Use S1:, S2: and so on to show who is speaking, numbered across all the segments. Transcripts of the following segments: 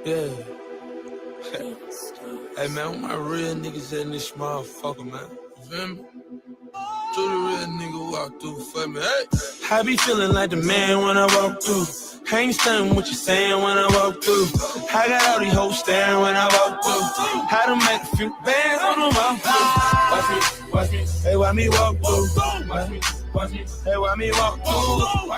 S1: Yeah. Hey, man, my real niggas in this motherfucker, man. You feel me? To the real nigga walk through for me. Hey, I be feeling like the man when I walk through. I ain't stunned what you saying when I walk through. I got all these hoes staring when I walk through. How to make a few bands on the walk through. Watch me, hey, why me walk through? Watch me, hey, why me walk through?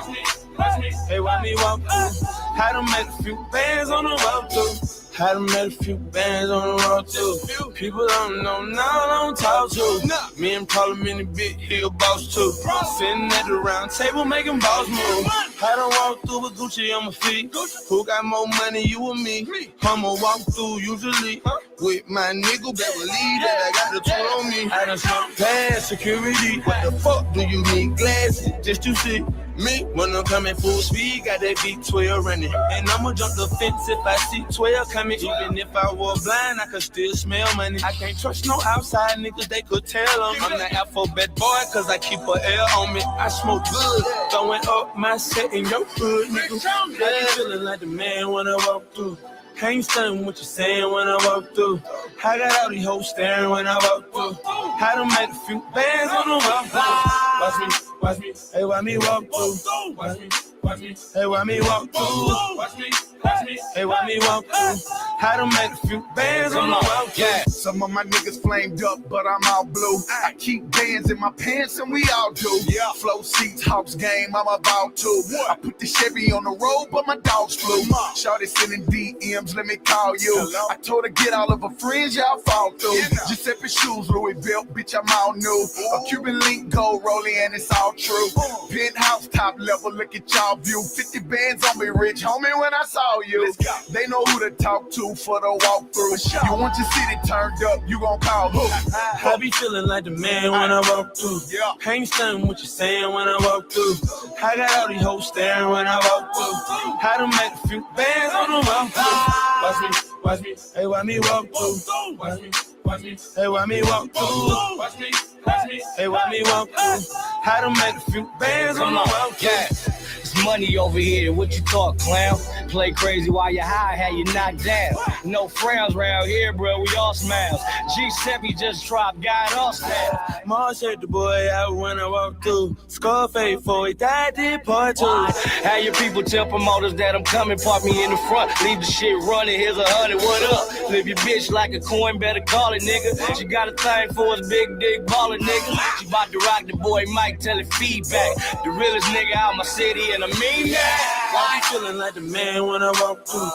S1: Watch me, hey, why me walk through? How to make a few bands on the walk through. Had to make a few bands on the road too. People don't know now, don't talk to. Me and Parliament in the big hill boss too. Sitting at the round table making boss moves. I done walk through with Gucci on my feet. Who got more money, you or me? I'ma walk through usually with my nigga, better believe that I got the tool on me. I done smoked past security. What the fuck do you need glasses just to see? Me, when I'm coming full speed, got that big 12 running. And I'ma jump the fence if I see 12 coming. Even if I were blind, I could still smell money. I can't trust no outside niggas, they could tell them. I'm the alphabet boy, cause I keep a L on me. I smoke good, throwing up my set in your hood, nigga. I be feeling like the man when I walk through. I ain't stunned what you saying when I walk through. I got all these hoes staring when I walk through. How to make a few bands on the walk through. Watch me, hey, why me walk through? Watch me, hey, why me walk through? Watch me, hey, why me walk through? How to make a few bands on the walk through.
S2: Yeah, some of my niggas flamed up, but I'm all blue. I keep bands in my pants, and we all do. Yeah, flow seats, Hawks game, I'm about to. I put the Chevy on the road, but my dogs flew. Shawty sending DMs, let me call you. I told her get all of her friends, y'all fall through. Giuseppe shoes, Louis belt, bitch, I'm all new. A Cuban link, gold rolling, and it's all true. Penthouse, top level, look at y'all view. 50 bands on me, rich homie, when I saw you. They know who to talk to for the walkthrough. You want your city turned up, you gon' call who?
S1: I be feeling like the man when I walk through. I ain't stunned what you saying when I walk through. I got all these hoes staring when I walk through. How to make a few bands on the walk through. Watch me, hey, why me walk through? Watch me, hey, why me walk through? Watch me, hey, why me walk through? How to make a few bands on the walk through.
S3: Yeah. It's money over here, what you talk, clown? Play crazy while you high, how you knocked down. No frowns round here, bro, we all smiles. Giuseppe just dropped, got us down.
S1: Mars hit the boy out when I walk through. Scarface before he died, did part two.
S3: How your people tell promoters that I'm coming, park me in the front, leave the shit running, here's 100, what up? Flip your bitch like a coin, better call it, nigga. She got a thing for us, big dick baller, nigga. She about to rock the boy Mike, tell it feedback. The realest nigga out my city, and I mean that.
S1: I be feeling like the man when I walk through.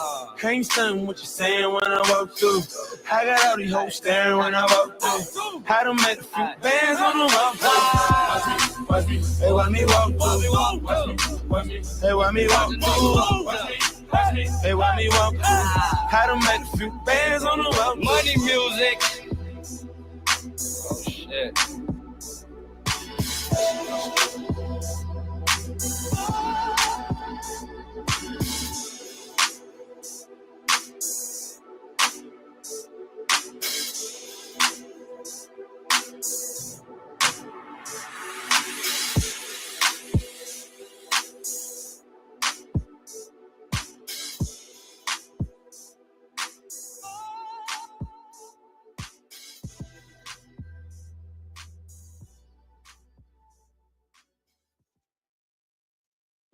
S1: I ain't stunned what you saying when I walk through. I got all these hoes staring when I walk through. How to make a few bands on the walk through. Watch me, hey, why me walk through? Watch me, hey, why me walk through? Watch me, hey, why me walk through? How to make a few bands on the walk through.
S3: Money music. Oh shit.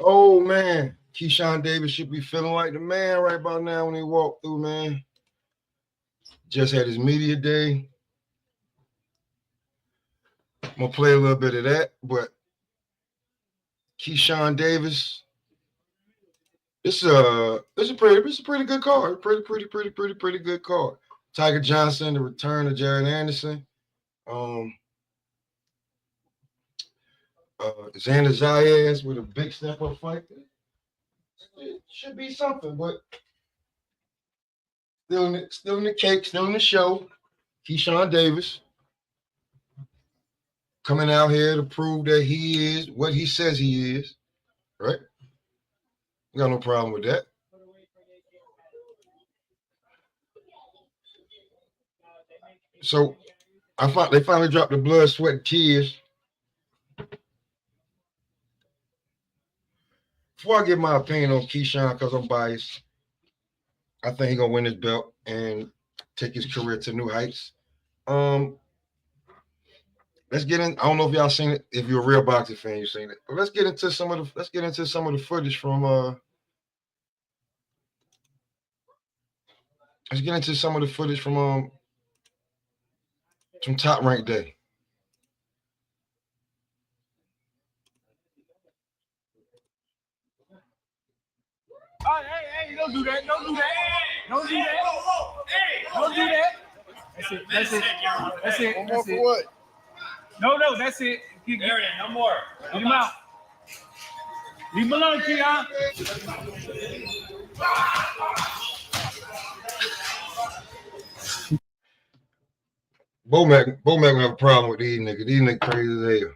S4: Oh man, Keyshawn Davis should be feeling like the man right about now when he walked through, man. Just had his media day. I'm gonna play a little bit of that, but Keyshawn Davis, it's a pretty good card. Pretty good card. Tiger Johnson, the return of Jared Anderson. Xander Zayas with a big step up fight. It should be something, but still in the cake, still in the show. Keyshawn Davis coming out here to prove that he is what he says he is, right? We got no problem with that. So They finally dropped the Blood, Sweat, and Tears. Before I give my opinion on Keyshawn, because I'm biased, I think he's gonna win his belt and take his career to new heights. Let's get in. I don't know if y'all seen it. If you're a real boxing fan, you've seen it. But let's get into some of the footage from Top Rank Day.
S5: Hey, don't do that. Don't do that. Don't do that. Hey, don't do that. That's it.
S2: One more for what?
S5: No, that's it. There it is. No more. Get him out. Leave him alone, Keon.
S4: Bo-Mac gonna have a problem with these niggas. These niggas crazy as hell.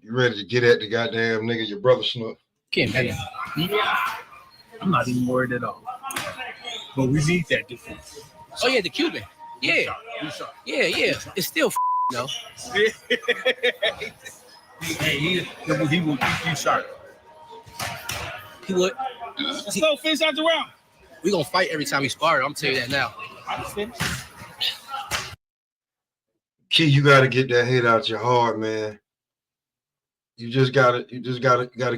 S4: You ready to get at the goddamn nigga your brother snuck?
S5: Can't be. I'm not even worried at all. But we need that difference.
S6: Oh yeah, the Cuban. Yeah. Yeah. It's still no.
S5: He will keep you sharp.
S6: He would.
S5: Let's go finish out the round.
S6: We gonna fight every time we spar. I'm telling you that now.
S4: Key, you gotta get that hate out your heart, man. You just gotta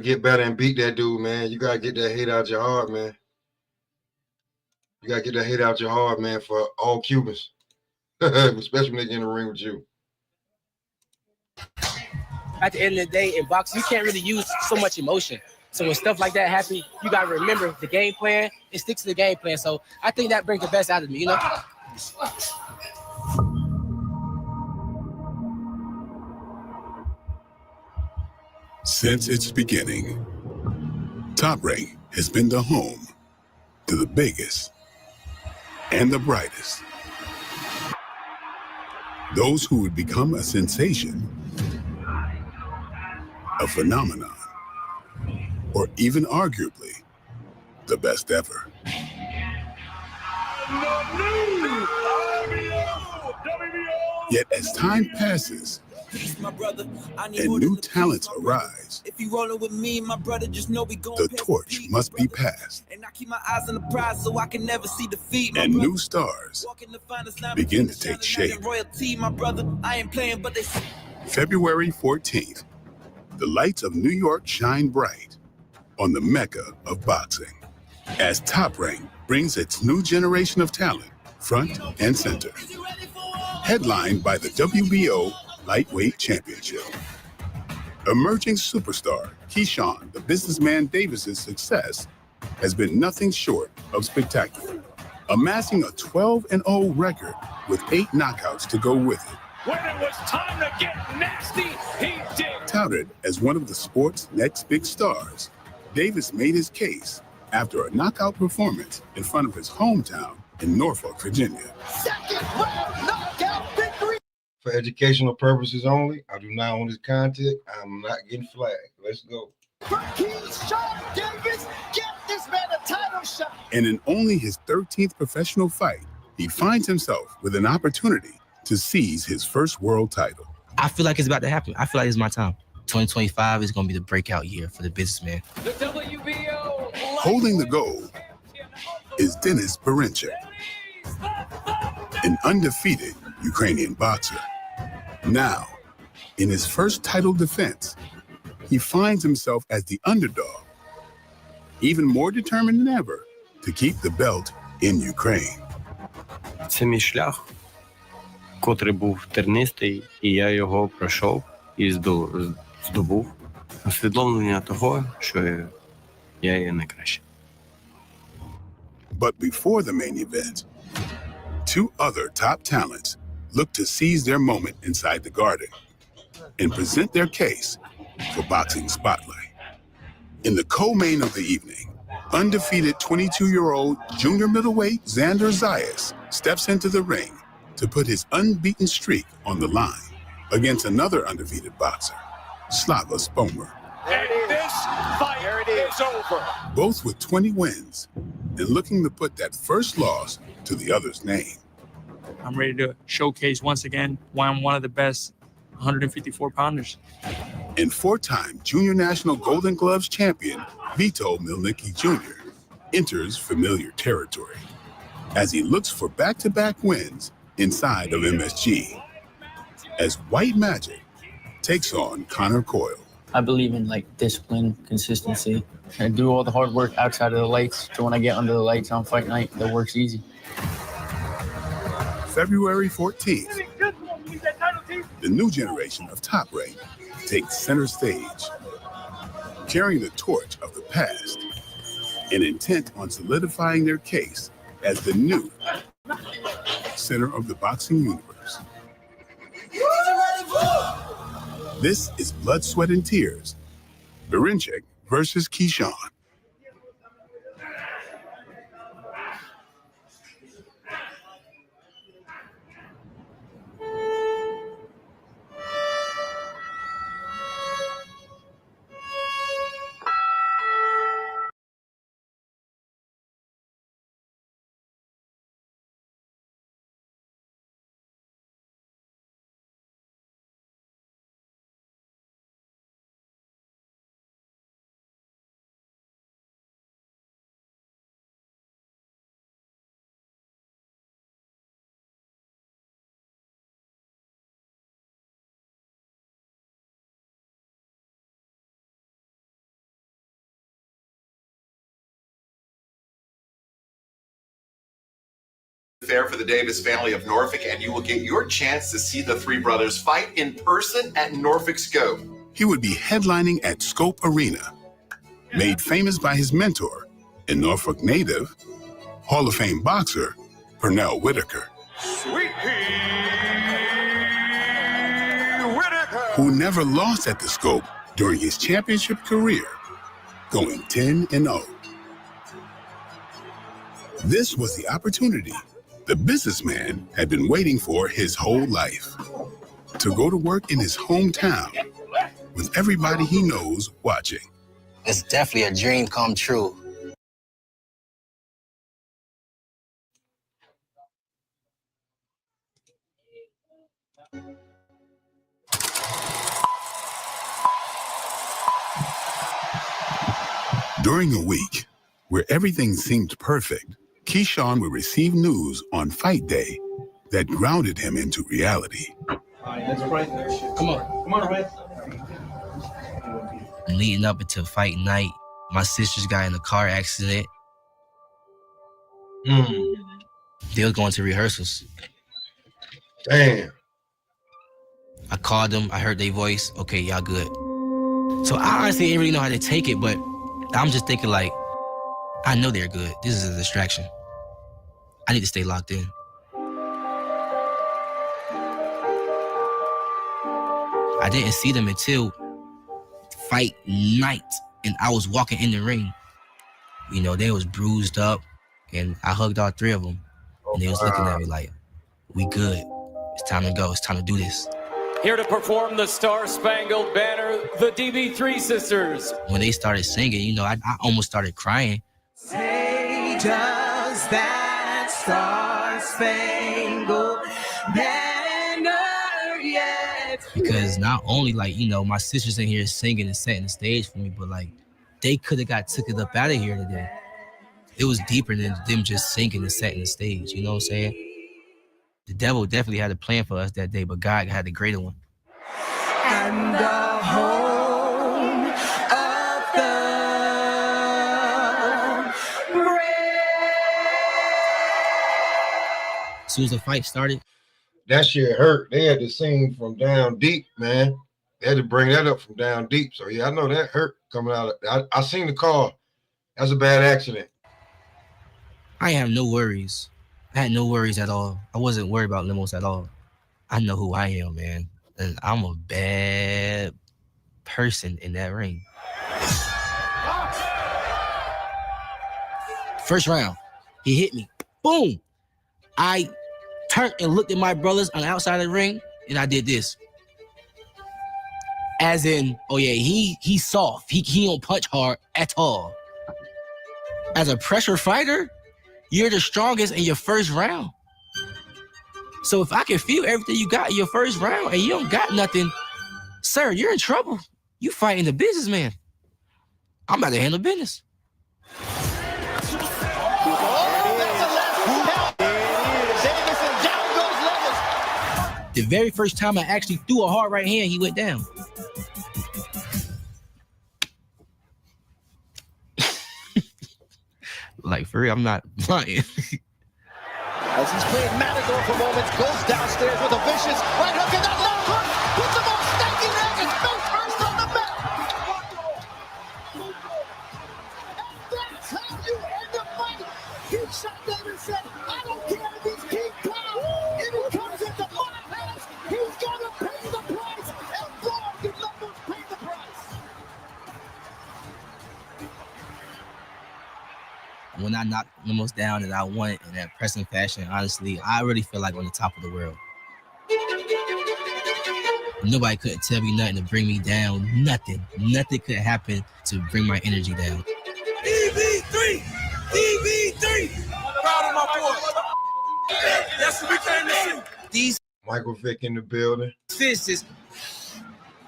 S4: get better and beat that dude, man. You gotta get that hate out your heart, man. You gotta get that hate out your heart, man, for all Cubans, especially when they get in the ring with you.
S6: At the end of the day, in boxing, you can't really use so much emotion. So when stuff like that happens, you gotta remember the game plan and stick to the game plan. So I think that brings the best out of me, you know.
S7: Since its beginning, Top Rank has been the home to the biggest and the brightest. Those who would become a sensation, a phenomenon, or even arguably the best ever. Yet as time passes, and new talents arise,
S8: if you rolling with me, my brother, just know we going.
S7: the torch must be passed,
S8: And I keep my eyes on the prize so I can never see defeat.
S7: and new stars begin to take shape.
S8: Royalty, my brother, I ain't playing, but they
S7: February 14th, the lights of New York shine bright on the mecca of boxing as Top Rank brings its new generation of talent front and center. Headlined by the WBO Lightweight Championship. Emerging superstar Keyshawn, the businessman Davis's success has been nothing short of spectacular, amassing a 12-0 record with 8 knockouts to go with it.
S5: When it was time to get nasty, he did.
S7: Touted as one of the sport's next big stars, Davis made his case after a knockout performance in front of his hometown in Norfolk, Virginia.
S2: Second round knockout victory.
S4: For educational purposes only, I do not own this content. I'm not getting flagged. Let's go.
S2: Keyshawn Davis, get this man a title shot.
S7: And in only his 13th professional fight, he finds himself with an opportunity to seize his first world title.
S6: I feel like it's about to happen. I feel like it's my time. 2025 is gonna be the breakout year for the businessman.
S5: The WBO.
S7: Holding the gold is Denis Berinchuk, an undefeated Ukrainian boxer. Now, in his first title defense, he finds himself as the underdog, even more determined than ever to keep the belt in Ukraine.
S9: Це мій шлях, котрий був тернистий, і я його пройшов і здобув усвідомлення того, що я є найкращий.
S7: But before the main event, 2 other top talents look to seize their moment inside the garden and present their case for Boxing Spotlight. In the co-main of the evening, undefeated 22-year-old junior middleweight Xander Zayas steps into the ring to put his unbeaten streak on the line against another undefeated boxer, Slava Spomer.
S5: And this fight is over.
S7: Both with 20 wins and looking to put that first loss to the other's name.
S5: I'm ready to showcase once again why I'm one of the best 154 pounders.
S7: And four-time Junior National Golden Gloves champion Vito Milnicki Jr. enters familiar territory as he looks for back-to-back wins inside of MSG as White Magic takes on Connor Coyle.
S10: I believe in like discipline, consistency, and do all the hard work outside of the lights. So when I get under the lights on fight night, the work's easy.
S7: February 14th, the new generation of Top Rank takes center stage, carrying the torch of the past and intent on solidifying their case as the new center of the boxing universe. This is Blood, Sweat, and Tears, Berinchek versus Keyshawn.
S11: Fair for the Davis family of Norfolk, and you will get your chance to see the three brothers fight in person at Norfolk Scope.
S7: He would be headlining at Scope Arena, made famous by his mentor and Norfolk native, Hall of Fame boxer, Pernell Whitaker.
S2: Sweet Pea Whitaker.
S7: Who never lost at the Scope during his championship career, going 10-0. This was the opportunity the businessman had been waiting for his whole life, to go to work in his hometown with everybody he knows watching.
S6: It's definitely a dream come true.
S7: During a week where everything seemed perfect, Keyshawn would receive news on fight day that grounded him into reality.
S6: Come on, Red. Leading up until fight night, my sisters got in a car accident. They was going to rehearsals.
S4: Damn.
S6: I called them. I heard their voice. Okay, y'all good. So I honestly didn't really know how to take it, but I'm just thinking like, I know they're good. This is a distraction. I need to stay locked in. I didn't see them until fight night, and I was walking in the ring. You know, they was bruised up, and I hugged all three of them, and they was looking at me like, we good. It's time to go. It's time to do this.
S12: Here to perform the Star-Spangled Banner, the DB3 sisters.
S6: When they started singing, you know, I almost started crying.
S8: Say, does that Star-Spangled Banner yet?
S6: Because not only, like, you know, my sisters in here singing and setting the stage for me, but, like, they could have took it up out of here today. It was deeper than them just singing and setting the stage, you know what I'm saying? The devil definitely had a plan for us that day, but God had the greater one.
S8: And the home of the brave.
S6: As soon as the fight started,
S4: That shit hurt. They had to sing from down deep, man. They had to bring that up from down deep. So, yeah, I know that hurt coming out. I seen the call. That's a bad accident.
S6: I have no worries. I had no worries at all. I wasn't worried about limos at all. I know who I am, man. And I'm a bad person in that ring. First round, he hit me. Boom. I turned and looked at my brothers on the outside of the ring, and I did this. As in, oh yeah, he's soft. He don't punch hard at all. As a pressure fighter, you're the strongest in your first round. So if I can feel everything you got in your first round and you don't got nothing, sir, you're in trouble. You fighting the businessman. I'm about to handle business. The very first time I actually threw a hard right hand, he went down. Like, for real, I'm not lying.
S13: As he's playing Matador for moments, goes downstairs with a vicious right hook and that left hook puts him on snaking edges, face first on the mat. And that's how you end the fight. Keyshawn Davis said, I don't care if he's King Kong. If he comes into my house, he's gonna pay the price. And boy, did Levels pay the price.
S6: When I knocked almost down and I won in that pressing fashion, honestly, I really feel like on the top of the world. Nobody couldn't tell me nothing to bring me down. Nothing could happen to bring my energy down.
S1: DB3! Proud of my boy. That's what we came to see.
S6: These
S4: Michael Vick in the building.
S6: fists,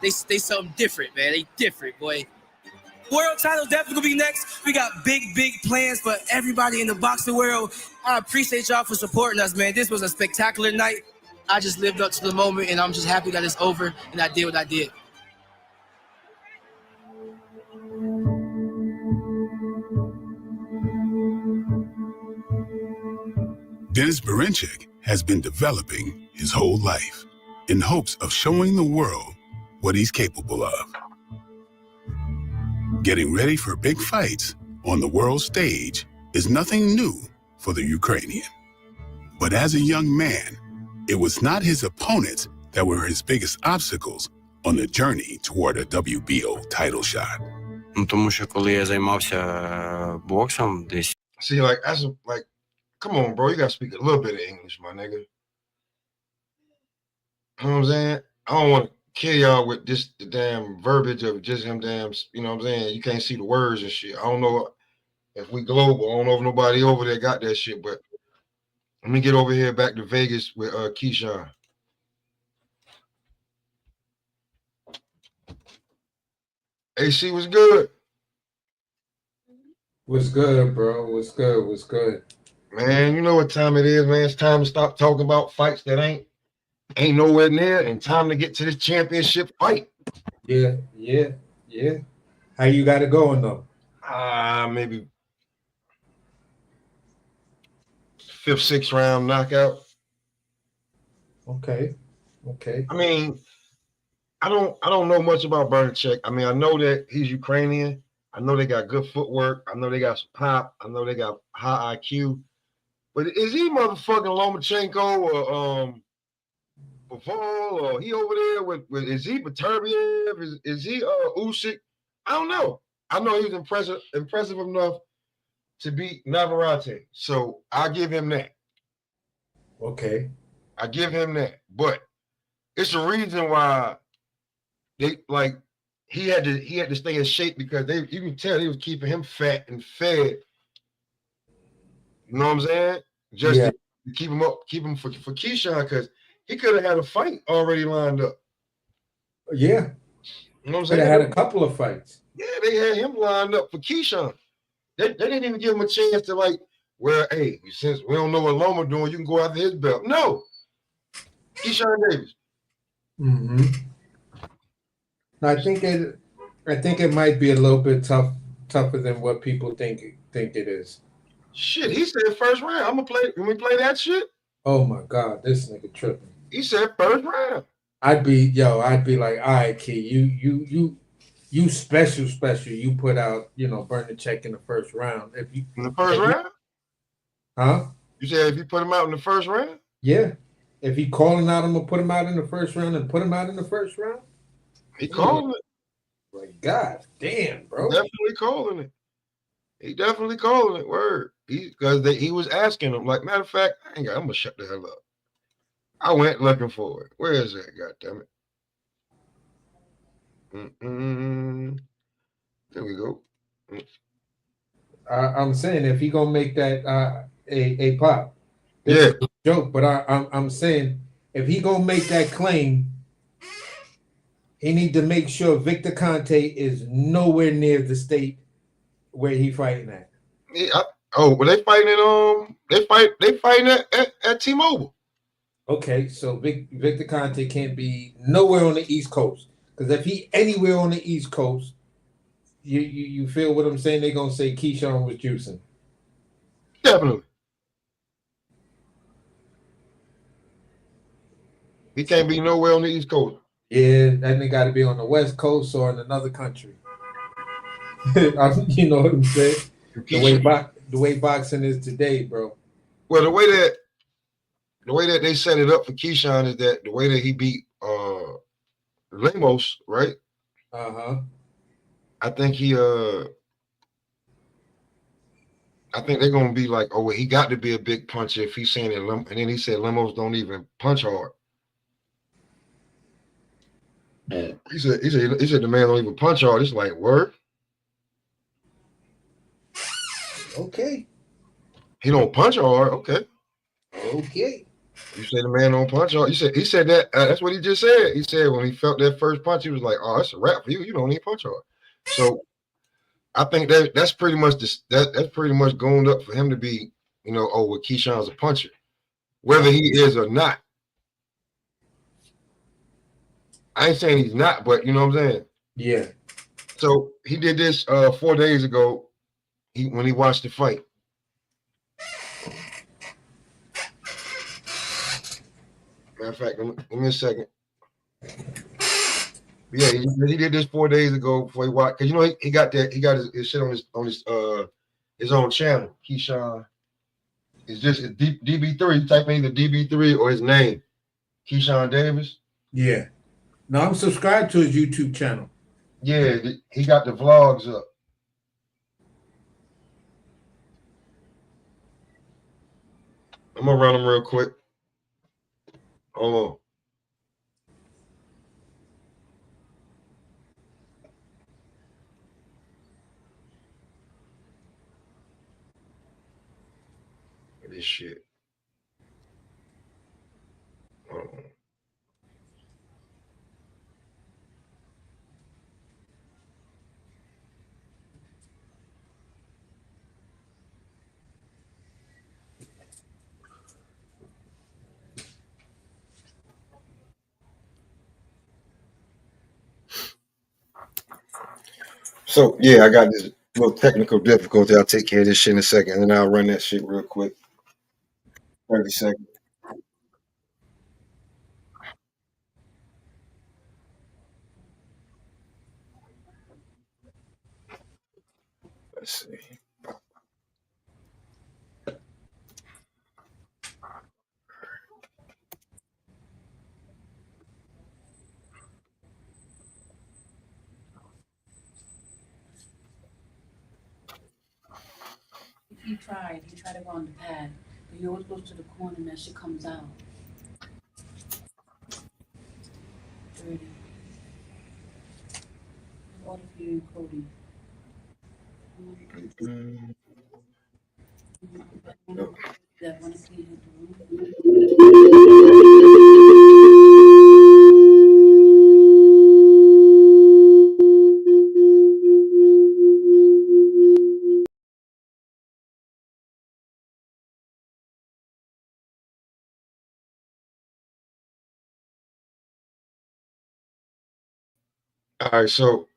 S6: they something different, man. They different, boy. World title's definitely gonna be next. We got big plans for everybody in the boxing world. I appreciate y'all for supporting us, man. This was a spectacular night. I just lived up to the moment, and I'm just happy that it's over and I did what I did.
S7: Dennis Berinchik has been developing his whole life in hopes of showing the world what he's capable of. Getting ready for big fights on the world stage is nothing new for the Ukrainian. But as a young man, it was not his opponents that were his biggest obstacles on the journey toward a WBO title shot.
S9: Тому що коли я займався боксом десь.
S4: See, like, come on, bro. You gotta speak a little bit of English, my nigga. You know what I'm saying? I don't want to kill y'all with just the damn verbiage of just him damn, you know what I'm saying? You can't see the words and shit. I don't know if we global. I don't know if nobody over there got that shit, but let me get over here back to Vegas with Keyshawn. AC was good.
S14: What's good, bro? What's good? What's good?
S4: Man, you know what time it is, man. It's time to stop talking about fights that ain't nowhere near, and time to get to this championship fight.
S14: Yeah. How you got it going though?
S4: Maybe 5th, 6th round knockout.
S14: Okay.
S4: I mean, I don't know much about Berinchik. I mean, I know that he's Ukrainian. I know they got good footwork. I know they got some pop. I know they got high IQ. But is he motherfucking Lomachenko or Bivol, or he over there with is he Baturbiev? Is he Usyk? I don't know. I know he was impressive enough to beat Navarrete. So I'll give him that.
S14: Okay.
S4: I give him that. But it's a reason why they like he had to stay in shape, because you can tell he was keeping him fat and fed. You know what I'm saying? Just to keep him for Keyshawn, because he could have had a fight already lined up.
S14: Yeah.
S4: You know what I'm
S14: saying? They had a couple of fights.
S4: Yeah, they had him lined up for Keyshawn. They didn't even give him a chance to, like, well, hey, since we don't know what Loma doing, you can go after his belt. No. Keyshawn Davis.
S14: Mm-hmm. I think it might be a little bit tougher than what people think it is.
S4: Shit, he said first round. I'm gonna play. Can we play that shit?
S14: Oh my God, this nigga tripping.
S4: He said first round.
S14: I'd be like, all right, Key, you special. You put out, Berinchik in the first round.
S4: In the first round?
S14: Huh? You
S4: said if you put him out in the first round?
S14: Yeah. If he calling out, I'm gonna put him out in the first round and put him out in the first round.
S4: He calling it.
S14: Like, God damn, bro.
S4: Definitely calling it. He definitely calling it. Word. Because he was asking him. Like, matter of fact, I'm gonna shut the hell up. I went looking for it. Where is that? God damn it. There we go.
S14: I'm saying if he gonna make that a pop.
S4: Yeah.
S14: joke, but I'm saying if he gonna make that claim, he need to make sure Victor Conte is nowhere near the state where he fighting at.
S4: Yeah, well, they fighting they fighting at T-Mobile.
S14: Okay, so Victor Conte can't be nowhere on the East Coast, because if he anywhere on the East Coast, you feel what I'm saying? They're gonna say Keyshawn was juicing.
S4: Definitely. He can't be nowhere on the East Coast.
S14: Yeah, that nigga got to be on the West Coast or in another country. You know what I'm saying? The way boxing is today, bro.
S4: Well, the way that they set it up for Keyshawn is that the way that he beat Lemos, right? I think they're gonna be like, oh, well, he got to be a big puncher if he's saying that. And then he said Lemos don't even punch hard. He said the man don't even punch hard. It's like, word.
S14: Okay.
S4: He don't punch hard. Okay.
S14: Okay.
S4: You say the man don't punch hard. He said that. That's what he just said. He said when he felt that first punch, he was like, oh, that's a wrap for you. You don't even punch hard. So I think that's pretty much that's pretty much going up for him to be, oh, well, Keyshawn's a puncher, whether he is or not. I ain't saying he's not, but you know what I'm saying?
S14: Yeah.
S4: So he did this 4 days ago. When he watched the fight. Matter of fact, give me a second. Yeah, he did this 4 days ago before he watched. Because he got his shit on his own channel. Keyshawn. It's just DB3. Type in either DB3 or his name, Keyshawn Davis.
S14: Yeah. No, I'm subscribed to his YouTube channel.
S4: Yeah, he got the vlogs up. I'm gonna run them real quick. Hold on. This shit. Hold on. So yeah, I got this little technical difficulty. I'll take care of this shit in a second, and then I'll run that shit real quick. 30 seconds. Let's see.
S15: He tried to go on the pad, but he always goes to the corner and that shit comes out. 30. Order for you and Cody. That one clean hit the room.
S4: All right, so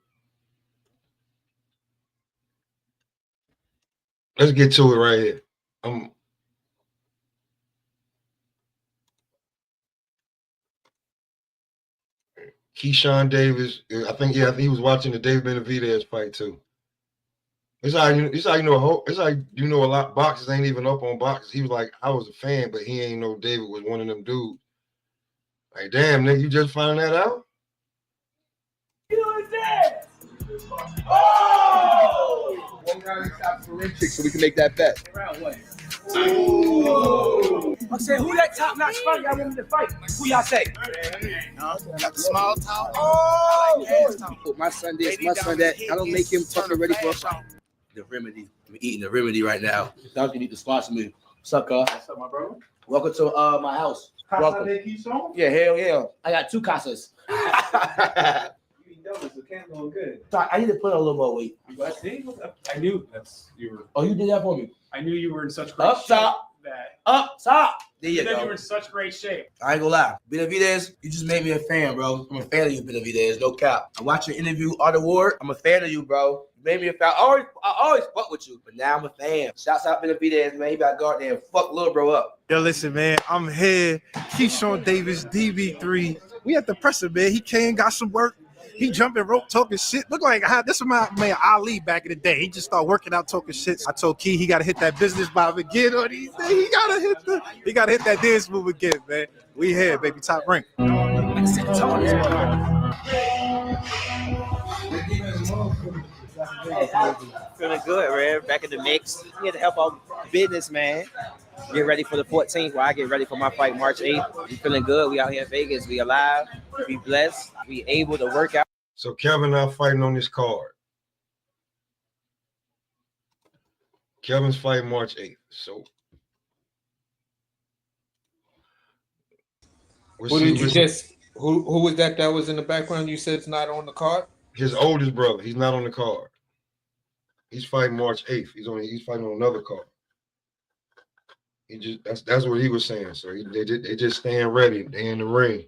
S4: let's get to it right here. Keyshawn Davis. I think he was watching the David Benavidez fight too. It's how you know a lot. Boxers ain't even up on boxers. He was like, I was a fan, but he ain't know David was one of them dudes. Like, damn, nigga, you just found that out?
S16: Oh! One round stop for rim kick so we can make that bet.
S17: Round one. I said, who that top-notch fight y'all want me to fight? Who y'all say?
S16: Small talk.
S17: Oh! My son this, my son that. I don't make him tough and ready for a fight. The remedy. I'm eating the remedy right now. Sometimes you need to squash me. Sucker. What's up, my bro?
S18: Welcome to my house.
S5: Casa
S18: Welcome.
S5: de Keyshawn?
S18: Yeah, hell yeah. I got 2 casas.
S5: You eat doubles, so can't go good.
S18: I need to put on a little more weight.
S5: I knew you were.
S18: Oh, you did that for me.
S5: I knew you were in such great
S18: Up
S5: shape.
S18: top. Up top. There you
S5: You
S18: go.
S5: were in such great shape.
S18: I ain't gonna lie. Benavidez, you just made me a fan, bro. I'm a fan of you, Benavidez. No cap. I watched your interview, Art Award. I'm a fan of you, bro. You made me a fan. I always fuck with you, but now I'm a fan. Shouts out Benavidez, man. He about to go out there and fuck little bro up.
S19: Yo, listen, man. I'm here. Keyshawn Davis, DB3. We at the presser, man. He came, got some work. He jumping rope, talking shit. Look like this is my man Ali back in the day. He just started working out, talking shit. I told Key he gotta hit that business vibe again on these days. He gotta hit that dance move again, man. We here, baby. Top rank.
S20: Feeling good, man. Back in the mix. Here to help out business, man. Get ready for the 14th, where I get ready for my fight March 8th. We feeling good. We out here in Vegas. We alive. We blessed. We able to work out.
S4: So Kevin and I fighting on this card. Kevin's fighting March 8th. So
S14: Who did you just? Who was that was in the background? You said it's not on the card.
S4: His oldest brother. He's not on the card. He's fighting March 8th. He's fighting on another card. He just that's what he was saying. So they just staying ready. They in the ring.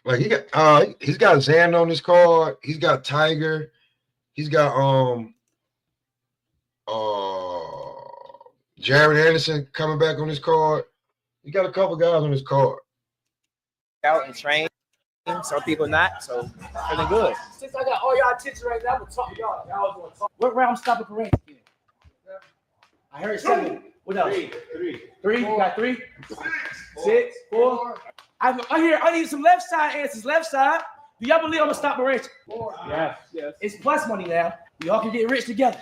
S4: Like he's got Xander on his card. He's got Tiger. He's got Jared Anderson coming back on his card. He got a couple guys on his card.
S20: Out and train. Some people not. So feeling good.
S18: Since I got all y'all attention right now, I'm gonna talk to y'all. Y'all gonna talk. What round stopping for range? I heard 7. What else? 3. You got 3? 6, 4. I need some left side answers. Left side. Do y'all believe I'm gonna stop Morenci?
S5: Yes.
S18: It's plus money now. We all can get rich together.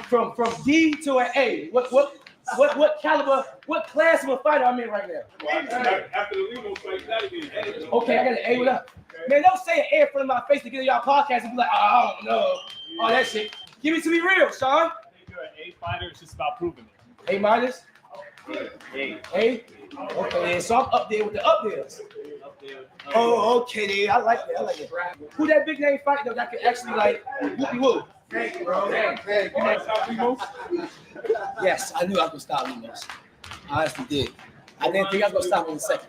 S18: from D to an A. What caliber? What class of a fighter I'm in right now?
S5: After the Limo fight, you gotta be an A.
S18: Okay, I got an A. What up? Man, don't say an A in front of my face to get in y'all podcast and be like, I don't know. All that shit. Give it to me real, Sean.
S5: You're an A fighter. It's just about proving it.
S18: A minus.
S5: A.
S18: A. Okay, so I'm up there with the up there's. Oh, okay, then. I like that. Who that big name fight though that could actually like whoopie whoop? Thank you, bro. Yes, I knew I could stop Limos. I honestly did. I didn't think I was gonna stop him in a second.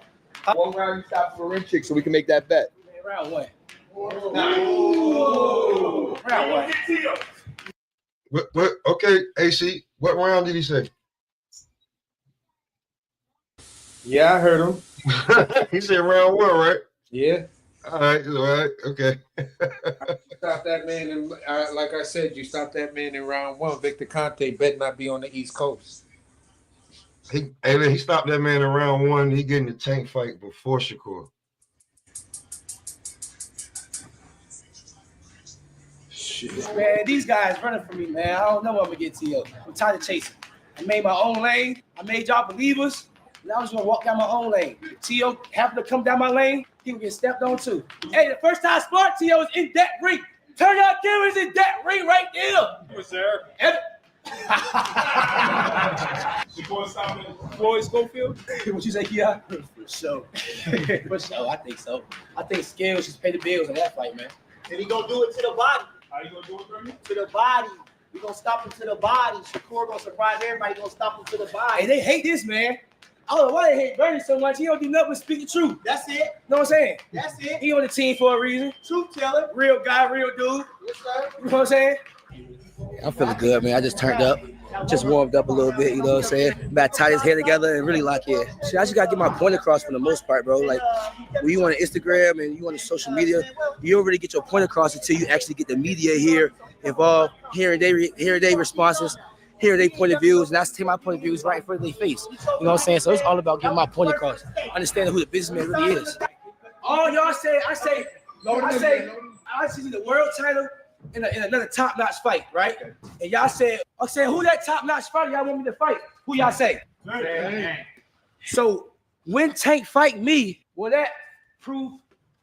S16: One round you stop for Renchick so we can make that bet.
S18: Round 1.
S4: Round 1. What? Okay, AC. What round did he say?
S14: Yeah, I heard him.
S4: He said round 1, right?
S14: Yeah.
S4: All right. Okay.
S14: Stop that man in, like I said, you stop that man in round 1. Victor Conte better not be on the East Coast.
S4: He stopped that man in round 1. He getting the Tank fight before Shakur.
S18: Shit. Man, these guys running for me, man. I don't know what I'm gonna get to. I'm tired of chasing. I made my own lane. I made y'all believers. Now I'm just gonna walk down my own lane. If T.O. happened to come down my lane, he will get stepped on too. Hey, the first time Smart T.O. is in that ring. Turn out cameras in that ring right there.
S5: Was there?
S18: Floyd Schofield? What you say, Kia? For sure. For sure, I think so. I think Scales just pay the bills on that fight, man. And he gonna do it to the body.
S5: How you gonna do it for me?
S18: To the body. We gonna stop him to the body. Shakur gonna surprise everybody. Gonna stop him to the body. Hey, they hate this, man. I don't know why they hate Bernie so much. He don't do nothing but speak the truth. That's it. You know what I'm saying? That's it. He on the team for a reason. Truth teller. Real guy, real dude. Yes, sir. You know what I'm saying?
S21: I'm feeling good, man. I just turned up. Just warmed up a little bit, you know what I'm saying? About to tie his hair together and really lock in. Shit, I just gotta get my point across for the most part, bro. Like, when you on Instagram and you on the social media, you don't really get your point across until you actually get the media here involved, hearing their responses, hearing their point of views, and that's taking my point of views right in front of their face. You know what I'm saying? So it's all about getting my point across, understanding who the businessman really is.
S18: All y'all say, I see the world title in another top-notch fight, right? And y'all said, who that top-notch fighter y'all want me to fight? Who y'all say? So when Tank fight me, will that prove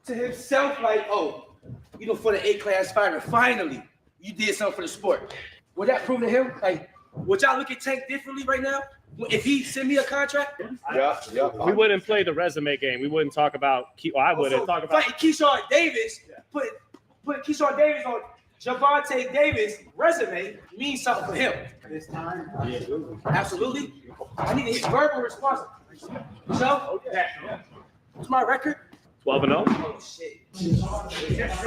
S18: to himself like, oh, you know, for the A-class fighter, finally, you did something for the sport? Will that prove to him, like, Would y'all look at Tank differently right now? If he send me a contract?
S5: Yeah. We wouldn't play the resume game. We wouldn't talk about. I wouldn't talk about
S18: fighting Keyshawn Davis. Put Keyshawn Davis on Javante Davis' resume means something for him. This time. Yeah. Absolutely. I need a verbal response. So, what's my record?
S5: 12-0.
S18: Oh shit.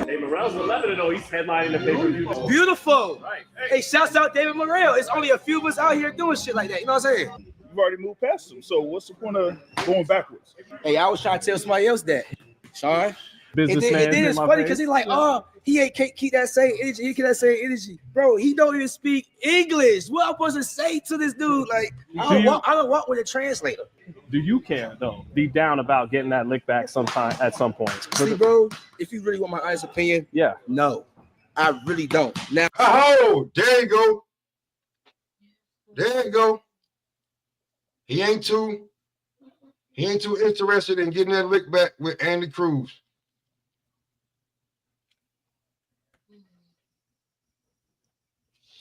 S5: Hey, Morrell's 11-0. He's headlining the pay-per-view.
S18: Beautiful.
S5: Right.
S18: Hey, shouts out David Morrell. It's only a few of us out here doing shit like that. You know what I'm saying?
S3: You've already moved past him. So what's the point of going backwards?
S18: Hey, I was trying to tell somebody else that, Sean.
S5: Businessman.
S18: And then it's funny because he's like, oh, he can't keep that same energy. He keep that same energy. Bro, he don't even speak English. What am I supposed to say to this dude? Like, I don't walk with a translator.
S5: Do you care, though, deep down about getting that lick back sometime at some point?
S18: See, bro, if you really want my honest opinion, no, I really don't. Now,
S4: oh, there you go. There you go. He ain't too interested in getting that lick back with Andy Cruz.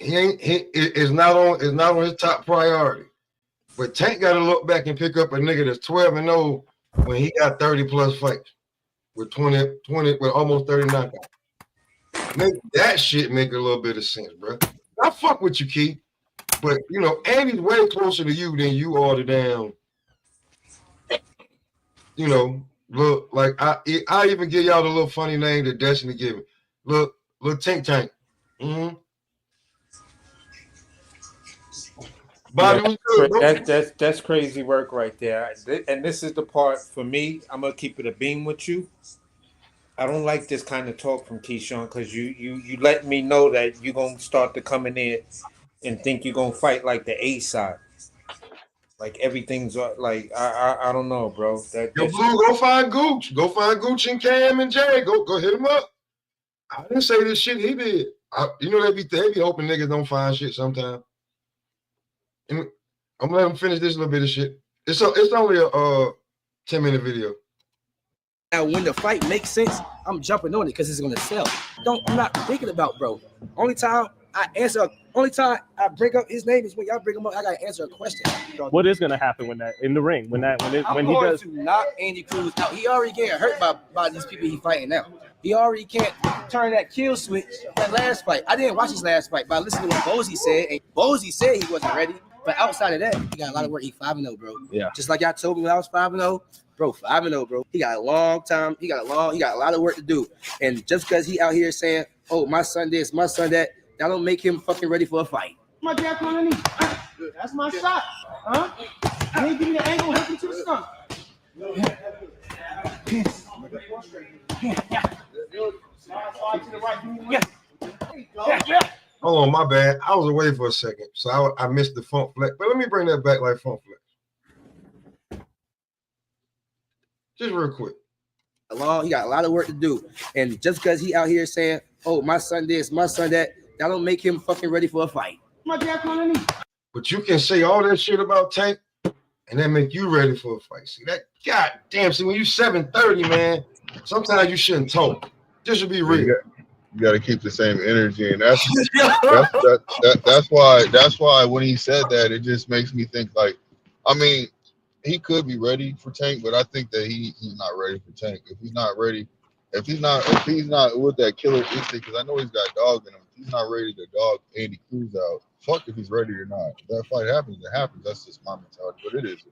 S4: It's not on his top priority. But Tank got to look back and pick up a nigga that's 12-0 when he got 30 plus fights with 20 with almost 39 fights. Make that shit make a little bit of sense, bro. I fuck with you, Key, but you know Andy's way closer to you than you are to damn. You know, look like I even give y'all the little funny name that Destiny gave me. Look, Tank. Mm-hmm.
S14: That's crazy work right there. And this is the part for me. I'm gonna keep it a beam with you. I don't like this kind of talk from Keyshawn because you let me know that you're gonna start to coming in and think you're gonna fight like the A side. Like everything's like I don't know, bro.
S4: Yo, Blue, go find Gooch. Go find Gooch and Cam and Jay. Go hit him up. I didn't say this shit he did. You know they be hoping niggas don't find shit sometimes. And I'm gonna let him finish this little bit of shit. It's only a 10-minute video.
S18: Now, when the fight makes sense, I'm jumping on it because it's gonna sell. I'm not thinking about, bro. Only time I bring up his name is when y'all bring him up. I gotta answer a question.
S5: What is gonna happen when in the ring when he does?
S18: To knock Andy Cruz out. He already getting hurt by these people he fighting now. He already can't turn that kill switch. That last fight, I didn't watch his last fight, but I listened to what Bozy said, and Bozy said he wasn't ready. But outside of that, he got a lot of work. He 5-0, bro.
S5: Yeah.
S18: Just like y'all told me when I was 5-0, bro. 5-0, bro. He got a long time. He got a lot of work to do. And just because he out here saying, "Oh, my son this, my son that," that don't make him fucking ready for a fight.
S13: My jab underneath. That's my shot. Huh? I ain't give me the angle, hook me to the stomach.
S4: Hold on, my bad. I was away for a second, so I missed the funk flex. But let me bring that back like funk flex. Just real quick.
S18: He got a lot of work to do. And just because he out here saying, "Oh, my son this, my son that," that don't make him fucking ready for a fight.
S13: My jab underneath.
S4: But you can say all that shit about Tank and that make you ready for a fight. See that? God damn, see when you 730, man, sometimes you shouldn't talk. Just to be real.
S22: You got to keep the same energy, and that's why when he said that, it just makes me think like, I mean, he could be ready for Tank, but I think that he's not ready for Tank. If he's not ready, if he's not with that killer instinct, because I know he's got dog in him. If he's not ready to dog Andy Cruz out, fuck if he's ready or not. If that fight happens, it happens. That's just my mentality, but it is.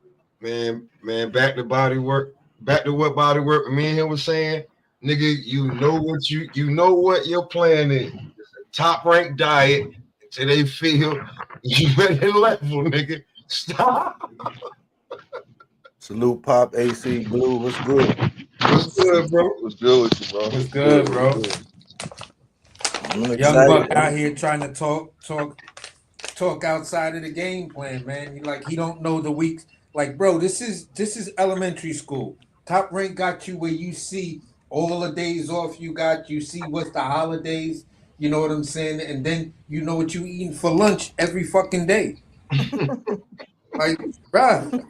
S4: Man, back to body work. Back to what body work me and him was saying. Nigga, you know what your plan is. Top ranked diet until they feel you at that level, nigga. Stop.
S23: Salute Pop, AC, Blue. What's good?
S4: What's good, bro?
S22: What's good with you, bro?
S14: What's good, bro? Young buck out here trying to talk outside of the game plan, man. He don't know the weeks. Like, bro, this is elementary school. Top rank got you where you see all the days off you got. You see what's the holidays. You know what I'm saying? And then you know what you eating for lunch every fucking day. Like, bruh,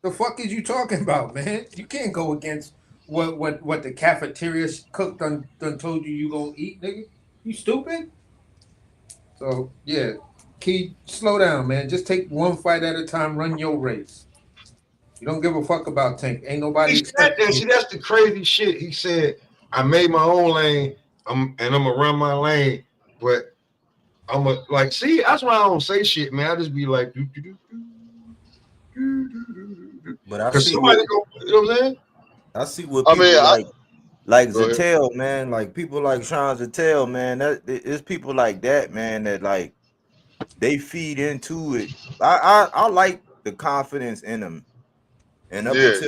S14: the fuck is you talking about, man? You can't go against what the cafeteria cook done told you gonna eat, nigga. You stupid? So, yeah. Key, slow down, man. Just take one fight at a time. Run your race. You don't give a fuck about Tank. Ain't nobody
S4: He said
S14: expecting
S4: that.
S14: you.
S4: See, that's the crazy shit. He said, I made my own lane, and I'm gonna run my lane, but I'm a like, see, that's why I don't say shit, man. I just be like,
S2: But I
S4: because
S2: see
S4: somebody
S2: what
S4: go, you know what I'm saying?
S2: I see what
S22: I mean,
S2: people like
S22: go ahead.
S2: Zattel, man. Like people like Sean Zattel, man. It's people like that, man, that like they feed into it. I like the confidence in them. And up
S22: Yeah, yeah,
S2: until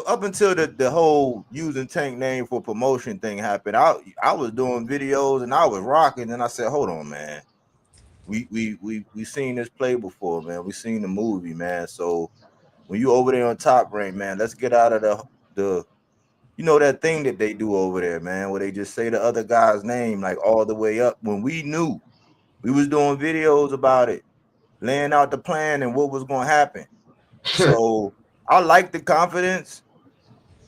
S22: yeah.
S2: up until the whole using Tank name for promotion thing happened, I was doing videos and I was rocking, and I said, hold on, man. We seen this play before, man. We seen the movie, man. So when you over there on Top Rank, man, let's get out of the you know that thing that they do over there, man, where they just say the other guy's name like all the way up when we knew we was doing videos about it, laying out the plan and what was going to happen. So I like the confidence,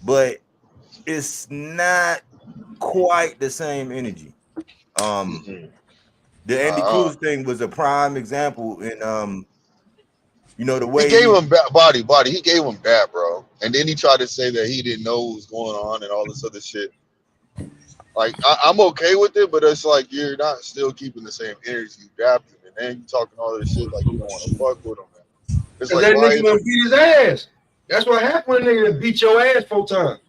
S2: but it's not quite the same energy. The Andy Cruz thing was a prime example, and you know the
S22: He
S2: way
S22: gave
S2: he
S22: him body. He gave him that, bro. And then he tried to say that he didn't know what was going on and all this other shit. Like I'm okay with it, but it's like you're not still keeping the same energy you dapped him, and then you talking all this shit like you don't want to fuck with him. Man. It's
S4: Because
S22: like
S4: that
S22: why
S4: nigga gonna beat his ass. That's what happened when a nigga beat your ass 4 times.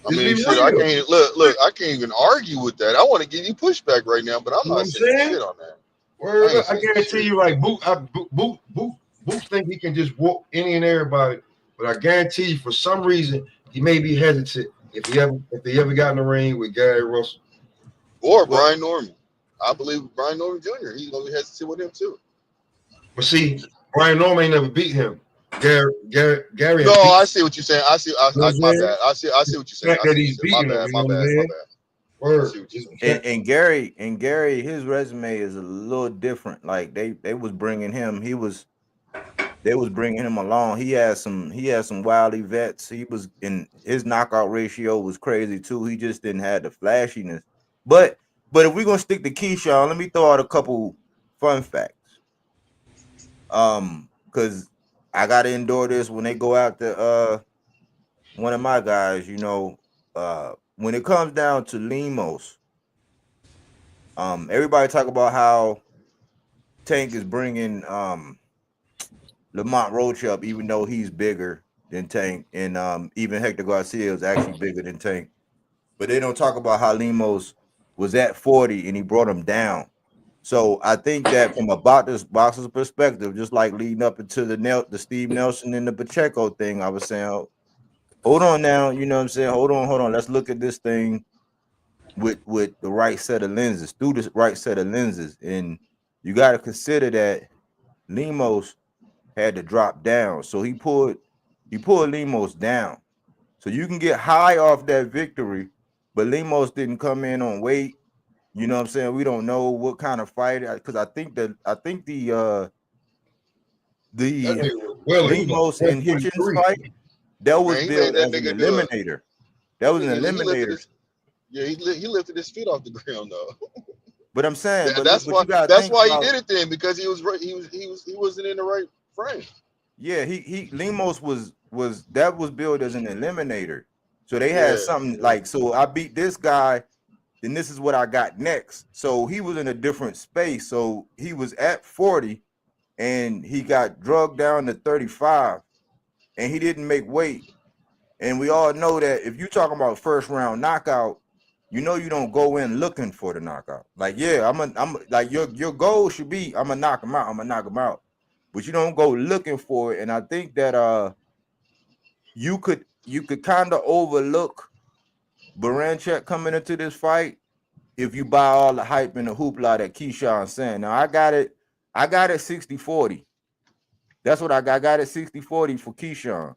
S22: I
S4: Just
S22: mean,
S4: be
S22: shit, I
S4: real.
S22: can't look. I can't even argue with that. I want to give you pushback right now, but I'm
S4: You know what
S22: not
S4: I'm
S22: saying
S4: saying?
S22: shit on that.
S4: Word
S22: I ain't
S4: up. I
S22: saying
S4: guarantee
S22: shit.
S4: you, like Boot think he can just whoop any and everybody, but I guarantee you, for some reason, he may be hesitant if he ever got in the ring with Gary Russell
S22: Or
S2: well,
S22: Brian Norman. I believe Brian Norman Jr. He's gonna be hesitant with him too.
S4: But see, Brian Norman ain't never beat him. Gary
S22: No,
S4: has beat.
S22: I see what you're saying. I see.
S4: You know what I'm
S22: My
S4: saying?
S22: bad. I see what you're
S4: The
S22: saying.
S4: fact
S22: I
S4: that
S22: see what
S4: he's
S22: you're saying. My
S4: beating him,
S22: bad.
S4: you
S22: My
S4: know what I'm
S22: bad. My
S4: saying?
S22: bad. I
S4: Word.
S22: see what you're saying.
S2: and Gary, his resume is a little different. Like they was bringing him, they was bringing him along. He had some wily vets. He was in his knockout ratio was crazy too. He just didn't have the flashiness. But if we're gonna stick to Keyshawn, let me throw out a couple fun facts. Because I gotta endure this when they go out to one of my guys, you know, when it comes down to Limos, everybody talk about how Tank is bringing Lamont Roach up, even though he's bigger than Tank, and even Hector Garcia is actually bigger than Tank. But they don't talk about how Limos was at 40 and he brought him down. So I think that from a boxer's perspective, just like leading up into the Steve Nelson and the Pacheco thing, I was saying, hold on now, you know what I'm saying? Hold on. Let's look at this thing with the right set of lenses, through the right set of lenses. And you got to consider that Limos had to drop down. So he pulled Limos down. So you can get high off that victory, but Limos didn't come in on weight. You know what I'm saying? We don't know what kind of fight, because I think the
S4: That nigga was well. He was like
S2: Limos and Hitchens
S4: 143.
S2: fight, that was
S22: Man, he made
S2: billed
S22: that
S2: as an
S22: nigga do it.
S2: eliminator. That was an
S22: He lifted
S2: eliminator.
S22: his. Yeah, he lifted his feet off the ground though.
S2: But I'm saying, but
S22: That's
S2: you gotta
S22: That's
S2: think
S22: why he
S2: about,
S22: did it then, because he was right. He wasn't in the right frame.
S2: yeah, he Limos was billed as an eliminator. So they had
S22: Yeah.
S2: something like, so I beat this guy, then this is what I got next. So he was in a different space. So he was at 40 and he got drugged down to 35 and he didn't make weight. And we all know that if you're talking about first round knockout, you know you don't go in looking for the knockout. Like, yeah, I'm like your goal should be I'm gonna knock him out. But you don't go looking for it. And I think that you could kind of overlook Baranchek coming into this fight if you buy all the hype and the hoopla that Keyshawn's saying. Now I got it 60-40. That's what I got. I got it 60-40 for Keyshawn.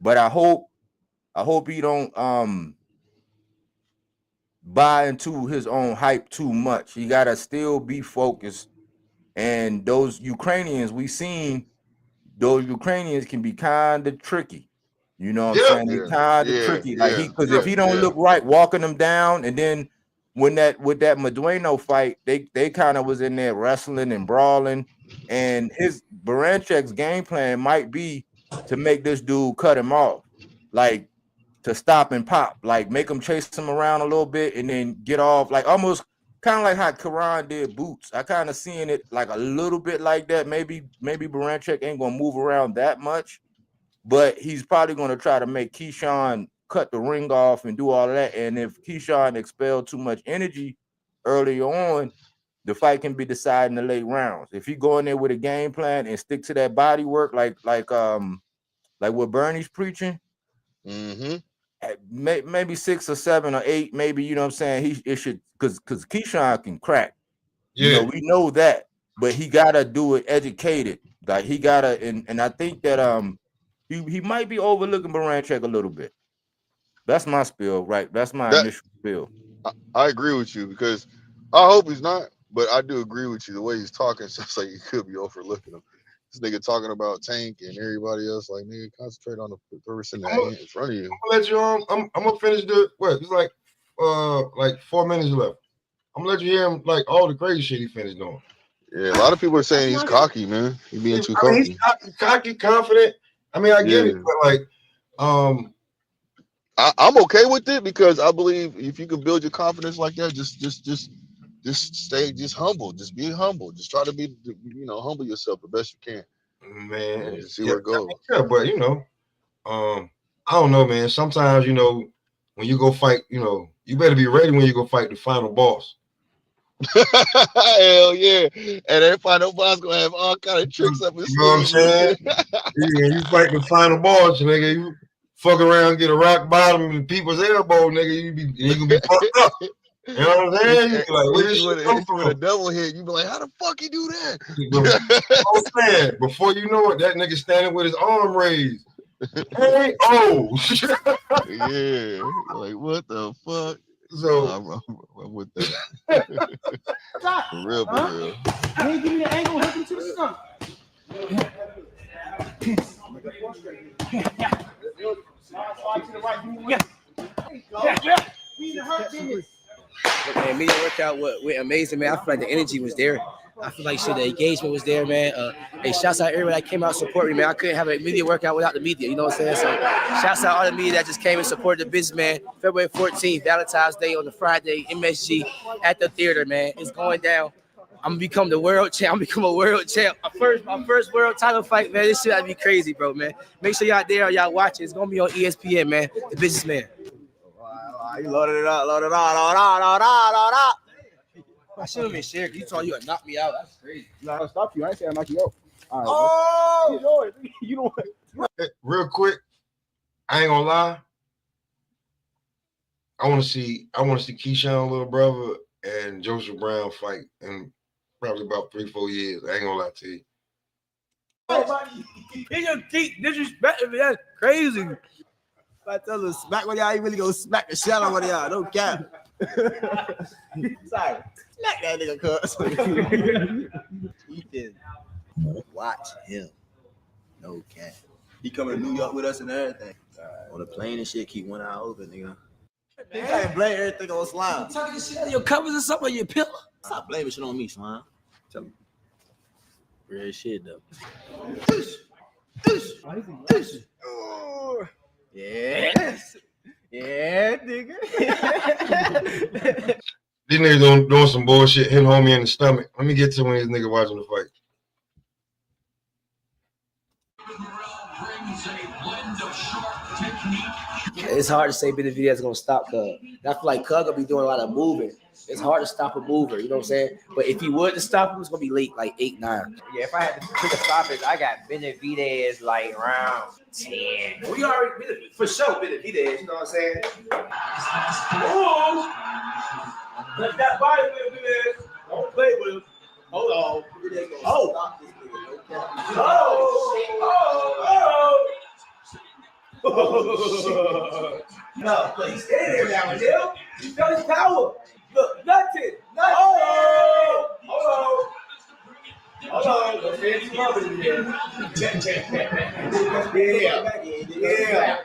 S2: But I hope he don't buy into his own hype too much. He gotta still be focused. And those Ukrainians, we seen those Ukrainians can be kind of tricky. You know what I'm saying? They kind of tricky. Like because if he don't look right, walking them down, and then with that Medueno fight, they kind of was in there wrestling and brawling, and his Baranchek's game plan might be to make this dude cut him off, like to stop and pop, like make him chase him around a little bit and then get off, like almost kind of like how Karan did Boots. I kind of seeing it like a little bit like that. Maybe Baranchek ain't gonna move around that much, but he's probably gonna try to make Keyshawn cut the ring off and do all of that. And if Keyshawn expelled too much energy early on, the fight can be decided in the late rounds. If he go in there with a game plan and stick to that body work, like what Bernie's preaching, maybe 6 or 7 or 8, maybe, you know what I'm saying? It should, because Keyshawn can crack.
S4: Yeah.
S2: You know, we know that, but he gotta do it educated. Like he gotta, and I think that he might be overlooking Baranchek a little bit. That's my spiel, right? That's my initial spiel.
S22: I agree with you because I hope he's not, but I do agree with you. The way he's talking sounds like he could be overlooking him. This nigga talking about Tank and everybody else, like, nigga, concentrate on the person that ain't in front of you.
S4: I'm gonna let you I'm gonna finish it's like 4 minutes left. I'm gonna let you hear him like all the crazy shit he finished doing.
S22: Yeah, a lot of people are saying he's cocky, man. He's being too cocky.
S4: He's cocky, confident. I mean, I get it, but like,
S22: I'm okay with it because I believe if you can build your confidence like that, just stay humble, just be humble, just try to be, humble yourself the best you can,
S4: man.
S22: And see where it goes.
S4: Yeah, but I don't know, man. Sometimes when you go fight, you better be ready when you go fight the final boss.
S22: Hell yeah, and that final boss gonna have all kind of tricks up his sleeve.
S4: You know what I'm saying? You fight the final boss, nigga. You fuck around, get a rock bottom in people's elbow, nigga. You gonna be fucked up. You know what I'm saying? You be like, where this shit come from?
S22: A double hit, you be like, how the fuck you do that?
S4: I'm saying, before you know it, that nigga standing with his arm raised. Hey,
S22: yeah, like what the fuck?
S4: So
S22: I'm with that. For real.
S18: You ain't give me the angle, hook him to the stump.
S21: Look, man, media workout went amazing, man. I feel like the energy was there. I feel like the engagement was there, man. Hey, shouts out everybody that came out to support me, man. I couldn't have a media workout without the media, you know what I'm saying? So shouts out all the media that just came and supported the business, man. February 14th, Valentine's Day on the Friday, MSG at the theater, man. It's going down. I'm gonna become the world champ. I'm gonna become a world champ. My first world title fight, man. This shit gotta be crazy, bro, man. Make sure y'all there, y'all watching. It's gonna be on ESPN, man. The Businessman.
S20: You loaded it up.
S21: I should have been shared. You thought you would knock me out. That's crazy.
S16: No, I'll stop you. I ain't saying I knock you out. All right, you know it.
S4: real quick, I ain't gonna lie. I want to see Keyshawn, little brother, and Joseph Brown fight in probably about 3-4 years. I ain't gonna lie to you.
S21: He just keep disrespecting me. That's crazy. If I tell him to smack one of y'all, he really gonna smack the shit out of one of y'all. No cap. Sorry. Smack that nigga, cuz. Ethan, watch him. No cap. He coming to New York with us and everything. On the plane and shit, keep 1 eye open, nigga. You can't blame everything on Slime. You talking this shit on your covers or something on your pillow? Stop blaming shit on me, Slime. Tell me. Real shit, though. Yes. Yeah, nigga.
S4: These niggas doing some bullshit, hitting homie in the stomach. Let me get to when these niggas watching the fight.
S21: It's hard to say Benavidez is gonna stop Cug. I feel like Cug gonna be doing a lot of moving. It's hard to stop a mover, you know what I'm saying? But if he would to stop him, it's gonna be late, like 8, 9.
S20: Yeah, if I had to pick a stoppage, I got Benavidez like round 10.
S21: We already for sure Benavidez, you know what I'm saying? Oh, let that body with Benavidez. Don't play with him. Hold on. No, but he's standing there now, Hill. He's got his power. Look, nothing. Hold on. Let's get some rubber in here. Yeah.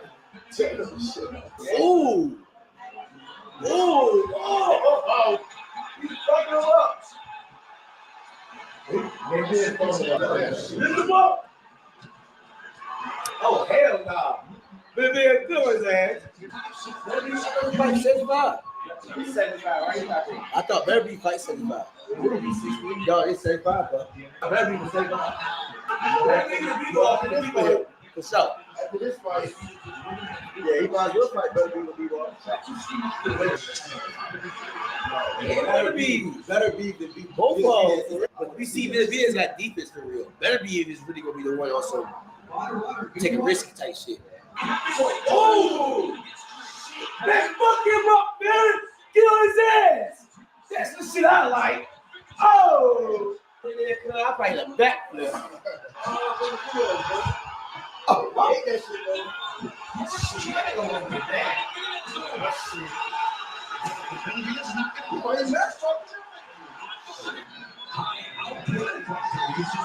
S21: Ooh.
S18: Oh. He's fucking him up. Lift him up. Oh, hell no. But they're doing his ass.
S21: Fight 75.
S18: He's 75, right? He's not there.
S21: I thought Better Be fight 75.
S18: It'll be 60.
S21: Yo, it's 75, bro.
S18: Better be 75. That nigga be off this fight.
S21: For sure.
S18: After this fight,
S21: Yeah, he might as well fight Better Be with B-Ball.
S18: Better be than be both of them. But we see Benavidez got defense for real. Better be is really gonna be the one also taking risky type shit. Oh! Let's fuck him up, man! Get on his ass! That's the shit I like. Oh! I probably a backflip. Oh, I hate that shit, man. I don't want to get that.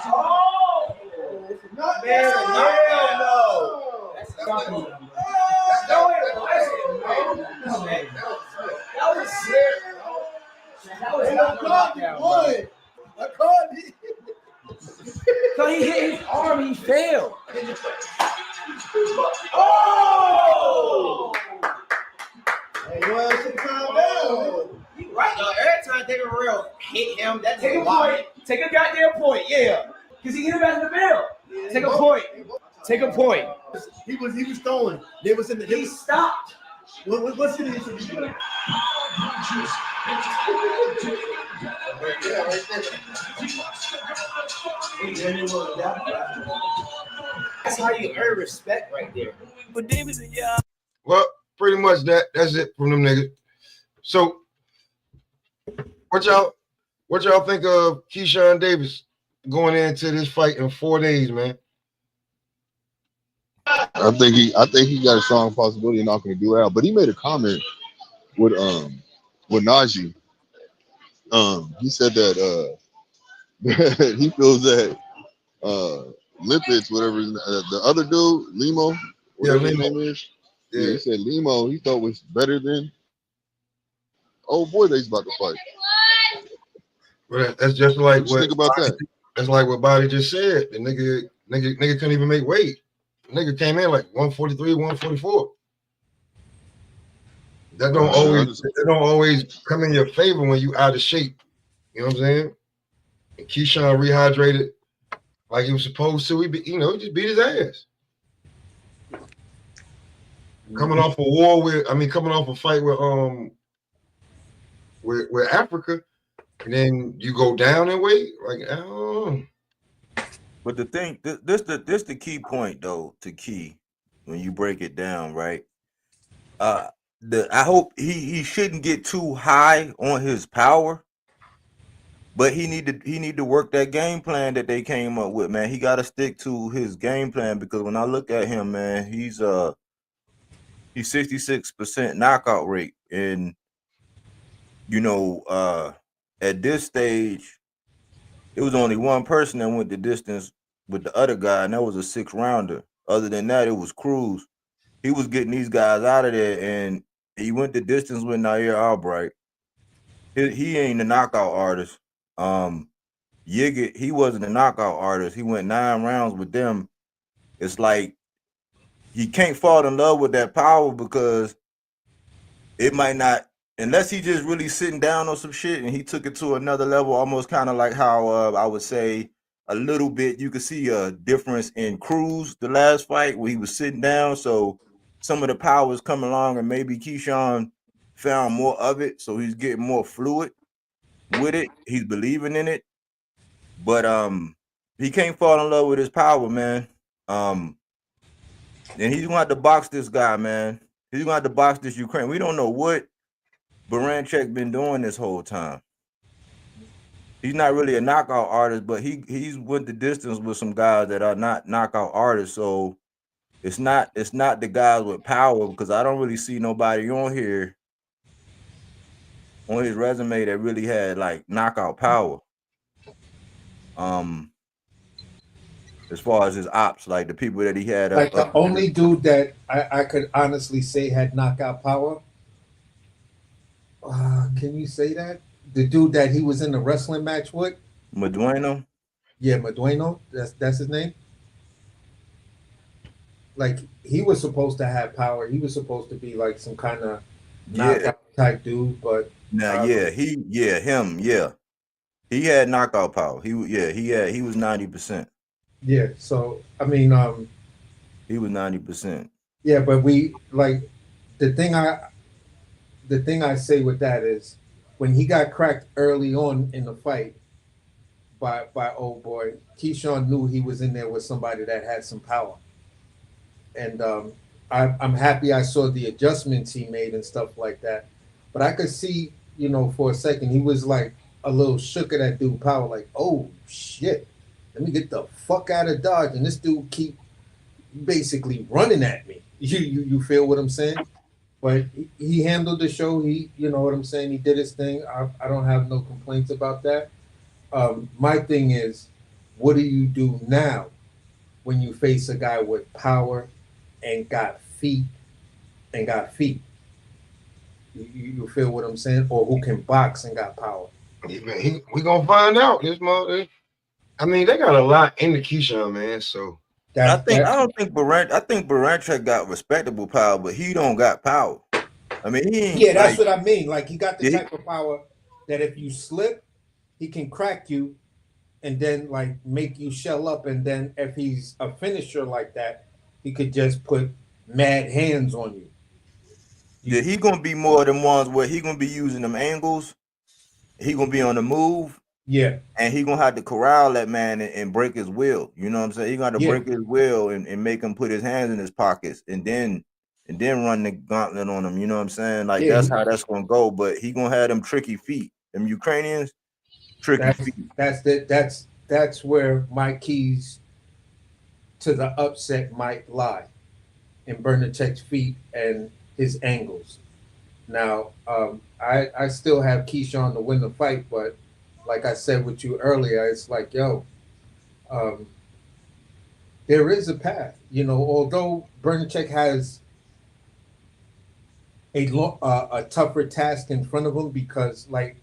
S18: Oh! Not man, hell no! That's not me. That was sick. That was not knockdown. I called it. So he hit his arm, he fell. Oh! Hey, well, should calm down. You right, though. Every time David Real hit him, that take a point. Take a goddamn point, yeah. Because he hit him at the bell. Take a point. Take a point.
S16: He was throwing. They was in the.
S18: He stopped.
S16: What's in it?
S18: That's how you earn respect right there. But Davis, yeah.
S4: Well, pretty much that's it from them niggas. So what y'all think of Keyshawn Davis going into this fight in 4 days, man?
S22: I think he got a strong possibility of knocking the dude out. But he made a comment with Najee. He said that he feels that Lipids, whatever the other dude, Limo, whatever his name is. Yeah, he said Limo he thought was better than old boy that he's about to fight.
S4: Well, that's just like
S22: what you think about that.
S4: That's like what Bobby just said. The nigga couldn't even make weight. The nigga came in like 143, 144. That don't always come in your favor when you out of shape. You know what I'm saying? And Keyshawn rehydrated like he was supposed to. He just beat his ass. Coming off a fight with Africa, and then you go down in weight. Like, oh.
S2: But the thing, this the key point though, to Key, when you break it down, right? I hope he shouldn't get too high on his power, but he need to work that game plan that they came up with, man. He got to stick to his game plan, because when I look at him, man, he's 66% knockout rate, and at this stage, it was only one person that went the distance with the other guy, and that was a 6-rounder. Other than that, it was Cruz. He was getting these guys out of there, and he went the distance with Nair Albright. He ain't a knockout artist. Yiggett, he wasn't a knockout artist. He went 9 rounds with them. It's like he can't fall in love with that power, because it might not, unless he just really sitting down on some shit and he took it to another level, almost kind of like how I would say a little bit, you could see a difference in Cruz the last fight where he was sitting down. So some of the power is coming along, and maybe Keyshawn found more of it. So he's getting more fluid with it. He's believing in it. But he can't fall in love with his power, man. And he's gonna have to box this guy, man. He's gonna have to box this Ukraine. We don't know what Baranchek been doing this whole time. He's not really a knockout artist, but he's went the distance with some guys that are not knockout artists. So it's not the guys with power, because I don't really see nobody on here on his resume that really had like knockout power. As far as his ops, like the people that he had,
S14: like the only dude that I could honestly say had knockout power Can you say that? The dude that he was in the wrestling match with?
S2: Medueno?
S14: Yeah, Medueno. That's his name. Like he was supposed to have power. He was supposed to be like some kind of
S2: Yeah.
S14: knockout type dude, but
S2: Now, him, he had knockout power. He was 90%.
S14: yeah. So I mean,
S2: He was 90%.
S14: yeah, but we like the thing I say with that is when he got cracked early on in the fight by old boy, Keyshawn knew he was in there with somebody that had some power. And I'm happy I saw the adjustments he made and stuff like that. But I could see, for a second, he was like a little shook at that dude power, like, oh shit, let me get the fuck out of Dodge. And this dude keep basically running at me. You feel what I'm saying? But he handled the show. You know what I'm saying? He did his thing. I don't have no complaints about that. My thing is, what do you do now when you face a guy with power and got feet? You feel what I'm saying? Or who can box and got power?
S4: Yeah, man, we gonna find out this mother. I mean, they got a lot in the Keyshawn, man. So
S2: I think Baranchak got respectable power, but he don't got power. I mean, he ain't.
S14: Yeah, that's what I mean. Like he got the
S2: Yeah,
S14: type of power that if you slip, he can crack you and then like make you shell up. And then if he's a finisher like that, he could just put mad hands on you.
S2: Yeah, he gonna be more of them ones where he gonna be using them angles. He gonna be on the move.
S14: Yeah.
S2: And he gonna have to corral that man and break his will. You know what I'm saying? He gonna have to
S14: Yeah.
S2: break his will and make him put his hands in his pockets and then run the gauntlet on him. You know what I'm saying? Like
S14: Yeah,
S2: that's how that's gonna go. But he gonna have them tricky feet. Them Ukrainians, tricky feet.
S14: That's where my keys to the upset might lie in Bernacek's feet and his angles. Now, I still have Keyshawn to win the fight, but like I said with you earlier, it's like, there is a path. Although Bernacek has a tougher task in front of him because, like,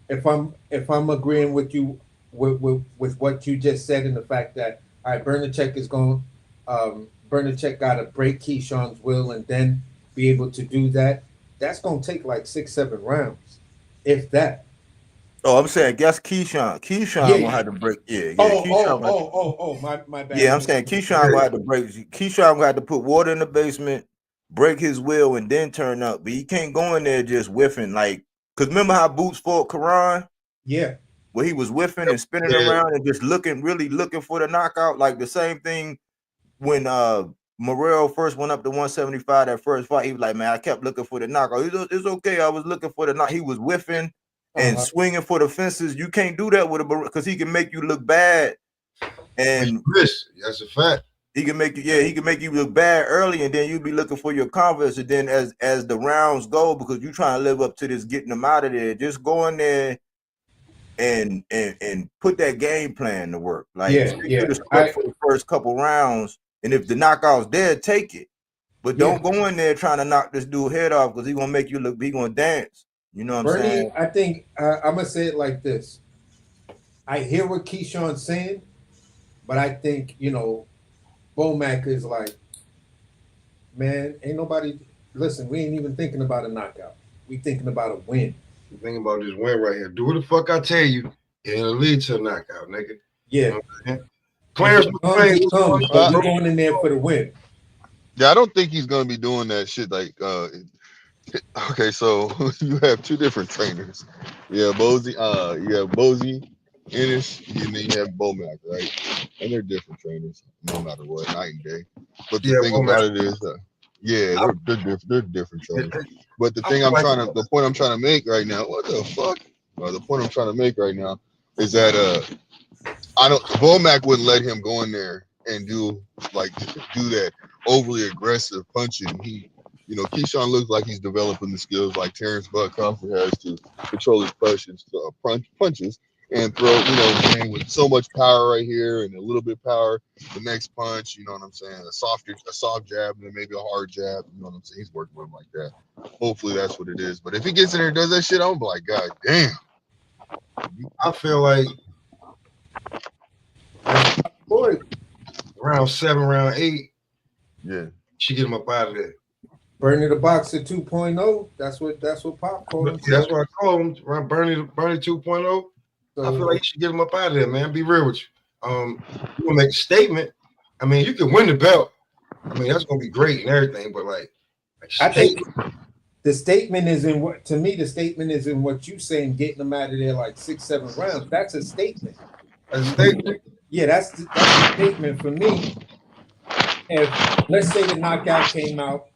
S14: if I'm agreeing with you with what you just said and the fact that Bernacek is going, Bernacek got to break Keyshawn's will and then be able to do that. That's going to take like 6-7 rounds, if that.
S2: Oh, I'm saying, guess Keyshawn. Keyshawn gonna have to break.
S14: My bad.
S2: Yeah, I'm saying Keyshawn gonna have to break. Keyshawn gonna have to put water in the basement, break his will, and then turn up. But he can't go in there just whiffing. Like, cause remember how Boots fought Karan?
S14: Yeah.
S2: Where he was whiffing and spinning around and just really looking for the knockout. Like the same thing when Morrell first went up to 175 that first fight. He was like, man, I kept looking for the knockout. It's okay. I was looking for the knockout. He was whiffing and swinging for the fences. You can't do that with a because he can make you look bad. And
S4: that's a fact.
S2: He can make you look bad early, and then you be looking for your confidence. And then as the rounds go, because you're trying to live up to this, getting them out of there, just go in there and put that game plan to work. Like do the script for the first couple rounds, and if the knockout's there, take it. But don't go in there trying to knock this dude head off because he's gonna make you look. He gonna dance. You know what I'm saying?
S14: I think I'm gonna say it like this. I hear what Keyshawn's saying, but I think Bomac is like, man, ain't nobody. Listen, we ain't even thinking about a knockout. We thinking about a win.
S4: You thinking about this win right here. Do what the fuck I tell you, and it'll lead to a knockout, nigga.
S14: Yeah.
S4: Players,
S14: we going in there for the win.
S22: Yeah, I don't think he's gonna be doing that shit. Like, okay, so you have two different trainers. Yeah, Bozy, Ennis, and then you have Bomac, right? And they're different trainers, no matter what, night and day. But the thing about it is, they're different trainers. But the thing the point I'm trying to make right now, what the fuck? The point I'm trying to make right now is that Bomac wouldn't let him go in there and do that overly aggressive punching. Keyshawn looks like he's developing the skills like Terrence Bud Crawford has to control his punches. and throw, with so much power right here and a little bit of power, the next punch, you know what I'm saying? A soft jab and then maybe a hard jab, you know what I'm saying? He's working with him like that. Hopefully that's what it is. But if he gets in there and does that shit, I'm like, God damn.
S4: I feel like boy, round 7, round 8, she get him up out of there.
S14: Bernie the Boxer 2.0. That's what Pop called him.
S4: Yeah, that's what I call him. Around Bernie 2.0. I feel like you should get him up out of there, man. Be real with you. You want to make a statement. I mean, you can win the belt. I mean, that's gonna be great and everything, but like
S14: I think the statement is in what, to me, the statement is in what you saying, getting them out of there like 6-7 rounds. That's a statement.
S4: A statement.
S14: Yeah, that's the statement for me. If let's say the knockout came out,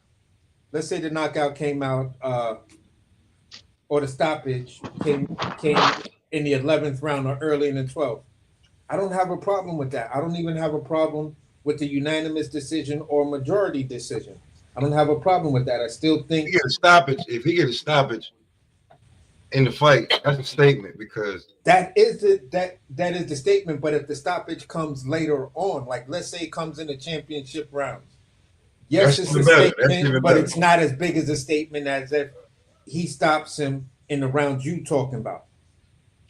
S14: or the stoppage came in the 11th round or early in the 12th. I don't have a problem with that. I don't even have a problem with the unanimous decision or majority decision. I don't have a problem with that. I still think
S4: if he get a stoppage in the fight, that's a statement because
S14: that is the statement. But if the stoppage comes later on, like let's say it comes in the championship rounds, yes, it's a statement, but it's not as big as a statement as if he stops him in the rounds you talking about.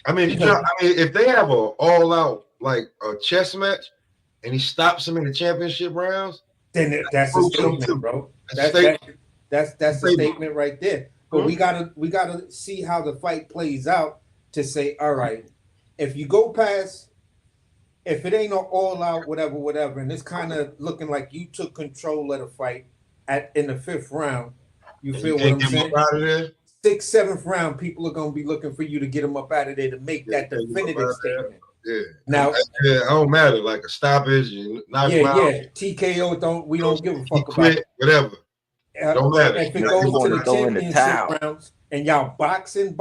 S4: I mean, if they have a all-out like a chess match and he stops him in the championship rounds,
S14: then that's a statement, bro. That's a statement right there. But we gotta see how the fight plays out to say, all right, if you go past, if it ain't an all-out whatever, and it's kind of looking like you took control of the fight in the 5th round, you feel what I'm saying?
S4: Out of there?
S14: 6th, 7th round, people are gonna be looking for you to get them up out of there to make that definitive statement.
S4: Yeah.
S14: Now,
S4: it don't matter, like a stoppage, you knock him out.
S14: TKO we don't give a fuck about it.
S4: Whatever. Don't matter.
S14: If it goes to the championship rounds and y'all boxing,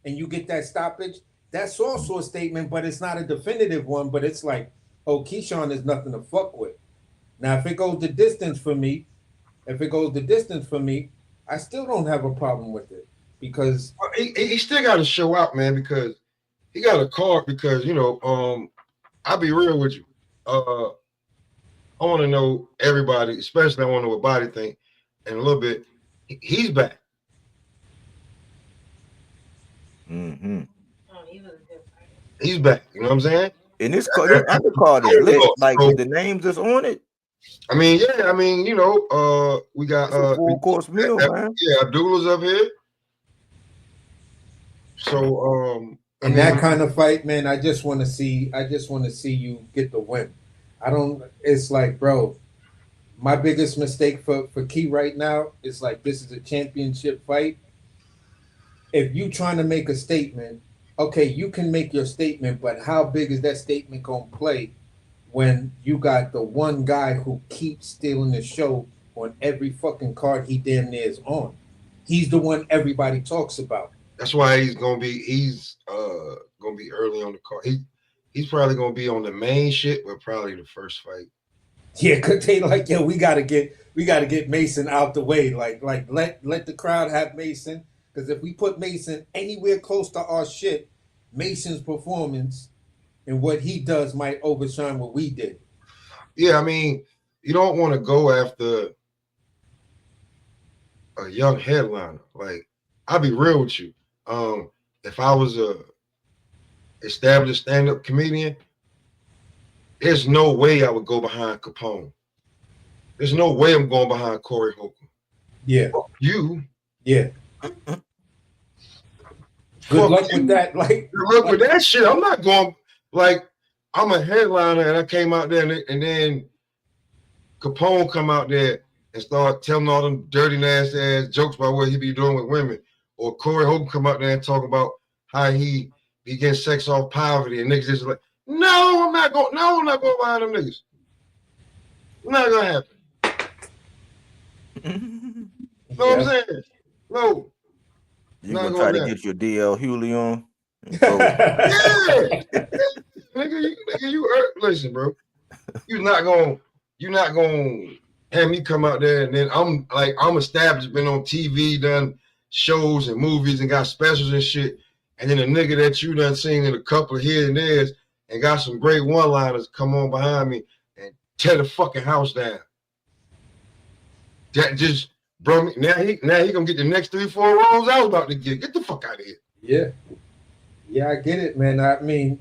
S14: and you get that stoppage, that's also a statement, but it's not a definitive one. But it's like, oh, Keyshawn is nothing to fuck with. Now, if it goes the distance for me, I still don't have a problem with it because
S4: he still got to show out, man, because he got a card. Because I'll be real with you. I want to know everybody, especially I want to know what Body think, and a little bit. He's back.
S2: Mm-hmm.
S4: He's back. You know what I'm saying?
S2: And this card is lit. Like the names that's on it.
S4: I mean, yeah. I mean, we got
S2: a full course meal, man.
S4: Yeah, Abdullah's up here. So,
S14: that kind of fight, man, I just want to see you get the win. It's like, bro, my biggest mistake for Key right now is like, this is a championship fight. If you trying to make a statement, okay, you can make your statement, but how big is that statement gonna play when you got the one guy who keeps stealing the show on every fucking card he damn near is on? He's the one everybody talks about.
S4: That's why he's gonna be early on the card. He's probably gonna be on the main shit, but probably the first fight.
S14: Yeah, cause they like, yo, we gotta get Mason out the way. Like let the crowd have Mason. Because if we put Mason anywhere close to our shit, Mason's performance and what he does might overshine what we did.
S4: Yeah, I mean, you don't want to go after a young headliner. Like, I'll be real with you. If I was a established stand-up comedian, there's no way I would go behind Capone. There's no way I'm going behind Corey Holcomb.
S14: Yeah.
S4: Fuck you.
S14: Yeah. Good luck with that. Like,
S4: good luck with that shit. I'm not going, like, I'm a headliner and I came out there and then Capone come out there and start telling all them dirty, nasty ass jokes about what he be doing with women. Or Corey Holcomb come out there and talk about how he be getting sex off poverty and niggas just like, no, I'm not going behind them niggas. Not gonna happen. Know what I'm saying? No.
S2: You gonna try to get your DL Hewley on?
S4: Yeah. nigga, listen, bro. You're not gonna have me come out there and then I'm established, been on TV, done shows and movies and got specials and shit. and then a nigga that you done seen in a couple of here and there's and got some great one-liners come on behind me and tear the fucking house down. That just bro me. Now he gonna get the next 3-4 rounds I was about to get the fuck out of here.
S14: Yeah, I get it, man. I mean,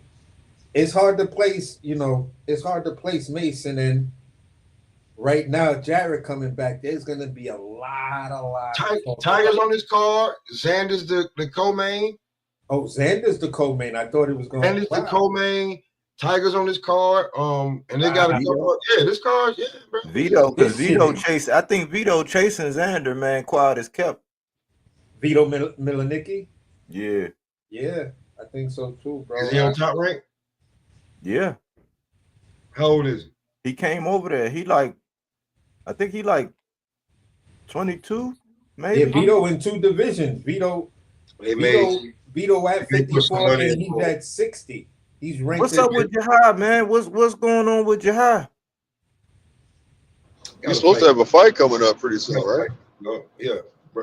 S14: it's hard to place, it's hard to place Mason, and right now, Jarrett coming back, there's gonna be a lot.
S4: Tiger's on his card. Xander's the co-main.
S14: Oh, Xander's the co-main. I thought it was going.
S4: Xander's the co-main. Tiger's on this card. And they got a couple. This card, bro.
S2: Vito, because Vito chase. I think Vito chasing Xander, man. Quiet as kept.
S14: Vito Milanicki?
S2: Yeah.
S14: Yeah, I think so too, bro.
S4: Is he on top rank?
S2: Yeah.
S4: How old is he?
S2: He came over there. I think he 22, maybe.
S14: Yeah, Vito in 2 divisions. Vito at 54 and he's at 60. He's ranked.
S2: What's up with Jahai, man? What's going on with Jahai?
S22: He's supposed to have a fight coming up pretty soon, right?
S4: No, yeah.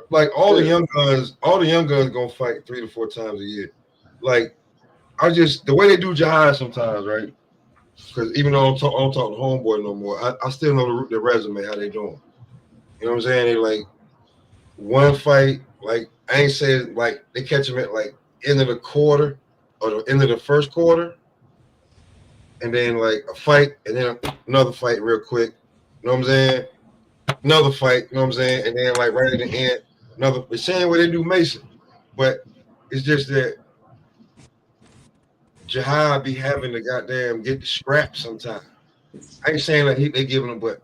S4: Like all the young guns gonna fight 3 to 4 times a year. Like the way they do Jahai sometimes, right? Because even though I don't talk to homeboy no more, I still know the resume, how they doing. You know what I'm saying? They like one fight, like I ain't saying like they catch him at like end of the quarter or the end of the first quarter, and then like a fight, and then another fight real quick. You know what I'm saying? Another fight, you know what I'm saying? And then like right at the end, the same way they do Mason. But it's just that Jahai be having to goddamn get the scrap sometimes. I ain't saying like they giving them, but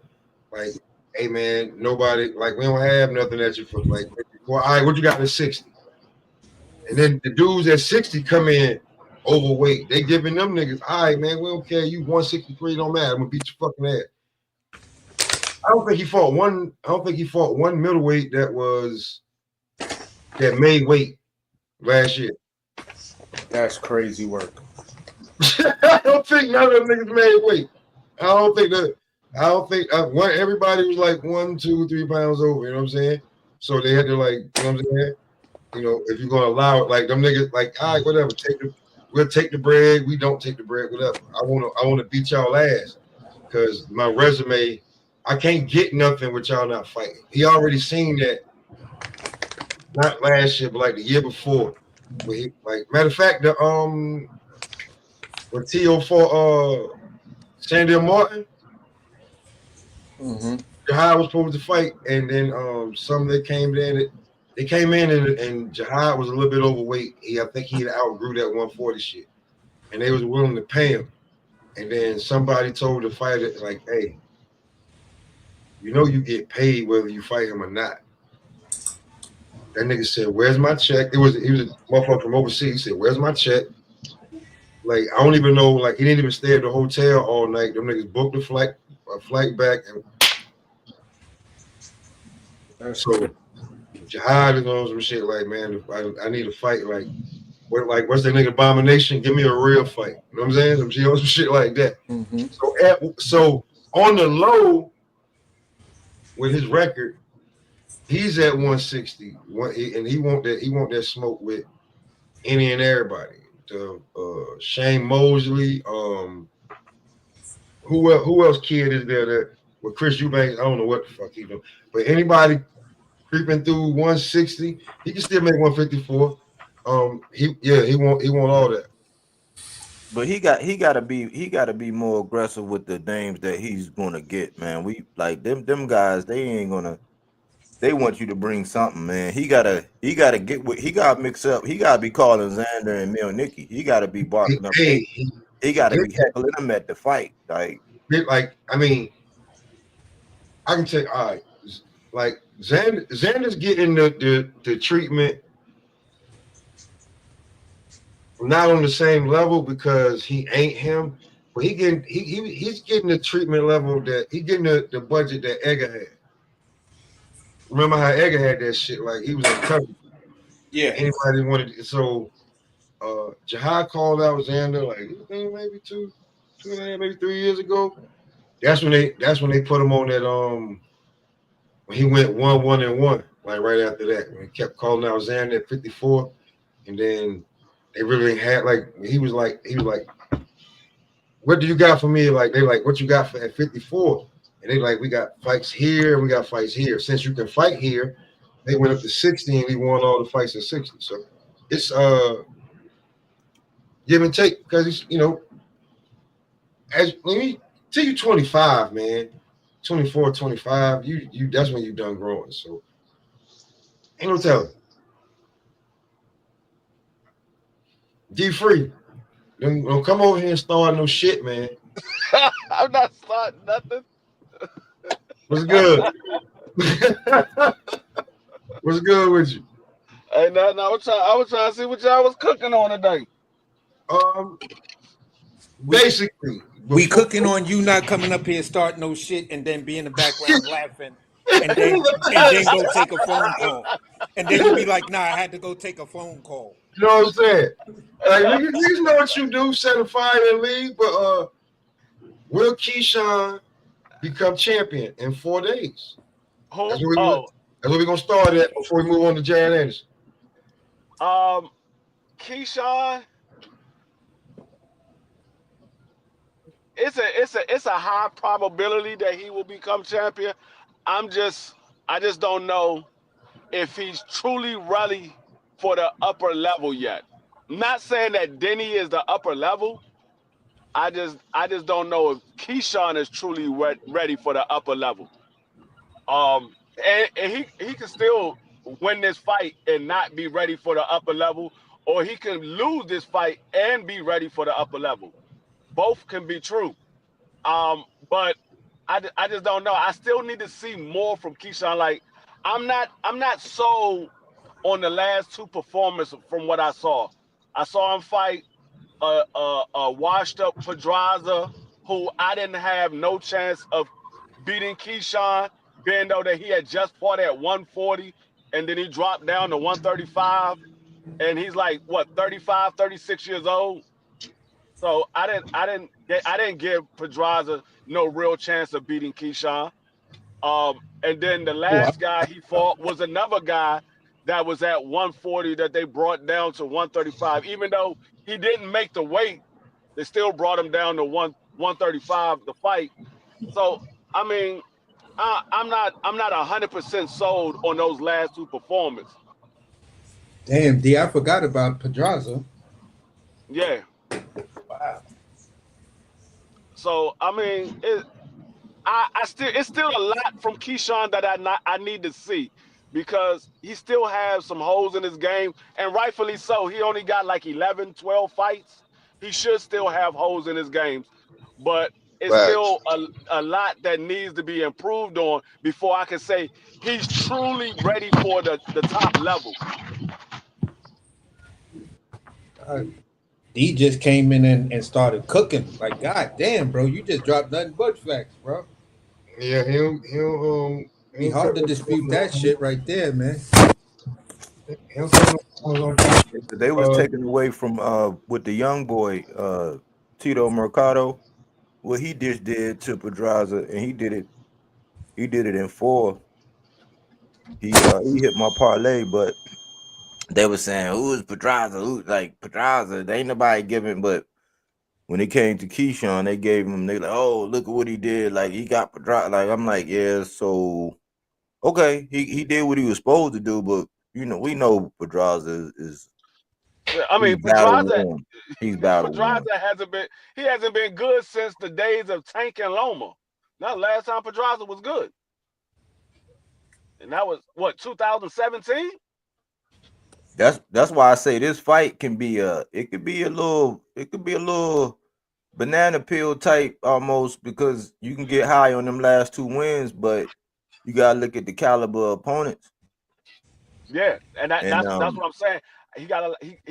S4: like, hey man, nobody, like we don't have nothing at you for like, well, all right, what you got at 60? And then the dudes at 60 come in overweight. They giving them niggas, all right, man, we don't care. You 163, don't matter. I'm gonna beat your fucking ass. I don't think he fought one middleweight that made weight last year.
S14: That's crazy work.
S4: I don't think none of them niggas made weight. I don't think everybody was like 1, 2, 3 pounds over, you know what I'm saying? So they had to like, you know what I'm saying? You know, if you're gonna allow it, like them niggas, like, all right, whatever, we'll take the bread, we don't take the bread, whatever. I wanna beat y'all ass because my resume, I can't get nothing with y'all not fighting. He already seen that, not last year, but like the year before. Matter of fact, when T.O. fought Sandy Martin, Jahai was supposed to fight, and then some they came in and Jahai was a little bit overweight. I think he outgrew that 140 shit, and they was willing to pay him. And then somebody told the fighter like, "Hey, you know you get paid whether you fight him or not." That nigga said, "Where's my check?" He was a motherfucker from overseas. He said, "Where's my check?" Like I don't even know. Like he didn't even stay at the hotel all night. Them niggas booked a flight back, and so Jahai is on some shit. Like, man, I need a fight. Like what's that nigga Abomination? Give me a real fight. You know what I'm saying? Some shit like that. So on the low with his record, he's at 160, and he want that smoke with any and everybody. Shane Mosley, who else kid is there that with Chris Eubanks? I don't know what the fuck he doing, but anybody creeping through 160, he can still make 154. He want all that.
S2: But he got to be more aggressive with the names that he's gonna get, man. We like them guys. They want you to bring something, man. He gotta mix up. He gotta be calling Xander and Milnicki. He gotta be barking up. He gotta be heckling them at the fight. Like
S4: I mean, I can say, all right, like Xander's getting the treatment not on the same level because he ain't him, but he's getting the treatment level that he getting the budget that Edgar had. Remember how Edgar had that shit? Like he was untouchable. Yeah. Anybody wanted it. So Jahai called out Xander like maybe 2.5, maybe 3 years ago. That's when they put him on that when he went 1-1-1, like right after that. When he kept calling out Xander at 54, and then they really had he was like, what do you got for me? Like they like, what you got for at 54? And they like, we got fights here, we got fights here. Since you can fight here, they went up to 60 and we won all the fights at 60. So it's give and take because it's as when you till you 25, man, 24, 25, you that's when you done growing. So ain't no telling. D free. Don't come over here and start no shit, man.
S10: I'm not starting nothing.
S4: What's good? What's good with you?
S10: Hey, nothing. I was trying to see what y'all was cooking on today.
S4: Basically,
S14: we cooking on you not coming up here and start no shit and then be in the background laughing and then go take a phone call. And then you be like, nah, I had to go take a phone call.
S4: You know what I'm saying? Like niggas know what you do, set a fire and leave, but Will Keyshawn become champion in 4 days?
S10: Who?
S4: That's where we're gonna start at before we move on to Jared Anderson.
S10: Keyshawn, it's a high probability that he will become champion. I just don't know if he's truly ready for the upper level yet. Not saying that Denny is the upper level. I just don't know if Keyshawn is truly ready for the upper level. And he can still win this fight and not be ready for the upper level, or he can lose this fight and be ready for the upper level. Both can be true. But I just don't know. I still need to see more from Keyshawn. Like I'm not sold on the last two performances from what I saw. I saw him fight a washed up Pedraza, who I didn't have no chance of beating Keyshawn, being though that he had just fought at 140 and then he dropped down to 135 and he's like what 35, 36 years old. So I didn't give Pedraza no real chance of beating Keyshawn. And then the last guy he fought was another guy that was at 140 that they brought down to 135. Even though he didn't make the weight, they still brought him down to 135 to fight. So I mean, I'm not 100% sold on those last two performances.
S14: Damn, D, I forgot about Pedraza.
S10: Yeah.
S14: Wow.
S10: So I mean, it's still a lot from Keyshawn that I need to see because he still has some holes in his game, and rightfully so. He only got like 11, 12 fights. He should still have holes in his games, but it's still a lot that needs to be improved on before I can say he's truly ready for the top level.
S14: D just came in and started cooking. Like, God damn, bro, you just dropped nothing but facts, bro.
S4: Yeah, he'll
S14: be hard to dispute that shit right there, man.
S2: They was taken away from with the young boy Tito Mercado. What he just did to Pedraza, and he did it in 4. He hit my parlay, but they were saying, who is Pedraza? Who like Pedraza? There ain't nobody giving, but when it came to Keyshawn, they gave him, they like, oh, look at what he did. Like he got Pedraza. Like I'm like, yeah, so okay, he did what he was supposed to do, but we know Pedraza is
S10: I mean,
S2: he's battle worn.
S10: He hasn't been good since the days of Tank and Loma. Now last time Pedraza was good. And that was what, 2017?
S2: That's why I say this fight can be a little banana peel type almost, because you can get high on them last 2 wins, but you gotta look at the caliber of opponents.
S10: Yeah, and that's what I'm saying. He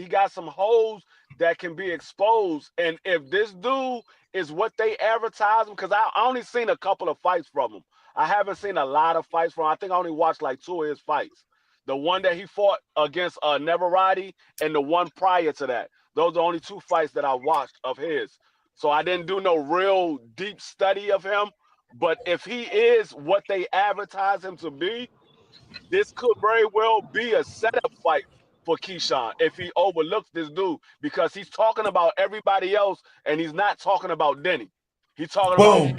S10: got some holes that can be exposed, and if this dude is what they advertise him, because I only seen a couple of fights from him. I haven't seen a lot of fights from him. I think I only watched like 2 of his fights. The one that he fought against Neverati and the one prior to that. Those are the only 2 fights that I watched of his. So I didn't do no real deep study of him. But if he is what they advertise him to be, this could very well be a setup fight for Keyshawn if he overlooks this dude because he's talking about everybody else and he's not talking about Denny. He's talking
S14: Boom.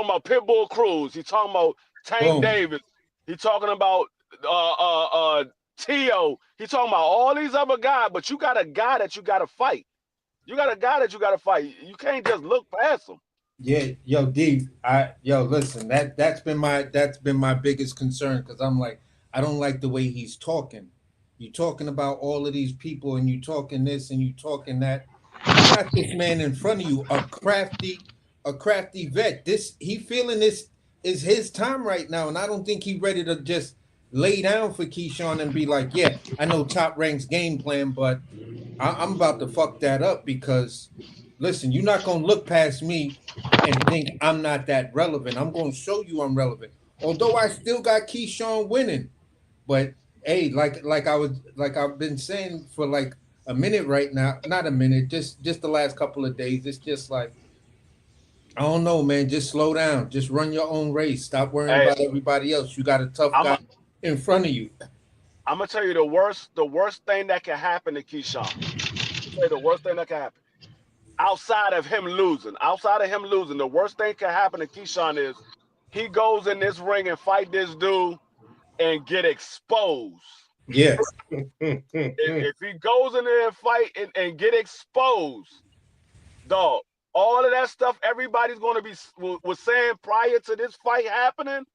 S10: about Pitbull Cruz. He's talking about Tank
S14: Boom.
S10: Davis. He's talking about T.O. He's talking about all these other guys, but you got a guy that you got to fight. You got a guy that you got to fight. You can't just look past him.
S14: Yeah, yo, D, listen, that's been my biggest concern because I'm like, I don't like the way he's talking. You talking about all of these people and you talking this and you talking that. You got this man in front of you, a crafty vet. He feeling this is his time right now, and I don't think he's ready to just lay down for Keyshawn and be like, yeah, I know Top Rank's game plan, but I'm about to fuck that up because, listen, you're not going to look past me and think I'm not that relevant. I'm going to show you I'm relevant. Although I still got Keyshawn winning, but hey, like I've been saying for like a minute right now, not a minute, just the last couple of days. It's just like, I don't know, man. Just slow down. Just run your own race. Stop worrying about everybody else. You got a tough guy in front of you.
S10: I'm gonna tell you the worst thing that can happen to Keyshawn. The worst thing that can happen. Outside of him losing, the worst thing can happen to Keyshawn is he goes in this ring and fight this dude and get exposed.
S14: Yeah.
S10: if he goes in there and fight and get exposed, dog, all of that stuff everybody's going to be was saying prior to this fight happening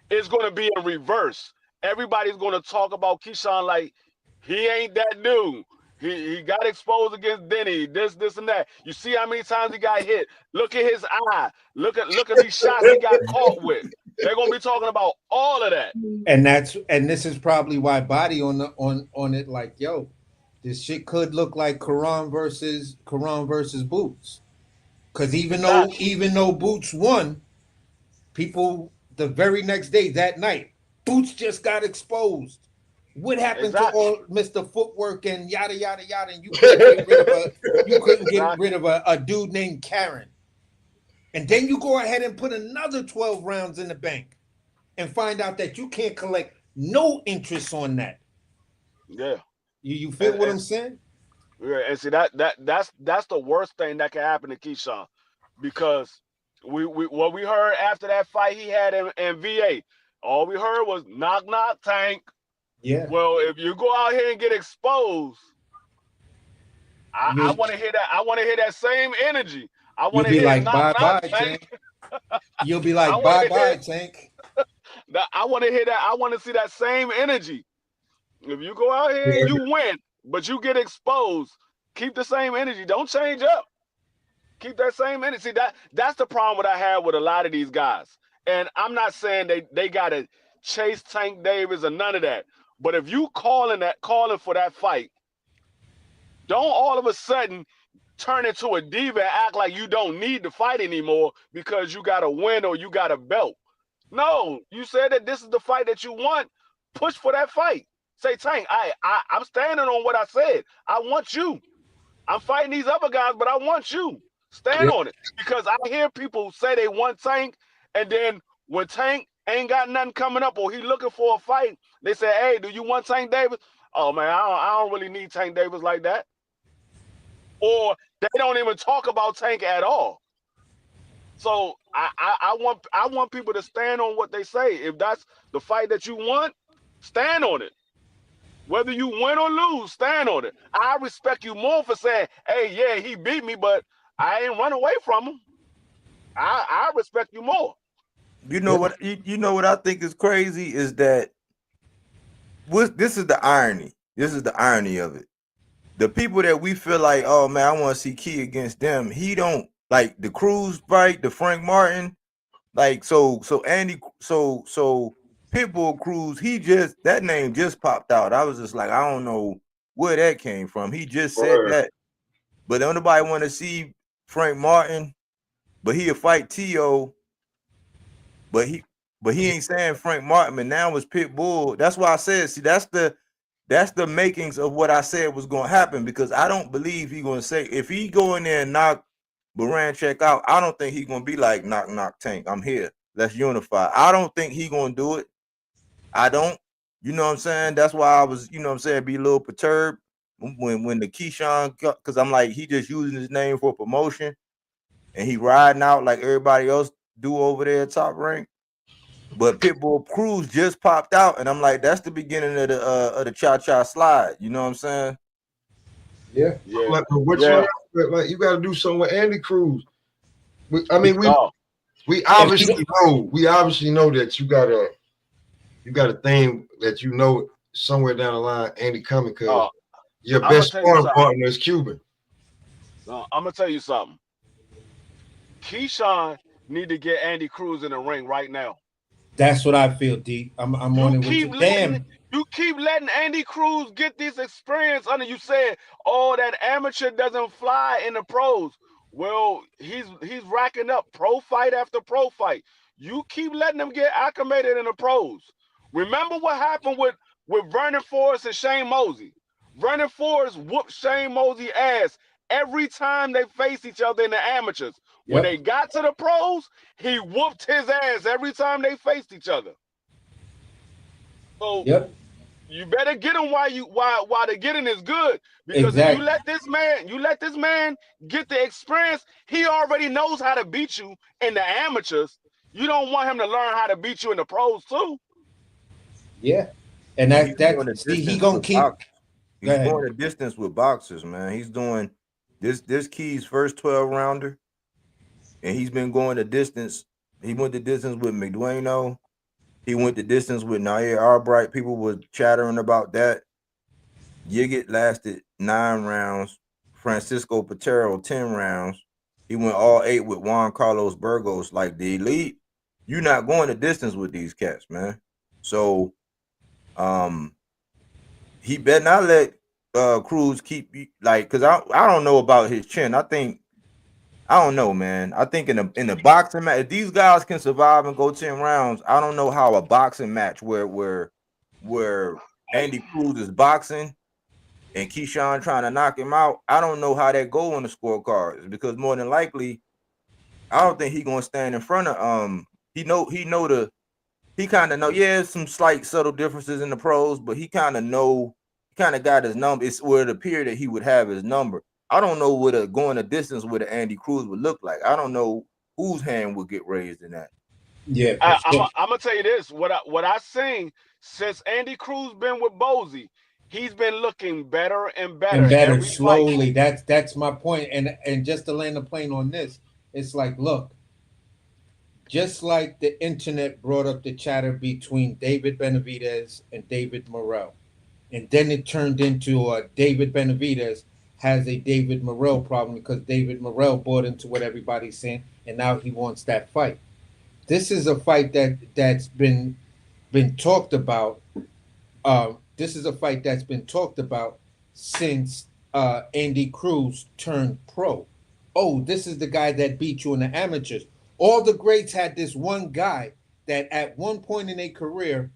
S10: is going to be in reverse. Everybody's going to talk about Keyshawn like he ain't that dude. He got exposed against Denny, this and that. You see how many times he got hit. Look at his eye. Look at these shots he got caught with. They're gonna be talking about all of that.
S14: And this is probably why Body on it like, yo, this shit could look like Quran versus Boots. Because even though Boots won, people the very next day, that night, Boots just got exposed. What happened to all Mr. Footwork and yada yada yada? And you couldn't get rid of a dude named Karen. And then you go ahead and put another 12 rounds in the bank and find out that you can't collect no interest on that.
S10: Yeah.
S14: You feel what I'm saying?
S10: Yeah, and see that's the worst thing that can happen to Keyshawn, because what we heard after that fight he had in VA, all we heard was knock knock Tank.
S14: Yeah.
S10: Well, if you go out here and get exposed, I want to hear that. I want to hear that same energy. I want to hear
S14: like
S10: knock knock
S14: bye,
S10: Tank.
S14: You'll be like bye, Tank.
S10: I want to hear that. I want to see that same energy. If you go out here and you win, but you get exposed, keep the same energy. Don't change up. Keep that same energy. See, that's the problem that I have with a lot of these guys. And I'm not saying they gotta chase Tank Davis or none of that. But if you calling for that fight, don't all of a sudden turn into a diva and act like you don't need to fight anymore because you got a win or you got a belt. No, you said that this is the fight that you want. Push for that fight. Say, Tank, I'm standing on what I said. I want you. I'm fighting these other guys, but I want you. Stand on it. Because I hear people say they want Tank, and then when Tank ain't got nothing coming up or he looking for a fight, they say, hey, do you want Tank Davis? Oh, man, I don't really need Tank Davis like that. Or they don't even talk about Tank at all. So I want people to stand on what they say. If that's the fight that you want, stand on it. Whether you win or lose, stand on it. I respect you more for saying, hey, yeah, he beat me, but I ain't run away from him. I respect you more.
S2: You know what? You know what I think is crazy is that this is the irony. This is the irony of it. The people that we feel like, oh man, I want to see Key against them. He don't like the Cruz fight, the Frank Martin, like so Pitbull Cruz. That name just popped out. I was just like, I don't know where that came from. He just said that, but don't nobody want to see Frank Martin, but he'll fight T.O. But he ain't saying Frank Martin. And now it's Pitbull. That's why I said, see, that's the makings of what I said was going to happen, because I don't believe he's going to say, if he go in there and knock Baranchek out, I don't think he's going to be like, knock Tank, I'm here, let's unify. I don't think he's going to do it. I don't, You know what I'm saying? That's why I was, you know what I'm saying, be a little perturbed when the Keyshawn, because I'm like, he just using his name for promotion and he riding out like everybody else do over there at Top Rank. But Pitbull Cruz just popped out, and I'm like, that's the beginning of the cha-cha slide. You know what I'm saying?
S4: Yeah. Like, like you got to do something with Andy Cruz. We obviously know that you got a thing that you know somewhere down the line Andy coming because your best sparring partner is Cuban.
S10: I'm gonna tell you something. Keyshawn need to get Andy Cruz in the ring right now.
S14: That's what I feel, D. I'm on it with you. Damn.
S10: You keep letting Andy Cruz get this experience under you said, oh, that amateur doesn't fly in the pros. Well, he's racking up pro fight after pro fight. You keep letting him get acclimated in the pros. Remember what happened with Vernon Forrest and Shane Mosey. Vernon Forrest whooped Shane Mosey ass every time they faced each other in the amateurs. When they got to the pros, he whooped his ass every time they faced each other. So you better get him while the getting is good. Because if you let this man get the experience, he already knows how to beat you in the amateurs. You don't want him to learn how to beat you in the pros too.
S14: Yeah. And he gonna keep
S2: he's going the distance with boxers, man. He's doing this Key's first 12-rounder, and he's been going the distance. He went the distance with McDueno. He went the distance with Nair Albright. People were chattering about that. Yiggett lasted 9 rounds. Francisco Patero 10 rounds. He went all 8 with Juan Carlos Burgos. Like the elite, you're not going the distance with these cats, man. So, he better not let Cruz keep like, because I don't know about his chin. I don't know, man. I think in the boxing match, if these guys can survive and go 10 rounds, I don't know how a boxing match where Andy Cruz is boxing and Keyshawn trying to knock him out, I don't know how that go on the scorecards, because more than likely, I don't think he gonna stand in front of he kind of know, some slight subtle differences in the pros, but he kind of got his number. It's where it appeared that he would have his number. I don't know what going a distance with an Andy Cruz would look like. I don't know whose hand would get raised in that.
S14: Yeah,
S10: I'm gonna tell you this. What I seen since Andy Cruz been with Bozy, he's been looking better and better.
S14: And better slowly. That's my point. And just to land the plane on this, it's like, look, just like the internet brought up the chatter between David Benavidez and David Morrell, and then it turned into David Benavidez has a David Morrell problem because David Morrell bought into what everybody's saying, and now he wants that fight. This is a fight that's been talked about. This is a fight that's been talked about since Andy Cruz turned pro. Oh, this is the guy that beat you in the amateurs. All the greats had this one guy that at one point in their career,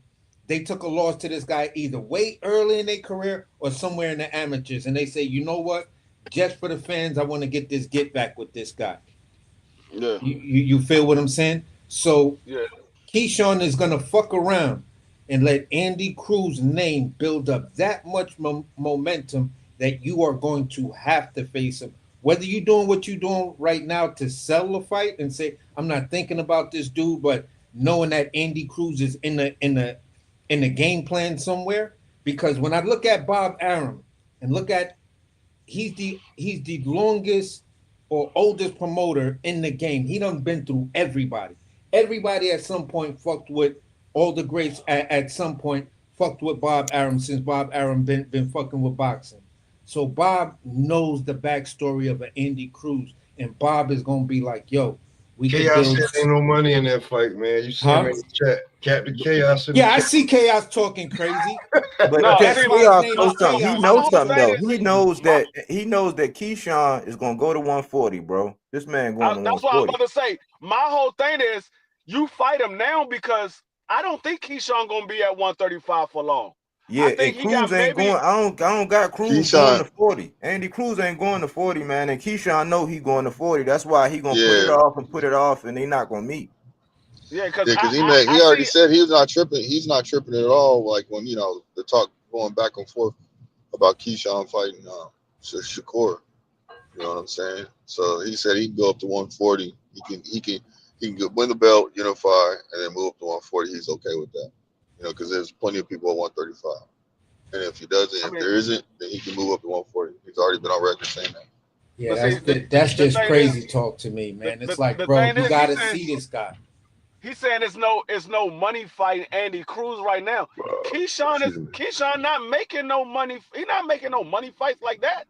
S14: they took a loss to this guy either way early in their career or somewhere in the amateurs. And they say, you know what? Just for the fans, I want to get back with this guy.
S10: Yeah.
S14: You feel what I'm saying? So Keyshawn is going to fuck around and let Andy Cruz's name build up that much momentum that you are going to have to face him. Whether you're doing what you're doing right now to sell the fight and say, I'm not thinking about this dude, but knowing that Andy Cruz is in the game plan somewhere. Because when I look at Bob Arum and look at he's the longest or oldest promoter in the game. He done been through everybody. Everybody at some point fucked with all the greats at some point fucked with Bob Arum since Bob Arum been fucking with boxing. So Bob knows the backstory of an Andy Cruz, and Bob is gonna be like, yo, we can
S4: Chaos
S14: build.
S4: said ain't no money in that fight, man. You see him in the chat. Captain Chaos.
S14: Yeah, I see Chaos talking crazy.
S2: But Chaos knows something. He knows something though. He knows that Keyshawn is gonna go to 140, bro. This man going to 140.
S10: That's what I'm about to say. My whole thing is you fight him now because I don't think Keyshawn gonna be at 135 for long.
S2: Yeah, and Cruz ain't going. I don't got Cruz going to 40. Andy Cruz ain't going to 40, man. And Keyshawn know he going to 40. That's why he gonna put it off, and they not gonna meet.
S10: Yeah, because
S22: he
S10: I
S22: already
S10: see.
S22: said he's not tripping. He's not tripping at all. Like when the talk going back and forth about Keyshawn fighting Shakur. You know what I'm saying? So he said he can go up to 140. He can win the belt, unify, and then move up to 140. He's okay with that. Because there's plenty of people at 135. And if he doesn't, if there isn't, then he can move up to 140. He's already been on record saying that.
S14: Yeah,
S10: But see,
S14: that's
S10: the
S14: just
S10: thing
S14: crazy
S10: is,
S14: talk to me, man. It's
S10: the
S14: like,
S10: the
S14: bro,
S10: thing
S14: you
S10: is,
S14: got to see this guy.
S10: he's saying it's no money fighting Andy Cruz right now. Keyshawn not making no money. He's not making no money fights like that.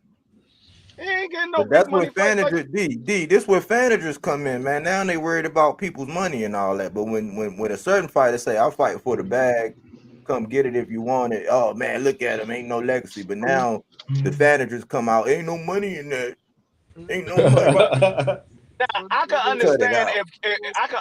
S10: He ain't getting no
S2: But
S10: big
S2: that's
S10: money
S2: where
S10: fights like
S2: managers, this where managers come in, man. Now they worried about people's money and all that. But when a certain fighter say, "I'll fight for the bag, come get it if you want it." Oh man, look at him, ain't no legacy. But now the managers come out, ain't no money in that, ain't no money.
S10: Now, I can
S2: Cut it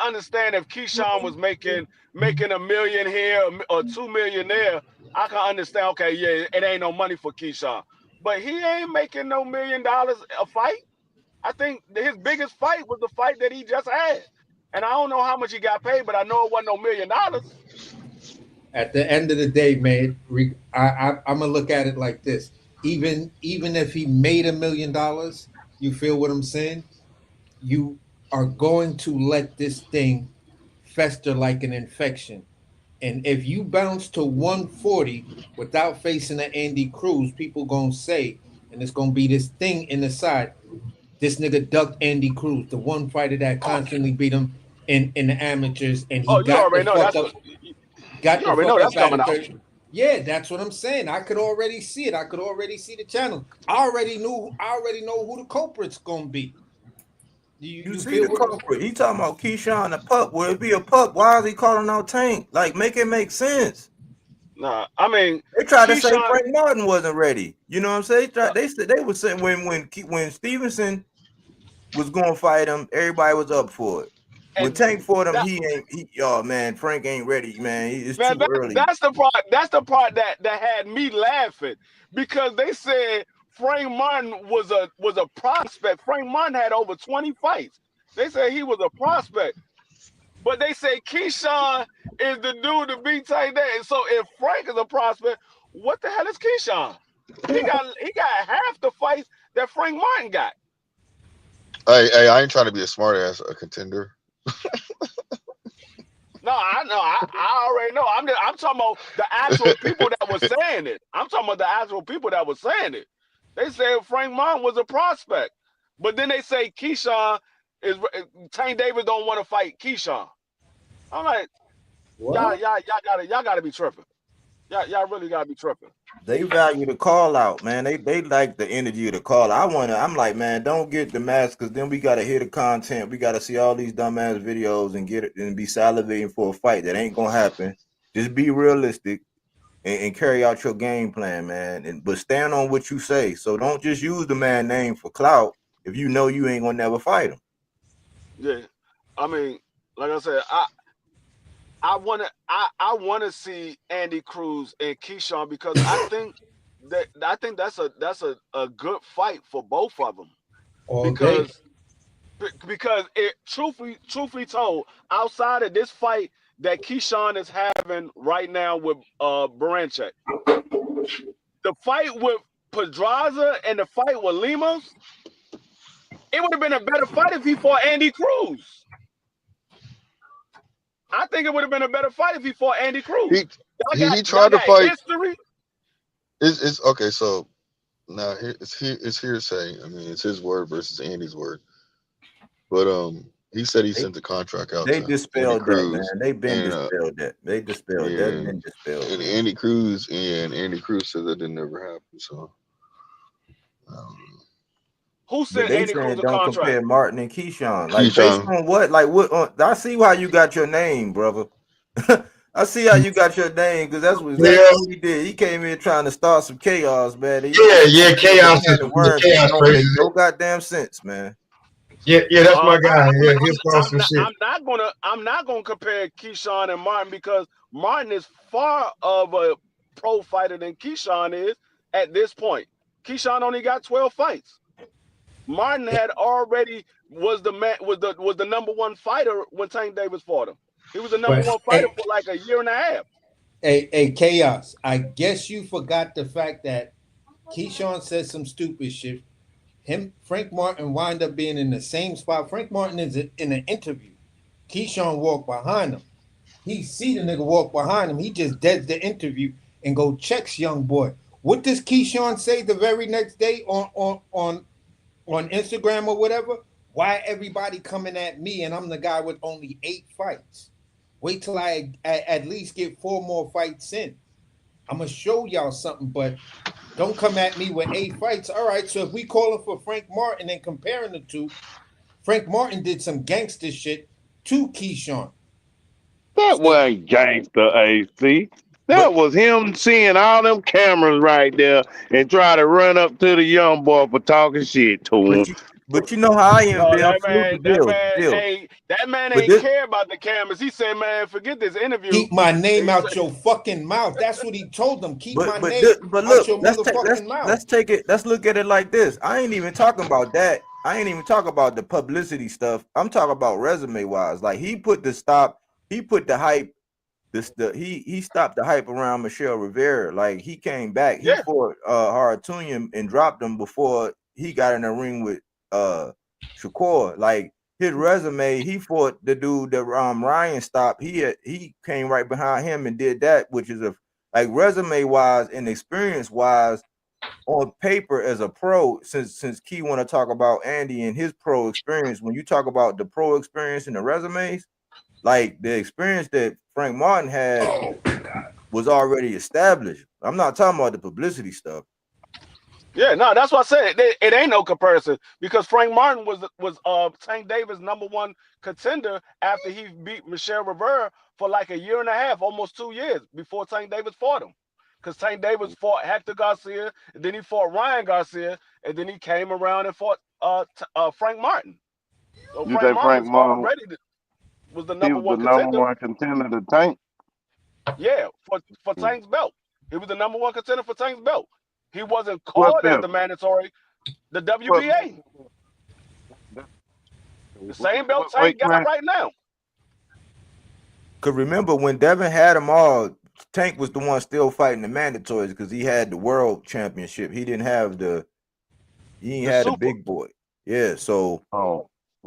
S10: understand
S2: out.
S10: if Keyshawn was making $1 million here or $2 million there. I can understand. Okay, yeah, it ain't no money for Keyshawn, but he ain't making no $1 million a fight. I think his biggest fight was the fight that he just had, and I don't know how much he got paid, but I know it wasn't no $1 million.
S14: At the end of the day, man, I'm gonna look at it like this. Even if he made $1 million, you feel what I'm saying? You are going to let this thing fester like an infection. And if you bounce to 140 without facing an Andy Cruz, people gonna say, and it's gonna be this thing in the side. This nigga ducked Andy Cruz, the one fighter that constantly beat him in the amateurs, and he
S10: Oh, you
S14: got the
S10: already know
S14: fuck
S10: that's
S14: up.
S10: you already know that's
S14: Out
S10: coming
S14: of
S10: out.
S14: 30. Yeah, that's what I'm saying. I could already see it. I could already see the channel. I already know who the culprit's gonna be.
S2: You see
S14: feel
S2: the
S14: what
S2: culprit. He talking about Keyshawn the pup. Well, if he a pup, why is he calling out Tank? Like, make it make sense.
S10: Nah, I mean,
S2: They tried to say
S10: Keyshawn,
S2: Frank Martin wasn't ready. You know what I'm saying? They said they were saying when Stevenson was going to fight him, everybody was up for it. When
S10: and
S2: Tank fought him,
S10: that,
S2: oh man, Frank ain't ready, man. It's
S10: man,
S2: too early.
S10: that's the part. That's the part that had me laughing because they said Frank Martin was a prospect. Frank Martin had over 20 fights. They said he was a prospect, but they say Keyshawn is the dude to beat Tank Davis. So if Frank is a prospect, what the hell is Keyshawn? He got half the fights that Frank Martin got.
S22: Hey, I ain't trying to be a smart ass a contender.
S10: No, I know. I already know. I'm talking about the actual people that were saying it. I'm talking about the actual people that were saying it. They said Frank Martin was a prospect, but then they say Keyshawn Tank Davis don't want to fight Keyshawn. I'm like, y'all gotta be tripping. Y'all really gotta be tripping.
S2: They value the call out, man. They like the energy of the call. I'm like, man, don't get the mask because then we gotta hear the content. We gotta see all these dumbass videos and get it and be salivating for a fight that ain't gonna happen. Just be realistic and carry out your game plan, man. But stand on what you say. So don't just use the man name for clout if you know you ain't gonna never fight him.
S10: Yeah, I mean, like I said, I wanna see Andy Cruz and Keyshawn because I think that's a good fight for both of them.
S14: all day.
S10: Because it truthfully told, outside of this fight that Keyshawn is having right now with Baranchek, the fight with Pedraza and the fight with Lemos, it would have been a better fight if he fought Andy Cruz. I think it would have been a better fight if he fought Andy Cruz.
S22: He tried to fight.
S10: History.
S22: It's okay. So now it's hearsay. I mean, it's his word versus Andy's word. But he said he sent the contract out.
S2: They
S22: to
S2: dispelled
S22: Andy Cruz,
S2: that, man. They've been
S22: and,
S2: dispelled that. They dispelled
S22: yeah,
S2: that. Been dispelled.
S22: And Andy Cruz said that didn't ever happen. So.
S10: Who
S2: But
S10: sent
S2: they
S10: Andy Cruz
S2: saying
S10: a
S2: don't
S10: contract?
S2: compare Martin and Keyshawn. Like based on what? Like what? I see how you got your name, brother. I see how you got your name because that's exactly what he did. He came in trying to start some chaos, man.
S4: Chaos is
S2: The word
S4: chaos
S2: don't make
S4: phrases.
S2: no goddamn sense, man.
S4: Yeah, that's my guy. Yeah, he'll start some shit.
S10: I'm not gonna compare Keyshawn and Martin because Martin is far of a pro fighter than Keyshawn is at this point. Keyshawn only got 12 fights. Martin had already was the number one fighter when Tank Davis fought him. He was the number one fighter for like a year and a half.
S14: Hey, Chaos. I guess you forgot the fact that Keyshawn said some stupid shit. Frank Martin wind up being in the same spot. Frank Martin is in an interview. Keyshawn walked behind him. He see the nigga walk behind him. He just deads the interview and go checks young boy. What does Keyshawn say the very next day on Instagram or whatever? Why everybody coming at me and I'm the guy with only 8 fights? Wait till I at least get 4 more fights in. I'm gonna show y'all something, but don't come at me with 8 fights. All right, so if we calling for Frank Martin and comparing the two, Frank Martin did some gangster shit to Keyshawn.
S8: That wasn't gangster, AC. That was him seeing all them cameras right there and try to run up to the young boy for talking shit to him.
S2: But you know how I am,
S10: No,
S2: Bill.
S10: that man
S2: But
S10: ain't
S2: this-
S10: care about the cameras. He said, man, forget this interview.
S14: Keep my name out your fucking mouth. That's what he told them. Keep my name
S2: but
S14: out
S2: look,
S14: your motherfucking mouth.
S2: let's look at it like this. I ain't even talking about that. I ain't even talking about the publicity stuff. I'm talking about resume wise. Like he put the hype. He stopped the hype around Michelle Rivera. Like he came back. He fought Haratunya and dropped him before he got in the ring with Shakur. Like his resume, he fought the dude that Ryan stopped. He came right behind him and did that, which is like resume wise and experience wise on paper as a pro. Since Key want to talk about Andy and his pro experience, when you talk about the pro experience and the resumes, like the experience that Frank Martin had was already established. I'm not talking about the publicity stuff.
S10: Yeah, no, that's what I said. It ain't no comparison because Frank Martin was Tank Davis' #1 contender after he beat Michelle Rivera for like a year and a half, almost 2 years before Tank Davis fought him. Because Tank Davis fought Hector Garcia, and then he fought Ryan Garcia, and then he came around and fought Frank Martin. So
S8: You
S10: Frank
S8: say
S10: Martin
S8: Frank Martin
S10: was the
S8: he was the number one contender to Tank?
S10: Yeah, for Tank's belt. He was the #1 contender for Tank's belt. He wasn't
S8: What
S10: called as
S8: belt?
S10: the mandatory, the WBA. The same belt Tank got right now.
S2: Cause remember when Devin had them all, Tank was the one still fighting the mandatories because he had the world championship. He didn't have the big boy. Yeah, so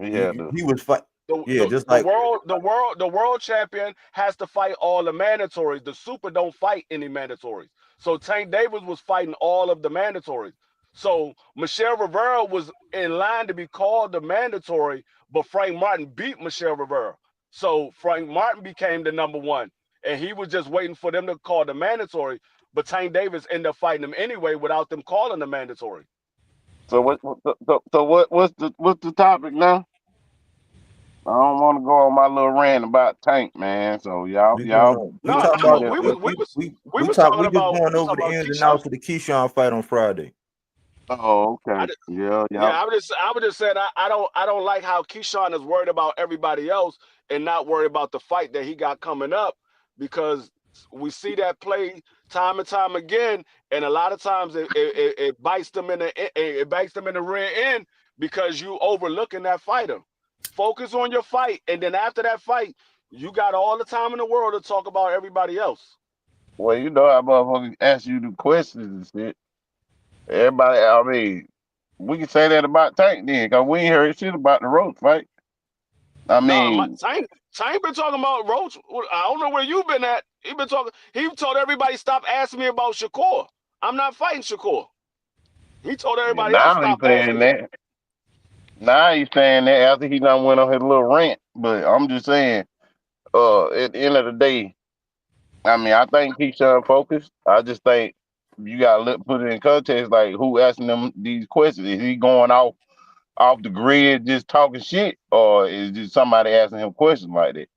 S2: he was fight.
S10: The world champion has to fight all the mandatories. The super don't fight any mandatories. So Tank Davis was fighting all of the mandatories. So Michelle Rivera was in line to be called the mandatory, but Frank Martin beat Michelle Rivera. So Frank Martin became the #1, and he was just waiting for them to call the mandatory. But Tank Davis ended up fighting him anyway without them calling the mandatory.
S8: So what's the topic now? I don't want to go on my little rant about Tank, man. So
S2: we just going over the ins and outs of the Keyshawn fight on Friday.
S8: Oh, okay.
S10: Yeah, I would just say I don't like how Keyshawn is worried about everybody else and not worried about the fight that he got coming up, because we see that play time and time again, and a lot of times it bites them in the rear end because you overlooking that fighter. Focus on your fight, and then after that fight, you got all the time in the world to talk about everybody else.
S8: Well, you know how motherfuckers ask you the questions and shit. Everybody, I mean, we can say that about Tank then, because we ain't heard shit about the Roach fight. I mean,
S10: Tank been talking about Roach. I don't know where you've been at. He told everybody stop asking me about Shakur. I'm not fighting Shakur. He told everybody else stop asking me.
S8: Now he's saying that after he done went on his little rant. But I'm just saying, at the end of the day, I mean, I think Keyshawn focused. I just think you gotta put it in context, like who asking them these questions. Is he going off the grid just talking shit, or is just somebody asking him questions like that?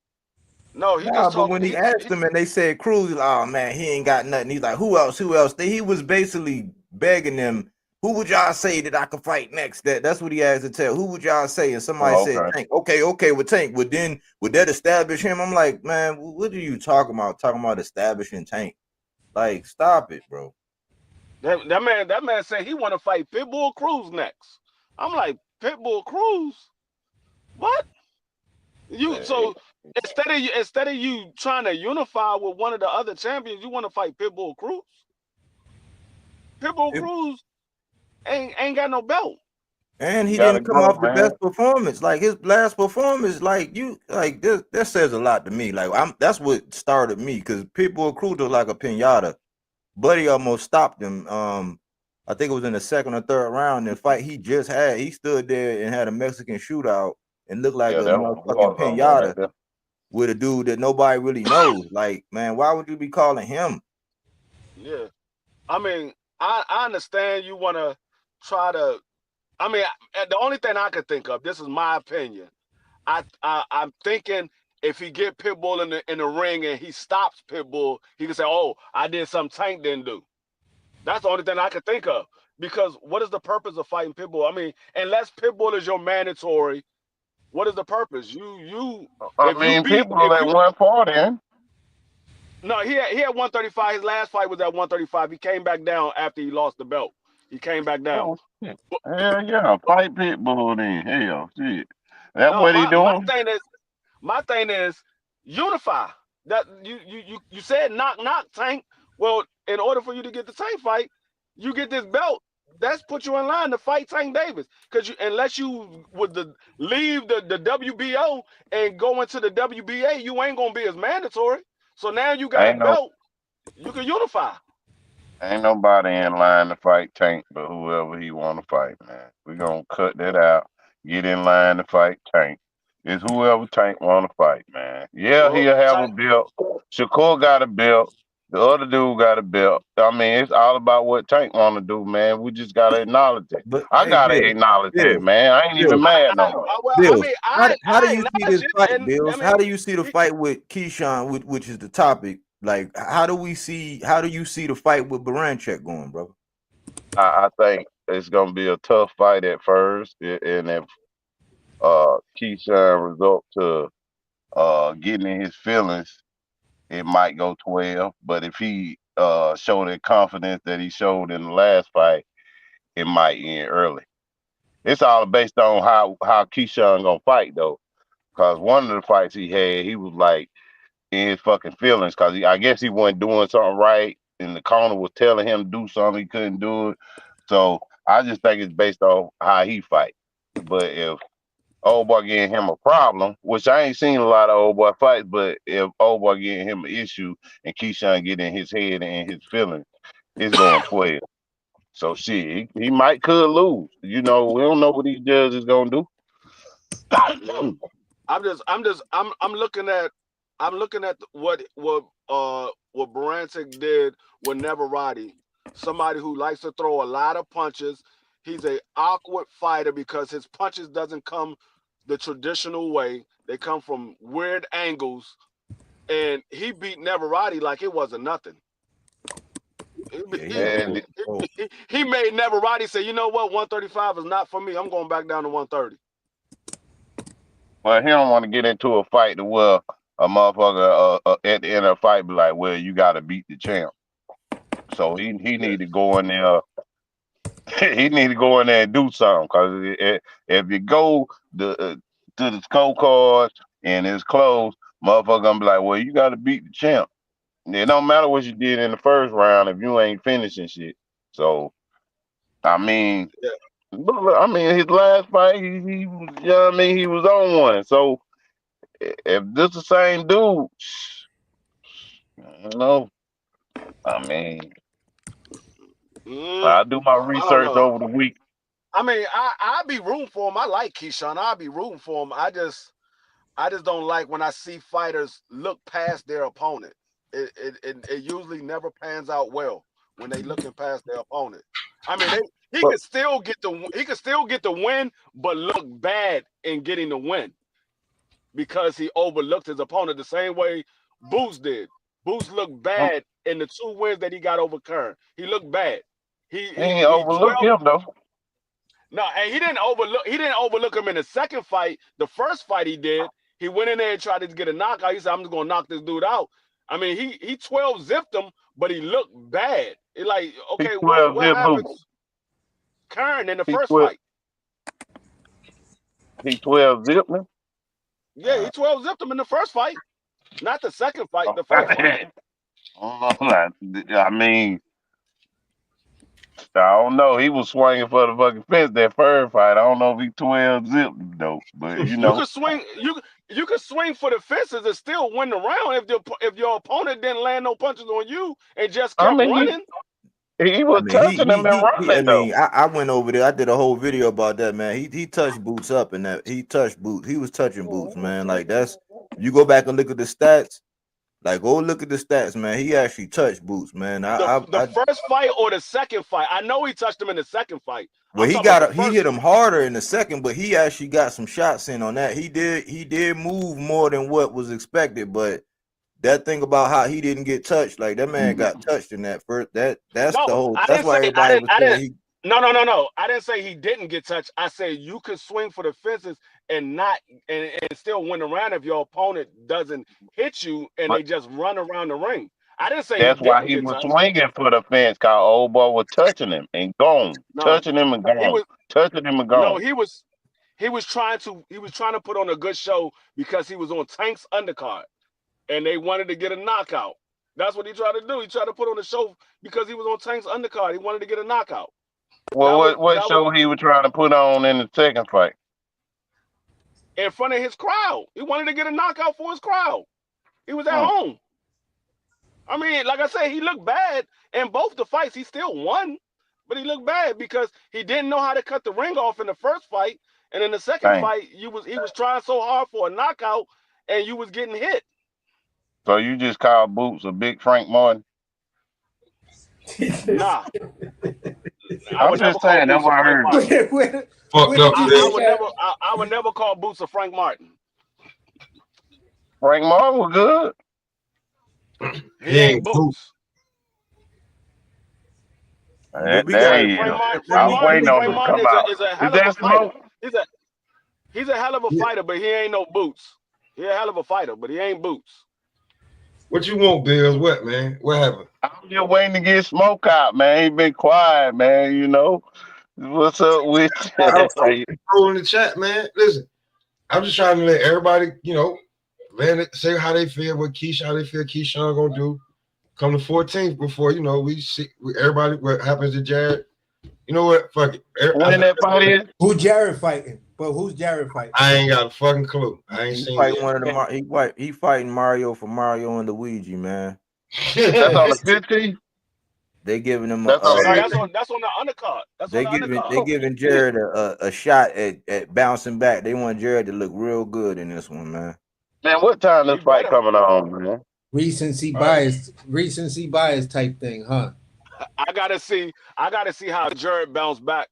S10: No,
S2: but when he asked them and they said Cruz, he's like, oh man, he ain't got nothing. He's like, who else? He was basically begging them, who would y'all say that I could fight next? That's what he asked to tell. Who would y'all say? And somebody said Tank. Okay, with Tank. Would that establish him? I'm like, man, what are you talking about? Talking about establishing Tank? Like, stop it, bro.
S10: That man said he want to fight Pitbull Cruz next. I'm like, Pitbull Cruz? What? instead of you trying to unify with one of the other champions, you want to fight Pitbull Cruz. Pitbull Cruz ain't got no belt.
S2: And he
S8: Gotta
S2: didn't come
S8: go,
S2: off the
S8: man.
S2: best performance. Like his last performance, this says a lot to me. Like that's what started me because Pitbull Cruz was like a pinata. Buddy almost stopped him. I think it was in the second or third round. The fight he just had, he stood there and had a Mexican shootout and looked like a
S8: that was
S2: motherfucking
S8: right
S2: pinata
S8: there.
S2: with a dude that nobody really knows. Like, man, why would you be calling him?
S10: Yeah, I mean, I understand you want to try to. I mean, the only thing I could think of, this is my opinion. I'm thinking if he get Pitbull in the ring and he stops Pitbull, he can say, "Oh, I did something Tank didn't do." That's the only thing I could think of. Because what is the purpose of fighting Pitbull? I mean, unless Pitbull is your mandatory, what is the purpose?
S8: I mean, Pitbull at 140.
S10: No, he had 135. His last fight was at 135. He came back down after he lost the belt. He came back down.
S8: Oh, shit. Hell yeah, fight Pitbull then. Hell, shit. That's
S10: No,
S8: what he doing.
S10: my thing is unify. That you said knock Tank. Well, in order for you to get the Tank fight, you get this belt. That's put you in line to fight Tank Davis. Because unless you would leave the WBO and go into the WBA, you ain't gonna be as mandatory. So now you got a belt, you can unify.
S8: Ain't nobody in line to fight Tank but whoever he want to fight, man. We gonna cut that out. Get in line to fight Tank. It's whoever Tank want to fight, man. Yeah,
S10: Well,
S8: he'll have a belt. Shakur got a belt. The other dude got a belt. I mean, it's all about what Tank want to do, man. We just gotta acknowledge it.
S2: But
S8: I
S2: hey,
S8: gotta
S2: Bill,
S8: acknowledge
S2: Bill,
S8: that, man. I ain't
S2: Bill,
S8: even mad no more.
S2: Bills,
S10: I
S2: how do you see this
S10: acknowledge it,
S2: fight,
S10: and
S2: Bills?
S10: I mean,
S2: How do you see the fight with Keyshawn, which is the topic? Like, how do you see the fight with Baranchek going, brother?
S8: I think it's gonna be a tough fight at first, and if Keyshawn result to getting in his feelings, it might go 12. But if he showed the confidence that he showed in the last fight, it might end early. It's all based on how Keyshawn gonna fight though, because one of the fights he had, he was like in his fucking feelings, because I guess he wasn't doing something right, and the corner was telling him to do something he couldn't do it. So I just think it's based on how he fight. But if old boy getting him a problem, which I ain't seen a lot of old boy fights, but if old boy getting him an issue and Keyshawn getting in his head and his feelings, it's going 12. So shit, he could lose. You know, we don't know what these judges is gonna do.
S10: I'm looking at what Baranchik did with Neverati. Somebody who likes to throw a lot of punches. He's a awkward fighter because his punches doesn't come the traditional way. They come from weird angles. And he beat Neverati like it wasn't nothing. He made Neverati say, you know what, 135 is not for me. I'm going back down to 130.
S8: Well, he don't want to get into a fight to where a motherfucker at the end of the fight be like, well, you got to beat the champ. So he need to go in there. He need to go in there and do something. Because if you go to the scorecards and it's close, motherfucker gonna be like, well, you got to beat the champ. It don't matter what you did in the first round if you ain't finishing shit. So, I mean, his last fight, he you know what I mean, he was on one. So, if this the same dude, I don't know. I mean, I do my research over the week.
S10: I mean, I'll be rooting for him. I like Keyshawn. I'll be rooting for him. I just don't like when I see fighters look past their opponent. It usually never pans out well when they looking past their opponent. I mean, he could still get the win, but look bad in getting the win because he overlooked his opponent the same way Boots did. Boots looked bad in the 2 wins that he got over Kern. He looked bad. He
S8: overlooked him though.
S10: No, and he didn't overlook him in the second fight. The first fight he did, he went in there and tried to get a knockout. He said, I'm just gonna knock this dude out. I mean, he 12 zipped him, but he looked bad. It like, okay, what happens? Kern in the first fight.
S8: He 12 zipped him?
S10: Yeah, he 12 zipped him in the first fight, not the second fight. The first fight.
S8: I mean, I don't know. He was swinging for the fucking fence that first fight. I don't know if he 12 zipped though, but you
S10: You
S8: know.
S10: could swing. You could swing for the fences and still win the round if your opponent didn't land no punches on you and just
S8: I
S10: kept
S8: mean,
S10: running.
S8: he
S2: I
S8: was
S2: mean,
S8: touching him and
S2: I
S8: running though.
S2: mean, I went over there. I did a whole video about that, man. He touched Boots up, and that he touched Boots. He was touching Boots, man. Like that's you go back and look at the stats. Like go look at the stats, man. He actually touched Boots, man.
S10: The first fight or the second fight? I know he touched him in the second fight.
S2: Well,
S10: I'm talking about the
S2: he
S10: first
S2: hit him harder in the second, but he actually got some shots in on that. He did move more than what was expected, but that thing about how he didn't get touched, like that man got touched in that first. That's the
S10: No,
S2: whole.
S10: I
S2: That's
S10: didn't
S2: why
S10: say
S2: everybody was
S10: I
S2: saying
S10: didn't. No. I didn't say he didn't get touched. I said you could swing for the fences and not and still win around if your opponent doesn't hit you and
S8: But
S10: they just run around the ring. I didn't say he
S8: that's why
S10: didn't
S8: he
S10: get
S8: was
S10: touched.
S8: swinging for the fence. Cause old boy was touching him and gone,
S10: No,
S8: touching him and
S10: he
S8: gone,
S10: was
S8: touching him and
S10: no,
S8: gone.
S10: he was trying to put on a good show because he was on Tank's undercard and they wanted to get a knockout. That's what he tried to do. He tried to put on a show because he was on Tank's undercard. He wanted to get a knockout.
S8: Well, what
S10: That was
S8: show he was trying to put on in the second fight?
S10: in front of his crowd. He wanted to get a knockout for his crowd. He was at
S8: Hmm.
S10: home. I mean, like I said, he looked bad in both the fights. He still won, but he looked bad because he didn't know how to cut the ring off in the first fight, and in the second
S8: Dang.
S10: fight, he was trying so hard for a knockout, and you was getting hit.
S8: So you just called Boots a big Frank Martin?
S10: Nah, I
S8: I'm
S10: would never
S8: just
S10: call
S8: saying. That's
S10: Boots a
S8: what I
S10: Frank
S8: heard.
S10: Martin.
S4: Fucked up,
S10: I would never call Boots a Frank Martin.
S8: Frank Martin was good.
S10: He ain't Boots.
S2: But we
S8: There
S2: got
S8: he is.
S10: Frank
S8: I was waiting on
S10: Frank
S8: him to
S10: Martin
S8: come out.
S10: is a
S8: Is
S10: hell of a
S8: that
S10: fighter.
S8: smoke?
S10: He's a hell of a fighter, but he ain't no Boots. He a hell of a fighter, but he ain't Boots.
S4: What you want, Bills? What, man? What happened?
S8: I'm just waiting to get Smoke out, man. He been quiet, man. You know what's up with
S4: I'm in the chat, man. Listen, I'm just trying to let everybody, say how they feel, how they feel Keyshawn gonna do come the 14th before we see everybody what happens to Jared. You know what? Fuck it.
S8: When that fight is?
S14: Who Jared fighting? But who's Jared fighting?
S4: I ain't got a fucking clue. I ain't seen
S2: fighting
S4: it.
S2: one of the he fighting Mario for Mario and Luigi, man.
S8: That's on the 15th.
S2: They giving him
S10: That's on the undercard.
S2: They giving Jared a shot at bouncing back. They want Jared to look real good in this one, man.
S8: Man, what time this fight coming on, man?
S14: Recency bias type thing, huh?
S10: I gotta see how Jared bounced back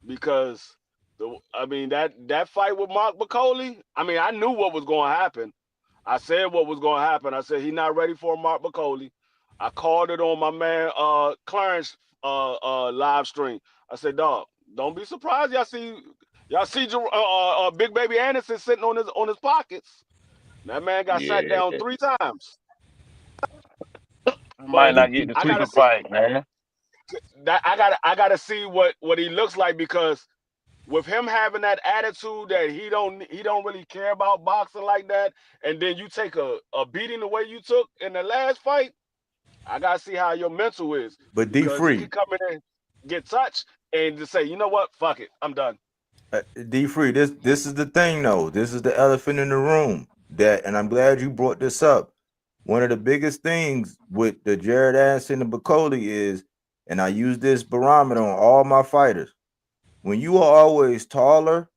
S10: because that fight with Mark McCauley. I mean, I knew what was going to happen. I said what was going to happen. I said he's not ready for Mark McCauley. I called it on my man Clarence live stream. I said, dog, don't be surprised. Y'all see Big Baby Anderson sitting on his pockets. That man got sat down 3 times.
S8: Might not get to see the fight, man.
S10: I gotta see what he looks like because with him having that attitude that he don't really care about boxing like that, and then you take a beating the way you took in the last fight, I gotta see how your mental is.
S2: But D
S10: Because
S2: Free,
S10: he could come in and get touched and just say, you know what, fuck it, I'm done.
S2: D Free, this is the thing though. This is the elephant in the room. And I'm glad you brought this up. One of the biggest things with the Jared Anderson and Bacoli is, and I use this barometer on all my fighters, when you are always taller,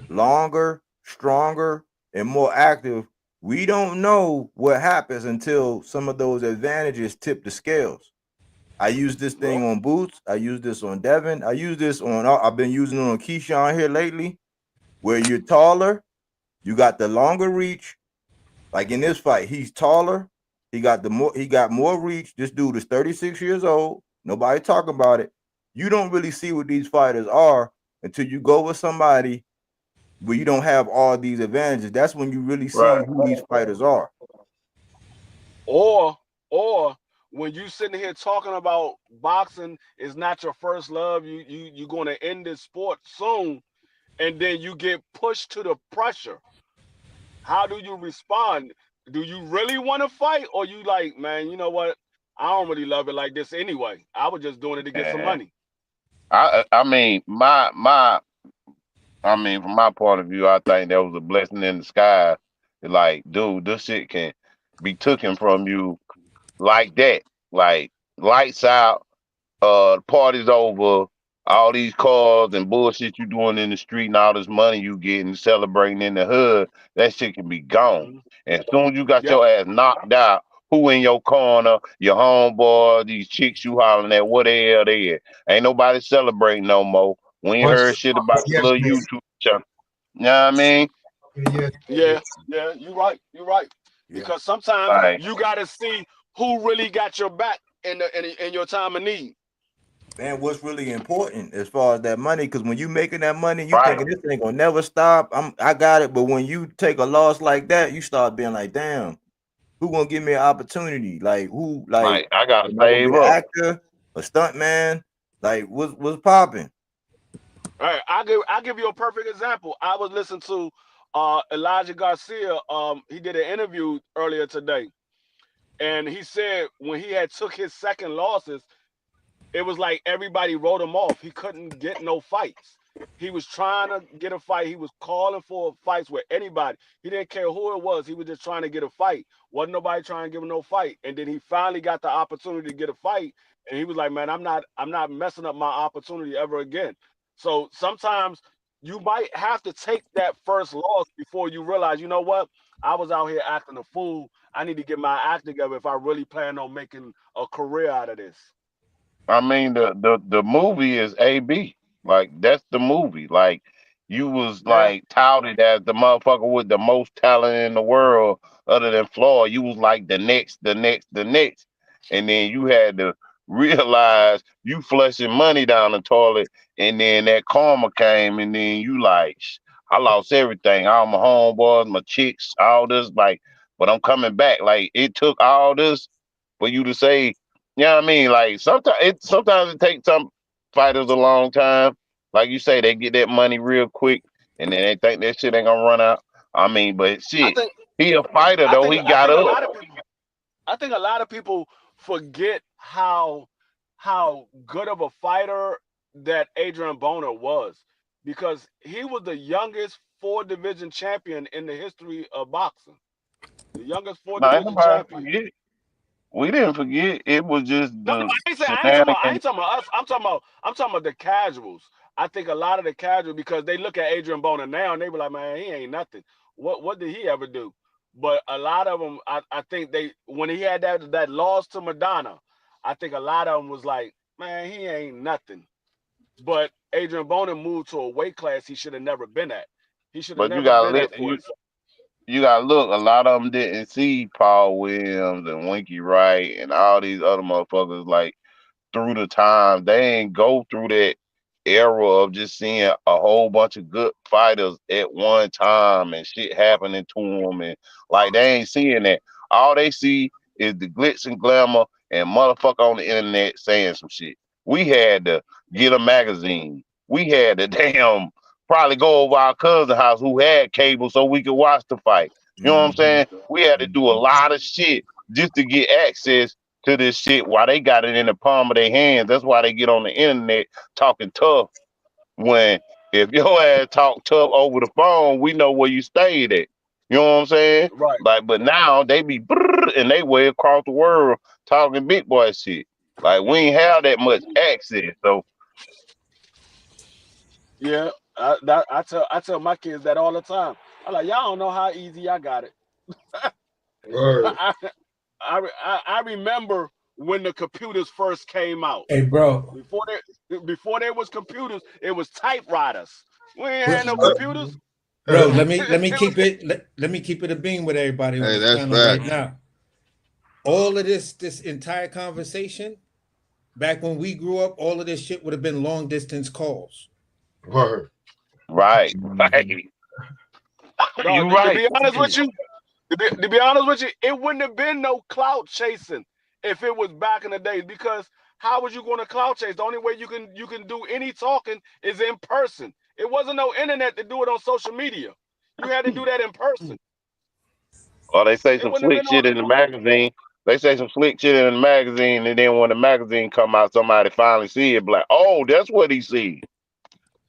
S2: longer, stronger, and more active, we don't know what happens until some of those advantages tip the scales. I use this thing on Boots. I use this on Devin. I've been using it on Keyshawn here lately, where you're taller, you got the longer reach. Like in this fight, he's taller. He got more reach. This dude is 36 years old. Nobody talking about it. You don't really see what these fighters are until you go with somebody where you don't have all these advantages. That's when you really see who these fighters are.
S10: Or when you sitting here talking about boxing is not your first love, you're going to end this sport soon, and then you get pushed to the pressure how do you respond? Do you really want to fight, or you like, man, you know what? I don't really love it like this anyway. I was just doing it to get some
S8: Man,
S10: money.
S8: I mean, I mean, from my point of view, I think that was a blessing in the sky. Like, dude, this shit can be taken from you like that. Like, lights out, the party's over, all these cars and bullshit you doing in the street and all this money you getting celebrating in the hood, that shit can be gone. And as soon as you got
S10: Yep.
S8: your ass knocked out, who in your corner, your homeboy, these chicks you hollering at, what the hell they at? Ain't nobody celebrating no more. We ain't heard shit about the
S4: Yes,
S8: little
S4: man.
S8: YouTube channel. You know what I mean?
S4: Yes.
S10: Yeah, yeah, you're right. You're right. Because sometimes
S8: Like,
S10: you gotta see who really got your back in your time of need.
S2: Man, what's really important as far as that money? Because when you making that money, you
S8: right.
S2: thinking this ain't gonna never stop. I got it. But when you take a loss like that, you start being like, damn, who gonna give me an opportunity? Like who? Like,
S8: Like, I gotta
S2: am I gonna be
S8: save
S2: an
S8: up.
S2: actor, a stunt man? Like, what's popping?
S10: All right, I'll give you a perfect example. I was listening to Elijah Garcia. He did an interview earlier today, and he said when he had took his second losses, it was like everybody wrote him off. He couldn't get no fights. He was trying to get a fight. He was calling for fights with anybody. He didn't care who it was. He was just trying to get a fight. Wasn't nobody trying to give him no fight. And then he finally got the opportunity to get a fight. And he was like, man, I'm not messing up my opportunity ever again. So sometimes you might have to take that first loss before you realize, you know what? I was out here acting a fool. I need to get my act together if I really plan on making a career out of this.
S8: I mean, the movie is AB. Like, that's the movie. Like, you was
S10: Yeah.
S8: like touted as the motherfucker with the most talent in the world, other than Floyd. You was like the next, and then you had to realize you flushing money down the toilet, and then that karma came, and then you like, I lost everything, all my homeboys, my chicks, all this, like, but I'm coming back. Like, it took all this for you to say. You know what I mean? Like, sometimes it takes some fighters a long time. Like you say, they get that money real quick, and then they think that shit ain't gonna run out. I mean, but
S10: I
S8: shit,
S10: think
S8: he a fighter
S10: I
S8: though.
S10: think
S8: He
S10: I
S8: got
S10: think a
S8: up.
S10: lot of people I think a lot of people forget how good of a fighter that Adrian Boner was, because he was the youngest four division champion in the history of boxing. The youngest four
S8: Now, ain't
S10: division
S8: nobody
S10: champion.
S8: forget. We didn't forget. It was just
S10: No,
S8: the
S10: I
S8: shenanigans.
S10: ain't talking about us. I'm talking about the casuals. I think a lot of the casuals, because they look at Adrian Boner now and they be like, man, he ain't nothing. What did he ever do? But a lot of them, I think they, when he had that loss to Madonna, I think a lot of them was like, man, he ain't nothing. But Adrian Boner moved to a weight class he should have never been at. He should have
S8: But you
S10: never
S8: gotta
S10: been at
S8: let you
S10: 47.
S8: you gotta look. A lot of them didn't see Paul Williams and Winky Wright and all these other motherfuckers like through the time. They ain't go through that era of just seeing a whole bunch of good fighters at one time and shit happening to them, and like they ain't seeing that. All they see is the glitz and glamour and motherfucker on the internet saying some shit. We had to get a magazine. We had to damn probably go over our cousin's house who had cable so we could watch the fight. You know what I'm saying? We had to do a lot of shit just to get access to this shit while they got it in the palm of their hands. That's why they get on the internet talking tough. When if your ass talk tough over the phone, we know where you stayed at. You know what I'm saying?
S10: Right.
S8: Like, but now they be and they way across the world talking big boy shit. Like we ain't have that much access. So
S10: Yeah. I tell my kids that all the time. I'm like, y'all don't know how easy I got it.
S4: Word.
S10: I remember when the computers first came out.
S14: Hey, bro.
S10: Before there was computers, it was typewriters. We ain't had no computers.
S14: Bro, let me keep it let me keep it a beam with everybody on
S22: Hey,
S14: this
S22: that's
S14: panel right
S22: facts.
S14: now. All of this entire conversation, back when we grew up, all of this shit would have been long distance calls.
S4: Word.
S8: right, right.
S10: No,
S8: You
S10: to
S8: right.
S10: be honest with you, to be honest with you, it wouldn't have been no clout chasing if it was back in the days. Because how was you going to clout chase? The only way you can do any talking is in person. It wasn't no internet to do it on social media. You had to do that in person.
S8: Or they say
S10: It
S8: some
S10: wouldn't have
S8: slick
S10: been on
S8: shit
S10: the
S8: in the
S10: news.
S8: magazine. They say some slick shit in the magazine, and then when the magazine come out, somebody finally see it, like, oh, that's what he see.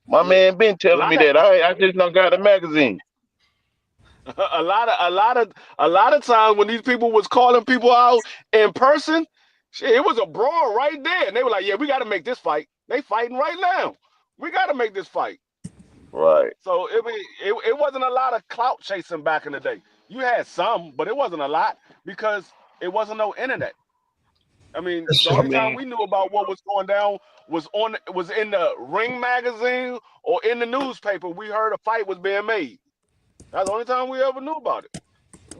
S8: My
S10: Yeah.
S8: man been
S10: A
S8: telling
S10: lot
S8: me
S10: of
S8: that. I just done got the magazine.
S10: a lot of times when these people was calling people out in person, shit, it was a brawl right there, and they were like, "Yeah, we got to make this fight. They fighting right now. We got to make this fight."
S8: Right.
S10: So it wasn't a lot of clout chasing back in the day. You had some, but it wasn't a lot because it wasn't no internet. I mean, the
S8: I
S10: only time
S8: mean,
S10: we knew about what was going down was in the Ring magazine or in the newspaper. We heard a fight was being made. That's the only time we ever knew about it.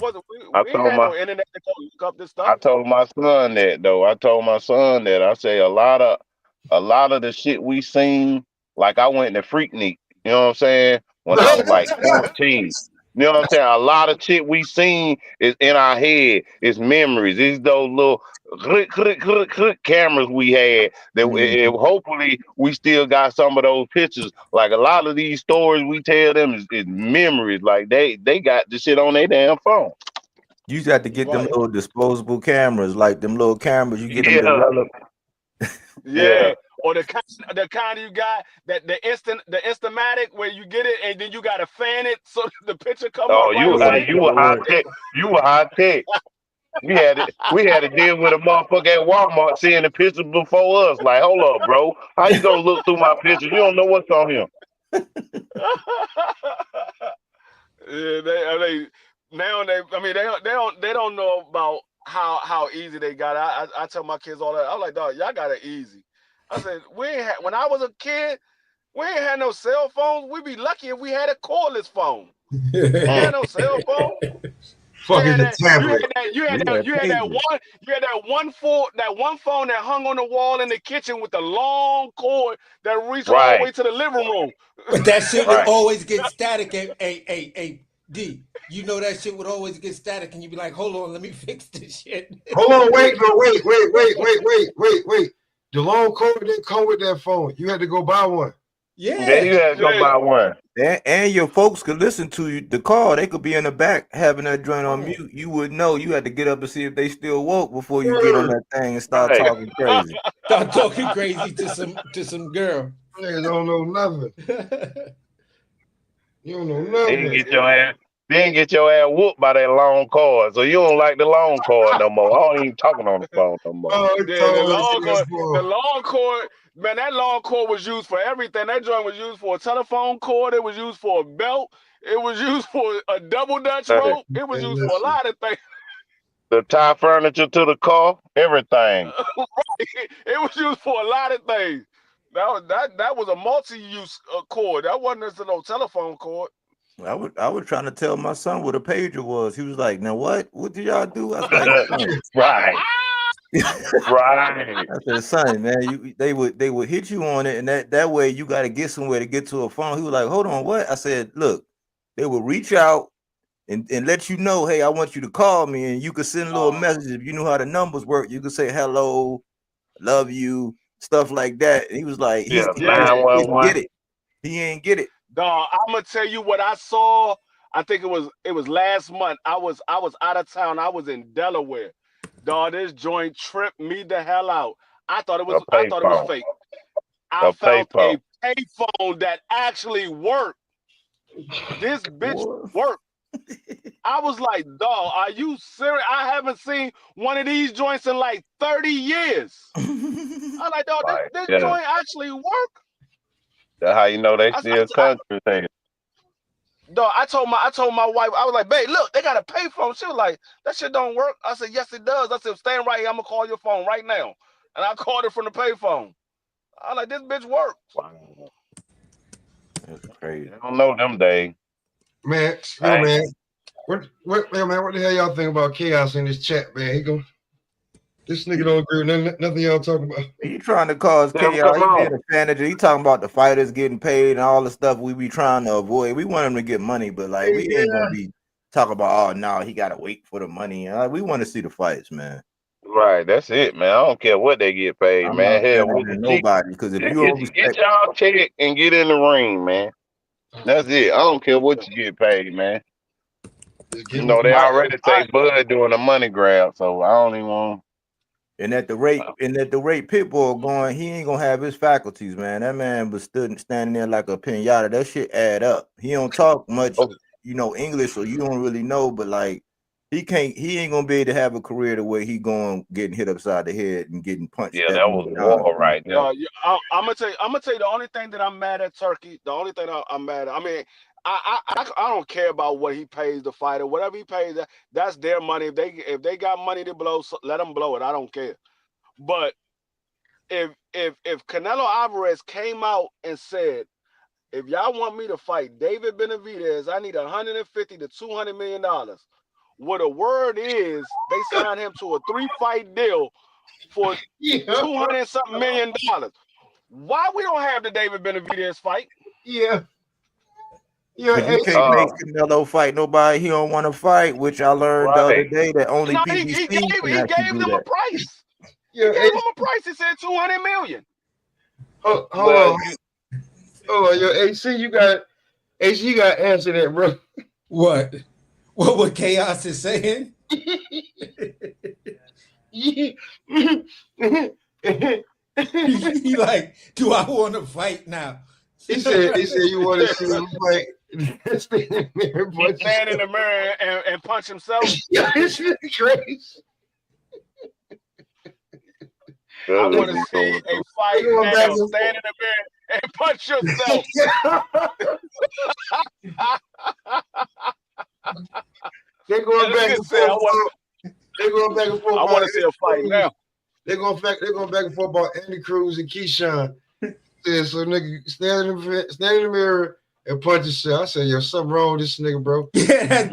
S10: Wasn't
S8: I
S10: we ain't
S8: told
S10: had
S8: my
S10: no internet to go look up this
S8: I
S10: stuff.
S8: told my son that though. I told my son that I say a lot of the shit we seen, like I went to Freaknik, you know what I'm saying? When I was like 14. You know what I'm saying? A lot of shit we seen is in our head. It's memories. It's those little click cameras we had that hopefully we still got some of those pictures. Like a lot of these stories we tell them is memories. Like they got the shit on their damn phone.
S2: You just have to get them
S10: Right.
S2: little disposable cameras, like them little cameras. You get them
S8: Yeah.
S2: developed.
S10: Yeah. Or the kind you got that the Instamatic where you get it and then you gotta fan it so the picture come up
S8: Oh,
S10: right away.
S8: you were high tech. You were high tech. We had it. We had to deal with a motherfucker at Walmart seeing the pictures before us. Like, hold up, bro. How you gonna look through my pictures? You don't know what's on here.
S10: Yeah, they now I mean they don't know about how easy they got it. I tell my kids all that. I was like, dog, y'all got it easy. I said, when I was a kid, we ain't had no cell phones. We'd be lucky if we had a cordless phone. We ain't had no cell phone.
S4: Fucking the tablet.
S10: You had that one phone that hung on the wall in the kitchen with the long cord that reached all the way to the living room.
S14: But that shit would
S8: Right.
S14: always get static. D. You know that shit would always get static, and you'd be like, "Hold on, let me fix this shit."
S4: Hold on, wait. The long cord didn't come with that phone. You had to go buy one.
S8: Yeah, you had to go buy one.
S2: And your folks could listen to you, the call. They could be in the back having that joint on mute. You would know. You had to get up and see if they still woke before you get on that thing and start talking crazy.
S14: Start talking crazy to some girl.
S4: Niggas don't know nothing. You don't know
S8: Then
S4: nothing.
S8: get your ass whooped by that long cord. So you don't like the long cord no more. I don't even talking on the phone no more.
S10: The long cord, man, that long cord was used for everything. That joint was used for a telephone cord. It was used for a belt. It was used for a double Dutch rope. It was used for a lot of things.
S8: The tie furniture to the car, everything.
S10: It was used for a lot of things. That was a multi-use cord. That wasn't just no telephone cord.
S2: I was trying to tell my son what a pager was. He was like, "Now what? What did y'all do?" I was like,
S8: Right.
S2: I said, "Son, man, they would hit you on it, and that way you got to get somewhere to get to a phone." He was like, "Hold on, what?" I said, "Look, they would reach out and let you know, hey, I want you to call me, and you could send little messages. If you knew how the numbers work, you could say hello, love you, stuff like that." And he was like, he didn't get it. He ain't get it.
S10: Dog, I'm gonna tell you what I saw. I think it was last month. I was out of town. I was in Delaware. Dog, this joint tripped me the hell out. I thought it was fake. I found a payphone that actually worked. This bitch worked. I was like, dog, are you serious? I haven't seen one of these joints in like 30 years. I'm like, dog, this joint actually worked.
S8: That's how you know they still country thing.
S10: Dog, I told my wife, I was like, babe, look, they got a payphone. She was like, that shit don't work. I said, yes, it does. I said, stand right here. I'm gonna call your phone right now. And I called it from the payphone. I was like, this bitch works.
S8: Wow.
S2: That's crazy.
S8: I don't know them days.
S4: Man, what the hell y'all think about chaos in this chat, man? This nigga don't agree with nothing y'all talking about.
S2: He trying to cause chaos. He being a manager. He talking about the fighters getting paid and all the stuff we be trying to avoid. We want him to get money, but like we ain't gonna be talking about, oh no, he gotta wait for the money. We want to see the fights, man.
S8: Right, that's it, man. I don't care what they get paid,
S2: I'm
S8: man.
S2: not
S8: Hell,
S2: managing nobody, because if you don't
S8: get y'all check and get in the ring, man. That's it. I don't care what you get paid, man. You know, they already take Bud doing a money grab, so I don't even want.
S2: And at the rate, Pitbull going, he ain't gonna have his faculties, man. That man was standing there like a pinata. That shit add up. He don't talk much, English, so you don't really know. But like, he ain't gonna be able to have a career the way he going, getting hit upside the head and getting punched.
S8: Yeah, that was war right there.
S10: I'm gonna tell you the only thing that I'm mad at Turkey. The only thing I'm mad at. I mean, I don't care about what he pays the fighter. Whatever he pays, that's their money. If they got money to blow, let them blow it. I don't care. But if Canelo Alvarez came out and said, if y'all want me to fight David Benavidez, I need $150 to $200 million. What the word is, they signed him to a 3-fight deal for $200-something million. Why we don't have the David Benavidez fight?
S2: Because you can't make Canelo fight nobody he don't want to fight, which I learned the other day that only
S10: he
S2: PBC can actually
S10: gave
S2: do
S10: them
S2: that.
S10: a price. He gave him a price. He said $200 million.
S4: Hold on, yo, AC, you got to answer that, bro.
S14: What? What Chaos is saying? He like, do I want to fight now?
S4: He said you want to see him fight. Stand in
S10: the mirror and punch himself.
S4: Yeah, this is crazy.
S10: I want to see a fight now. Stand in the mirror and punch yourself.
S4: They're going back and forth. They're going back and forth.
S10: I want to see a fight now.
S4: They're going back and forth about Andy Cruz and Keyshawn. So nigga, stand in the mirror and punch yourself. I said, yo, something wrong with this nigga, bro.
S14: Yeah,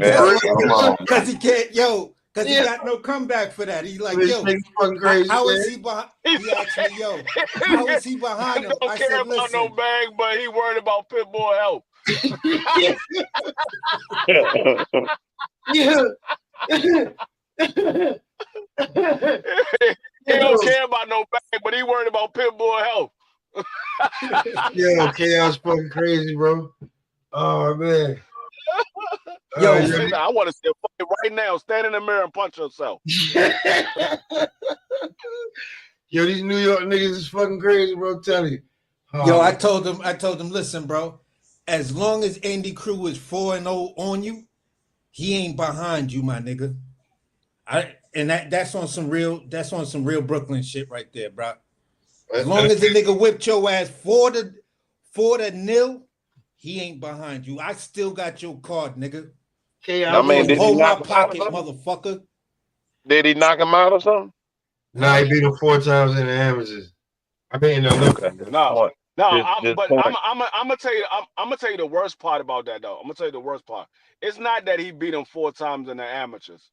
S14: because he can't, because he got no comeback for that. He's like, yo, how is he behind? He asked me, yo, how is he behind him?
S10: He don't care about no bag, but he worried about Pitbull health. He don't care about no bag, but he worried about Pitbull health.
S4: Yo, Chaos fucking crazy, bro. Oh man.
S10: Yo, I want to see a fight right now. Stand in the mirror and punch yourself.
S4: Yo, these New York niggas is fucking crazy, bro. Tell you.
S14: Yo, I told him, listen, bro. As long as Andy Cruz is 4-0 on you, he ain't behind you, my nigga. That's on some real Brooklyn shit right there, bro. As long as the nigga whipped your ass 4-0, he ain't behind you. I still got your card, nigga.
S8: I mean, did he
S14: hold my
S8: knock him out
S14: pocket,
S8: or something?
S14: motherfucker.
S8: Did he knock him out or something?
S4: Nah, he beat him 4 times in the amateurs. I mean, in the Olympics.
S10: I'm gonna tell you. I'm gonna tell you the worst part about that, though. I'm gonna tell you the worst part. It's not that he beat him 4 times in the amateurs.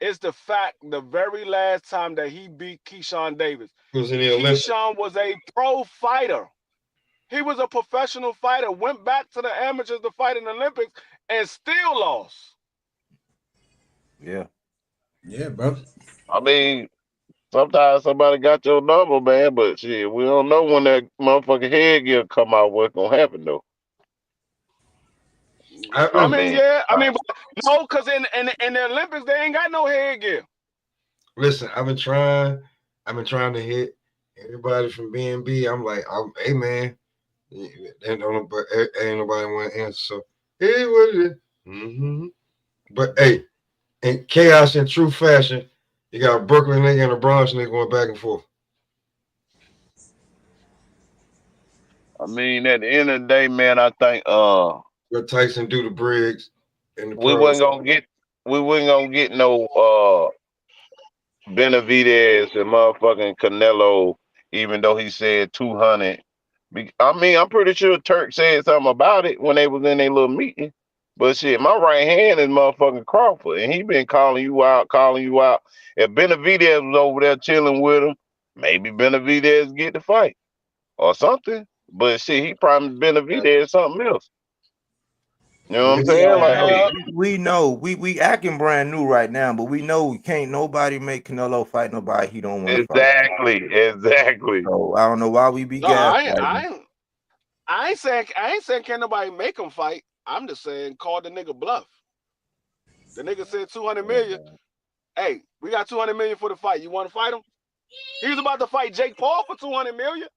S10: It's the fact the very last time that he beat Keyshawn Davis.
S4: Was in the Olympics.
S10: Keyshawn was a pro fighter. He was a professional fighter. Went back to the amateurs to fight in the Olympics and still lost.
S2: Yeah,
S14: bro.
S8: I mean, sometimes somebody got your number, man, but shit, we don't know when that motherfucking headgear come out. What's gonna happen though?
S10: I mean, but no, because in the Olympics they ain't got no headgear.
S4: Listen, I've been trying to hit everybody from BNB. I'm like, hey man, ain't nobody want to answer. So hey, what it is? Mm-hmm. But hey, in Chaos in true fashion, you got a Brooklyn nigga and a Bronx nigga going back and forth.
S8: I mean, at the end of the day, man, I think
S4: let Tyson do the Briggs and the
S8: we wasn't gonna get no Benavidez and motherfucking Canelo, even though he said 200. I mean, I'm pretty sure Turk said something about it when they was in their little meeting. But shit, my right hand is motherfucking Crawford, and he been calling you out. If Benavidez was over there chilling with him, maybe Benavidez get the fight or something. But shit, he promised Benavidez something else. You know what I'm saying? Like,
S2: we know we acting brand new right now, but we know we can't nobody make Canelo fight nobody he don't want to fight.
S8: Exactly.
S2: So I don't know why we be
S10: I ain't saying can nobody make him fight. I'm just saying call the nigga bluff. The nigga said 200 million. Hey, we got 200 million for the fight. You want to fight him? He was about to fight Jake Paul for 200 million.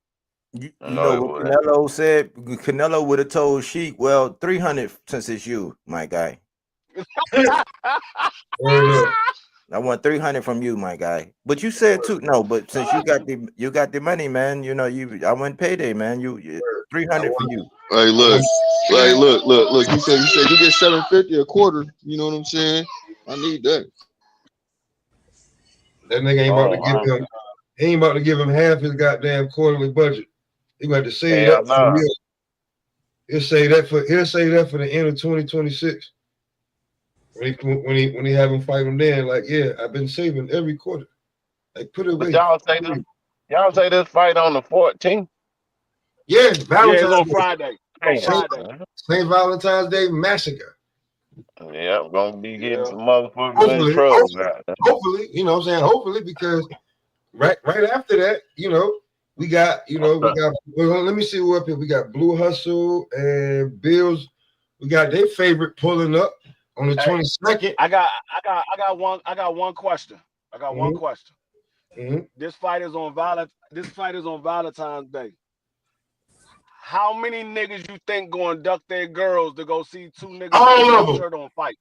S2: You know what Canelo said? Canelo would have told Sheik, well, 300 since it's you, my guy. I want 300 from you, my guy. But you said no, but since you got the money, man, you know, I want payday, man. You 300 for you.
S22: Hey, look. You said you get 750 a quarter. You know what I'm saying? I need that.
S4: That nigga ain't about to give him. He ain't about to give him half his goddamn quarterly budget. He got to save that.
S8: Nah.
S4: He'll say that for the end of 2026. When he have him fight him then, like, yeah, I've been saving every quarter. Like, put it away.
S8: Y'all say this fight on the 14th?
S4: Yeah, Valentine's
S10: it's on
S4: Day.
S10: Friday.
S4: St. Valentine's Day massacre.
S8: Yeah, I'm gonna be getting some motherfuckers in trouble.
S4: Hopefully, you know what I'm saying? Hopefully, because right after that, you know, we got, well, let me see who up here. We got Blue Hustle and Bills. We got their favorite pulling up on the 22nd.
S10: I got one question. One question.
S4: Mm-hmm.
S10: This fight is on Valentine's Day. How many niggas you think going to duck their girls to go see two niggas
S4: all of them
S10: shirt on fight?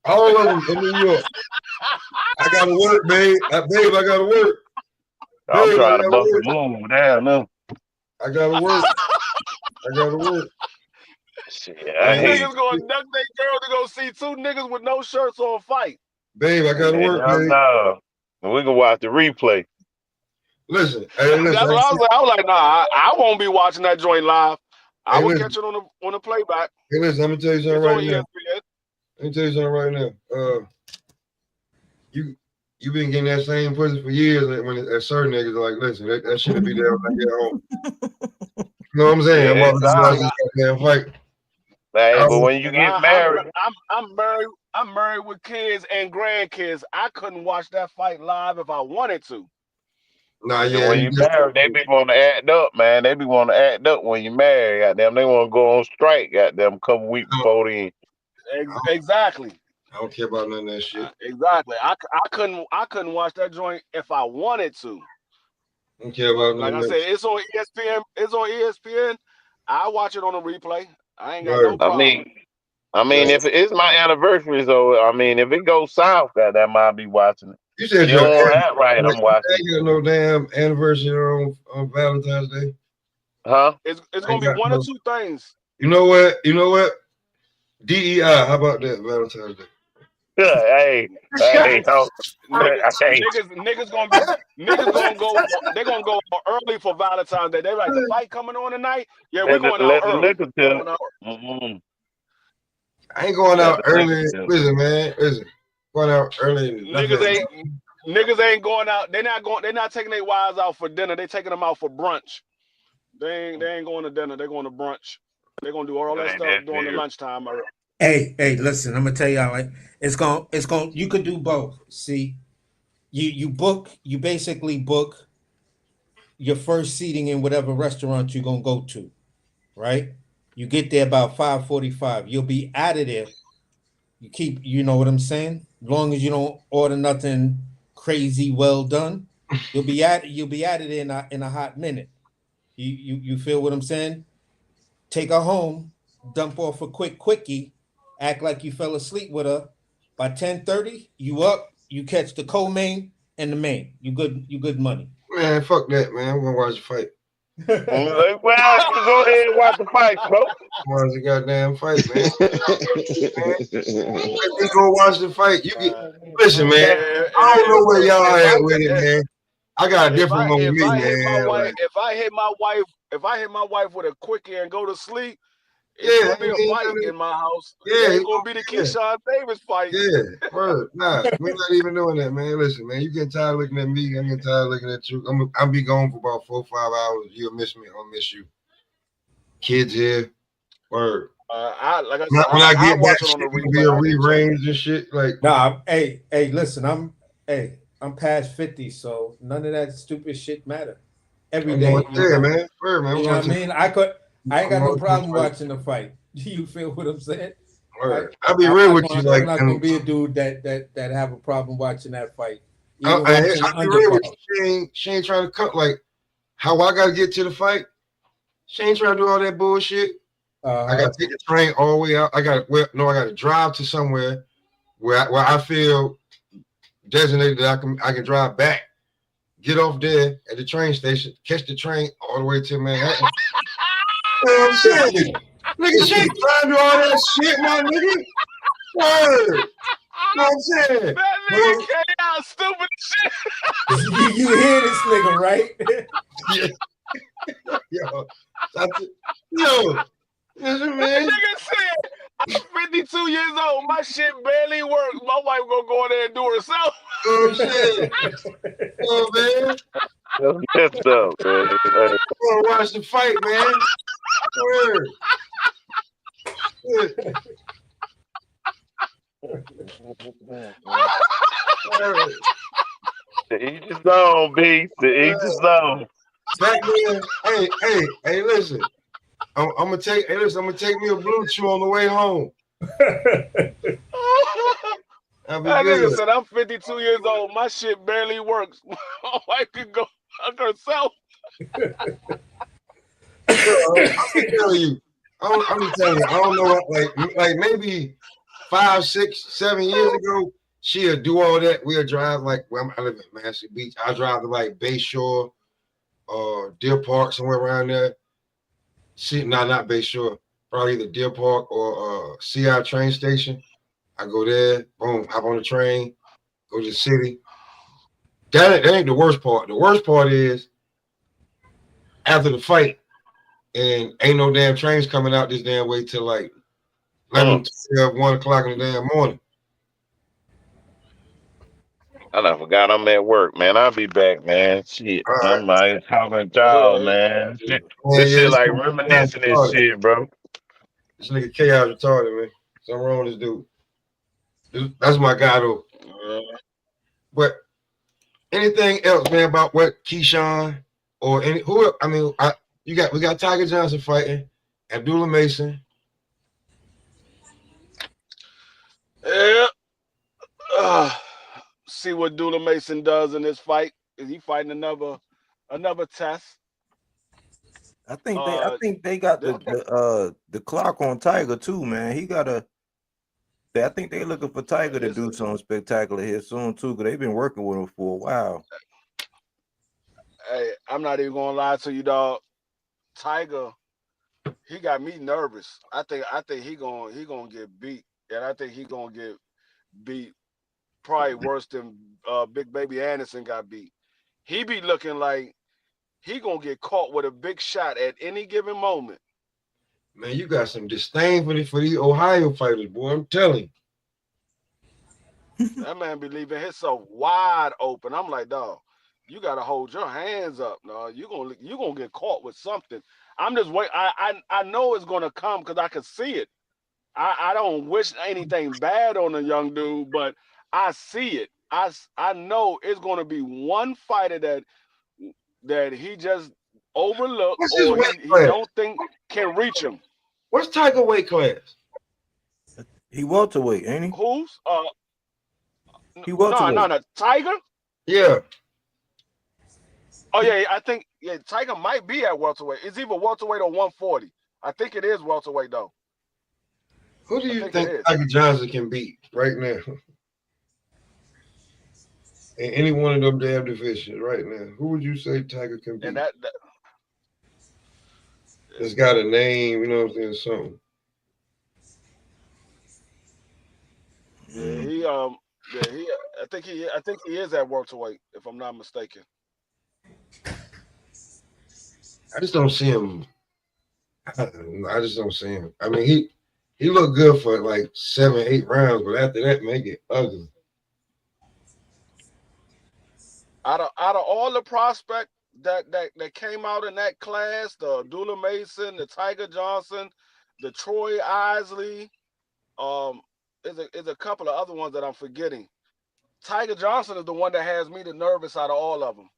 S4: All of them in New York. I gotta work, babe. I gotta work.
S8: I'm trying to bust a move down now.
S4: I gotta work.
S8: Shit,
S10: niggas going to duck their girls to go see two niggas with no shirts on fight.
S4: Babe, I gotta work, babe.
S8: No. We can watch the replay.
S4: Listen,
S10: that's what I was like. I was like, nah, I won't be watching that joint live. I will catch it on the playback.
S4: Hey, listen, let me tell you something right now. Let me tell you something right now. You been getting that same pussy for years. When certain niggas are like, listen, that shouldn't be there when I get home. You know what I'm saying? I'm about to watch this goddamn fight.
S8: Hey, but when you get married,
S10: I'm married with kids and grandkids. I couldn't watch that fight live if I wanted to.
S4: Nah, yeah.
S8: When you married, they be want to act up, man. They be want to act up when you married. Goddamn, they want to go on strike. Goddamn, a couple weeks before then.
S10: Exactly.
S4: I don't care about none of that shit.
S10: Exactly. I couldn't watch that joint if I wanted to.
S4: I don't care about
S10: like
S4: none
S10: I said, it's on ESPN. It's on ESPN. I watch it on a replay. I ain't got no problem.
S8: I mean, if it's my anniversary, so I mean, if it goes south, goddamn, I'll be watching it.
S4: You said
S8: you don't act right. I'm watching.
S4: I ain't got no damn anniversary on Valentine's Day.
S8: Huh?
S10: It's gonna be one or two things.
S4: You know what? DEI. How about that Valentine's Day?
S8: Hey,
S10: niggas gonna go. They're gonna go early for Valentine's Day. They like the fight coming on tonight. Yeah, we're going out early.
S4: I ain't going out early. Listen, man. Going out early.
S10: Niggas ain't going out. They're not taking their wives out for dinner. They taking them out for brunch. They ain't going to dinner. They're going to brunch. They're gonna do all that stuff during the lunchtime.
S14: Hey, listen, I'm gonna tell y'all, like, it's going you could do both. See, you basically book your first seating in whatever restaurant you're gonna go to, right? You get there about 5:45. You'll be out of there. You know what I'm saying? As long as you don't order nothing crazy well done, you'll be out of there in a hot minute. You feel what I'm saying? Take her home, dump off a quickie, act like you fell asleep with her. By 10:30, you up, you catch the co-main and the main. You good money.
S4: Man, fuck that, man. I'm gonna watch the fight.
S8: Well, go ahead and watch the fight, bro.
S4: Watch the goddamn fight, man. Let's go watch the fight. Listen, man. I don't know where y'all at with it, man. I got a different one with me, man.
S10: If I hit my wife with a quickie and go to sleep, it's gonna be a fight in my house.
S4: Yeah,
S10: it's gonna be the Keyshawn Davis fight.
S4: Yeah, word. Nah, we're not even doing that, man. Listen, man, you get tired of looking at me. I'm getting tired of looking at you. I'll be gone for about 4 or 5 hours. You'll miss me. I'll miss you. Kids here, word.
S10: When I
S4: get
S10: watch
S4: that
S10: it on the
S4: shit, be a rearrange and shit. Like,
S14: nah, hey, listen, I'm past 50, so none of that stupid shit matter. Every day,
S4: yeah, man. Word, man.
S14: You know what I mean? I ain't got no problem watching the fight. You feel what I'm saying?
S4: I'll be real with you. Like,
S14: I'm not gonna be a dude that have a problem watching that fight.
S4: I'll
S14: Even
S4: be real with
S14: undercard.
S4: you. She ain't trying to cut like how I gotta get to the fight. She ain't trying to do all that bullshit. I gotta take the train all the way out. I gotta drive to somewhere where I feel designated that I can drive back, get off there at the train station, catch the train all the way to Manhattan. You know what I'm saying? Nigga, she ain't trying to do all that shit, my nigga. Word. You know what I'm saying?
S10: That nigga came out stupid shit.
S14: You hear this nigga, right?
S4: Yeah. Listen, man.
S10: That nigga said, I'm 52 years old. My shit barely works. My wife gonna go in there and do it herself.
S4: Oh, shit. Oh, man.
S8: That's up, man.
S4: Wanna watch the fight, man. Word.
S8: To each his own, B. To each his own.
S4: Back then, hey, listen. I'm gonna take me a blue chew on the way home. That'll be
S10: That
S4: good.
S10: nigga said, I'm 52 years old. My shit barely works. My wife can go fuck herself.
S4: I'm telling you. I'm telling you. I don't know what, like maybe 5, 6, 7 years ago, she'll do all that. We'll drive I live in Massey Beach. I drive to like Bayshore or Deer Park, somewhere around there. Not Bayshore. Probably either Deer Park or CI train station. I go there, boom, hop on the train, go to the city. That ain't the worst part. The worst part is after the fight, and ain't no damn trains coming out this damn way till like 11, 12, 1 o'clock in the damn morning.
S8: I done forgot I'm at work, man. I'll be back, man. Shit.
S4: All right.
S8: I'm like talking to y'all, man. This shit like reminiscing this shit, bro.
S4: This nigga Chaos retarded, man. Something wrong with this dude. That's my guy though. But anything else, man, about what Keyshawn or we got Tiger Johnson fighting, Abdullah Mason.
S10: Yeah. See what Dula Mason does in this fight. Is he fighting another test?
S2: I think they got the clock on Tiger too, man. I think they looking for Tiger to do something spectacular here soon too, because they've been working with him for a while.
S10: Hey, I'm not even gonna lie to you, dog. Tiger, he got me nervous. I think he gonna get beat, and I think he gonna get beat probably worse than Big Baby Anderson got beat. He be looking like he gonna get caught with a big shot at any given moment.
S4: Man, you got some disdain for these Ohio fighters, boy. I'm telling you.
S10: That man be leaving himself wide open. I'm like, dog, you gotta hold your hands up. No, you gonna get caught with something. I'm just wait. I know it's gonna come because I can see it. I don't wish anything bad on a young dude, but I see it. I know it's gonna be one fighter that he just overlooked or he don't think can reach him.
S4: What's Tiger weight class?
S2: He welterweight, ain't he?
S10: Who's
S2: He welterweight.
S10: No, Tiger?
S4: Yeah.
S10: Oh yeah, I think Tiger might be at welterweight. It's either welterweight or 140. I think it is welterweight though.
S4: Who do you think Tiger Johnson can beat right now? In any one of them damn divisions right now, who would you say Tiger can beat?
S10: And that
S4: it's got a name, you know what I'm saying? Something.
S10: I think he is at welterweight if I'm not mistaken.
S4: I just don't see him. I just don't see him. I mean, he looked good for like 7, 8 rounds, but after that, make it ugly.
S10: Out of all the prospects that came out in that class, the Dula Mason, the Tiger Johnson, the Troy Isley, there's a couple of other ones that I'm forgetting. Tiger Johnson is the one that has me the nervous out of all of them.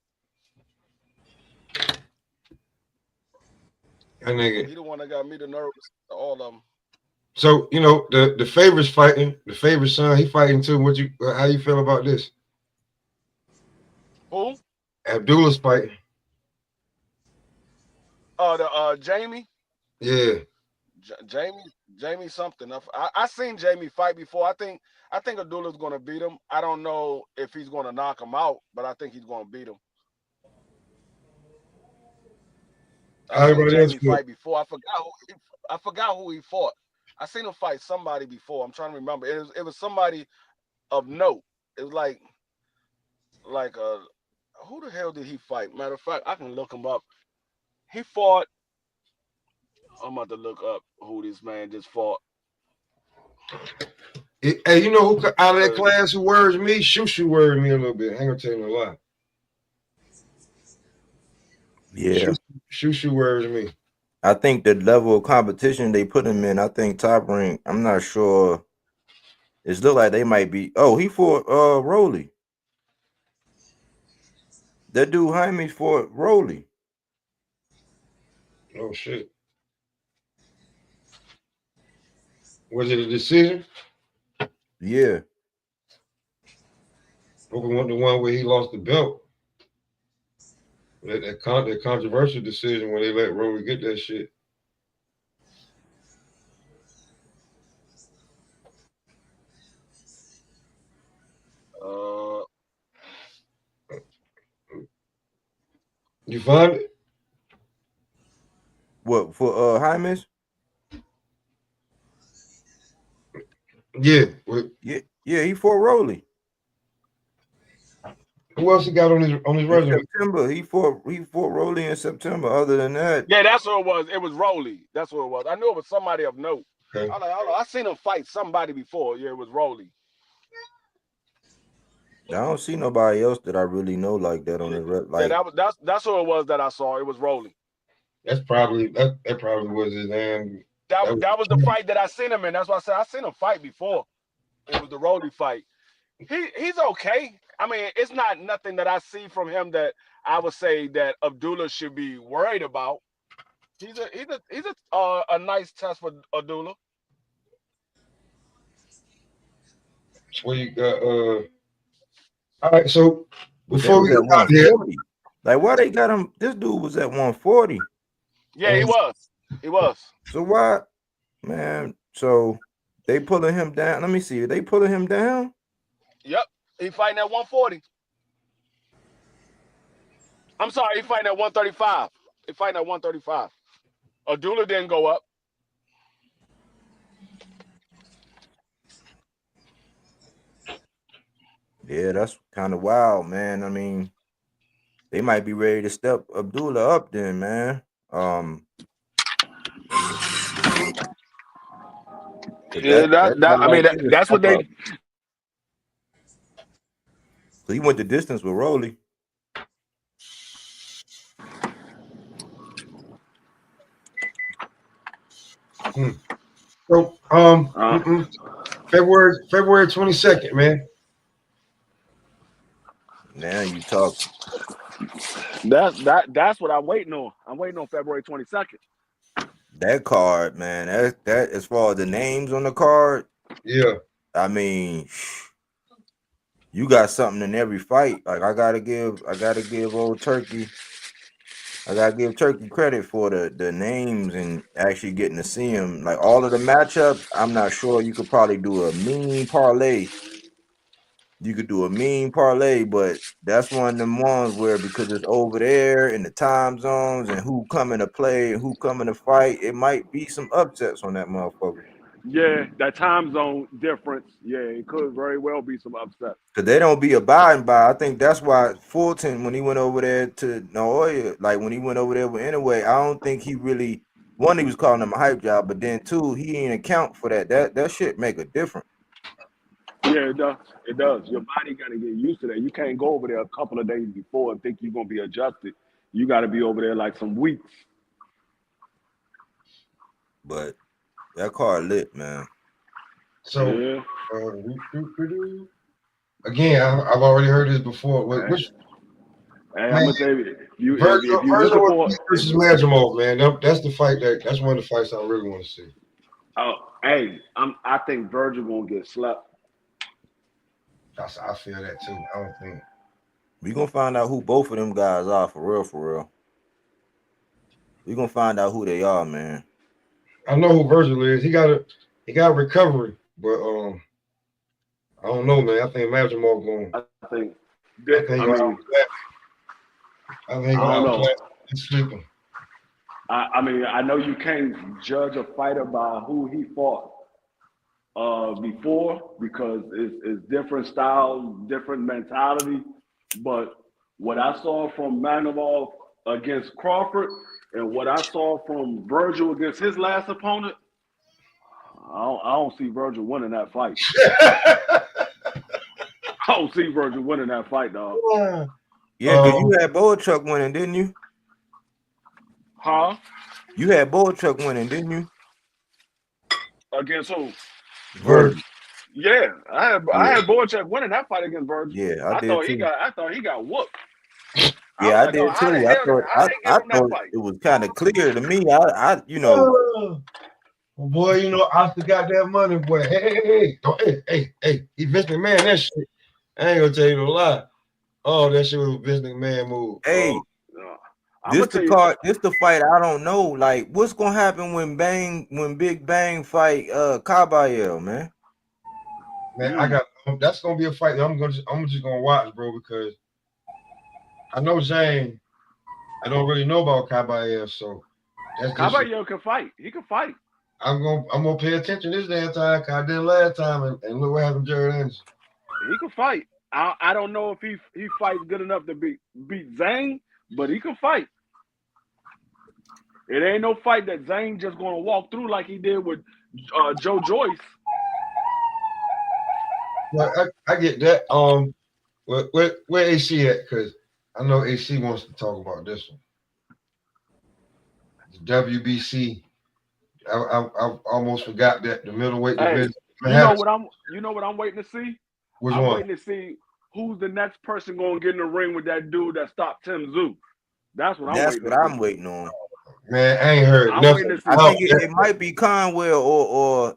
S4: That nigga.
S10: He the one that got me the nervous out of all of them.
S4: So you know the favorite's fighting. The favorite son, he fighting too. How you feel about this?
S10: Who?
S4: Abdullah's fighting.
S10: Jamie.
S4: Yeah.
S10: Jamie something. I seen Jamie fight before. I think Abdullah's gonna beat him. I don't know if he's gonna knock him out, but I think he's gonna beat him. I seen Jamie fight before. I forgot who he fought. I seen him fight somebody before. I'm trying to remember. It was somebody of note. It was like who the hell did he fight? Matter of fact, I can look him up. He fought. I'm about to look up who this man just fought.
S4: Hey, you know who out of that class who worries me? Shushu worried me a little bit. I ain't gonna tell you a lie.
S2: Yeah.
S4: Shushu worries me.
S2: I think the level of competition they put him in, I think Top Rank, I'm not sure. It look like they might be. Oh, he fought Rolly. That dude Jaime fought Rolly.
S4: Oh shit. Was it a decision?
S2: Yeah.
S4: The one where he lost the belt. That controversial decision when they let Rolly get that shit. You find it?
S2: What for Jaime's?
S4: Yeah.
S2: Yeah, he fought Rolly.
S4: Who else he got on his resume?
S2: September. He fought Rolly in September. Other than that.
S10: Yeah, that's what it was. It was Rolly. That's what it was. I knew it was somebody of note.
S4: Okay.
S10: I seen him fight somebody before. Yeah, it was Rolly.
S2: I don't see nobody else that I really know like that on the like.
S10: Yeah, that's who it was that I saw. It was Rolly.
S4: That probably was his name.
S10: That was the fight that I seen him in. That's why I said I seen him fight before. It was the Rolly fight. He's okay. I mean, it's not nothing that I see from him that I would say that Abdullah should be worried about. He's a nice test for Abdullah.
S4: Where you got all right, so before we
S2: get
S4: get out here,
S2: like why they got him? This dude was at 140.
S10: Yeah, he was. He was.
S2: So why, man? So they pulling him down. Let me see. Are they pulling him down?
S10: Yep. He fighting at 140. I'm sorry, he fighting at 135. He fighting at 135. Abdullah didn't go up.
S2: Yeah, that's kind of wild, man. I mean, they might be ready to step Abdullah up then, man.
S10: Yeah, that's what they.
S2: So he went the distance with Rolly.
S4: So February 22nd, man.
S2: Now you talk.
S10: That's what I'm waiting on. I'm waiting on February 22nd.
S2: That card, man. That as far as the names on the card.
S4: Yeah.
S2: I mean, you got something in every fight. Like I gotta give old Turkey. I gotta give Turkey credit for the names and actually getting to see him. Like all of the matchups, I'm not sure you could probably do a mean parlay. You could do a mean parlay, but that's one of them ones where because it's over there in the time zones and who coming to play and who coming to fight, it might be some upsets on that motherfucker.
S10: Yeah, that time zone difference. Yeah, it could very well be some upset.
S2: Cause they don't be abiding by. I think that's why Fulton, when he went over there to Naoya, like when he went over there with Anyway, I don't think he really. One, he was calling him a hype job, but then two, he ain't account for that. That shit make a difference.
S10: Yeah, it does. It does. Your body got to get used to that. You can't go over there a couple of days before and think you're gonna be adjusted. You got to be over there like some weeks.
S2: But that card lit, man.
S4: So again, I've already heard this before.
S10: Hey, I'm gonna tell you, if you
S4: Virgil versus Madrimov, man. That's the fight. That's one of the fights I really want to see.
S10: Oh, hey, I think Virgil gonna get slept.
S4: I feel that too. I don't think
S2: We gonna find out who both of them guys are for real, for real. We gonna find out who they are, man.
S4: I know who Virgil is. He got recovery, but I don't know, man. I think Majamal going.
S10: I think.
S4: I think
S10: I don't know.
S4: He's sleeping.
S10: I mean, I know you can't judge a fighter by who he fought before because it's different style, different mentality. But what I saw from Manuel against Crawford and what I saw from Virgil against his last opponent, I don't see Virgil winning that fight. I don't see Virgil winning that fight, dog.
S2: Yeah, because you had Boychuk winning, didn't you?
S10: Huh?
S2: You had Boychuk winning, didn't you?
S10: Against who?
S2: Virgil.
S10: Yeah, I had Boychuk winning that fight against Virgil.
S2: Yeah, I did
S10: thought
S2: too.
S10: I thought he got whooped.
S2: Yeah, I did too. I thought it was kind of clear to me. I you know.
S4: Boy, you know, I got that money, boy. Hey, he Vince McMahon, that shit. I ain't gonna tell you no lie. Oh, that shit was a Vince McMahon move.
S2: Hey, this the fight. I don't know. Like, what's gonna happen when Big Bang fight Caballero, man?
S4: Man, that's gonna be a fight that I'm just gonna watch, bro, because I know Zane. I don't really know about Caballero, so that's
S10: Caballero can fight. He can fight.
S4: I'm gonna pay attention this damn time because I did last time and look what happened to Jared Anderson.
S10: He can fight. I don't know if he fights good enough to beat Zane, but he can fight. It ain't no fight that Zane just gonna walk through like he did with Joe Joyce.
S4: Well, I get that. Where AC at? Because I know AC wants to talk about this one. The WBC. I almost forgot that the middleweight division.
S10: You know what I'm waiting to see?
S4: Which
S10: I'm
S4: one?
S10: waiting to see who's the next person going to get in the ring with that dude that stopped Tim Tszyu. That's what I'm waiting
S2: on.
S4: Man, I ain't heard nothing.
S2: I think it might be Conwell or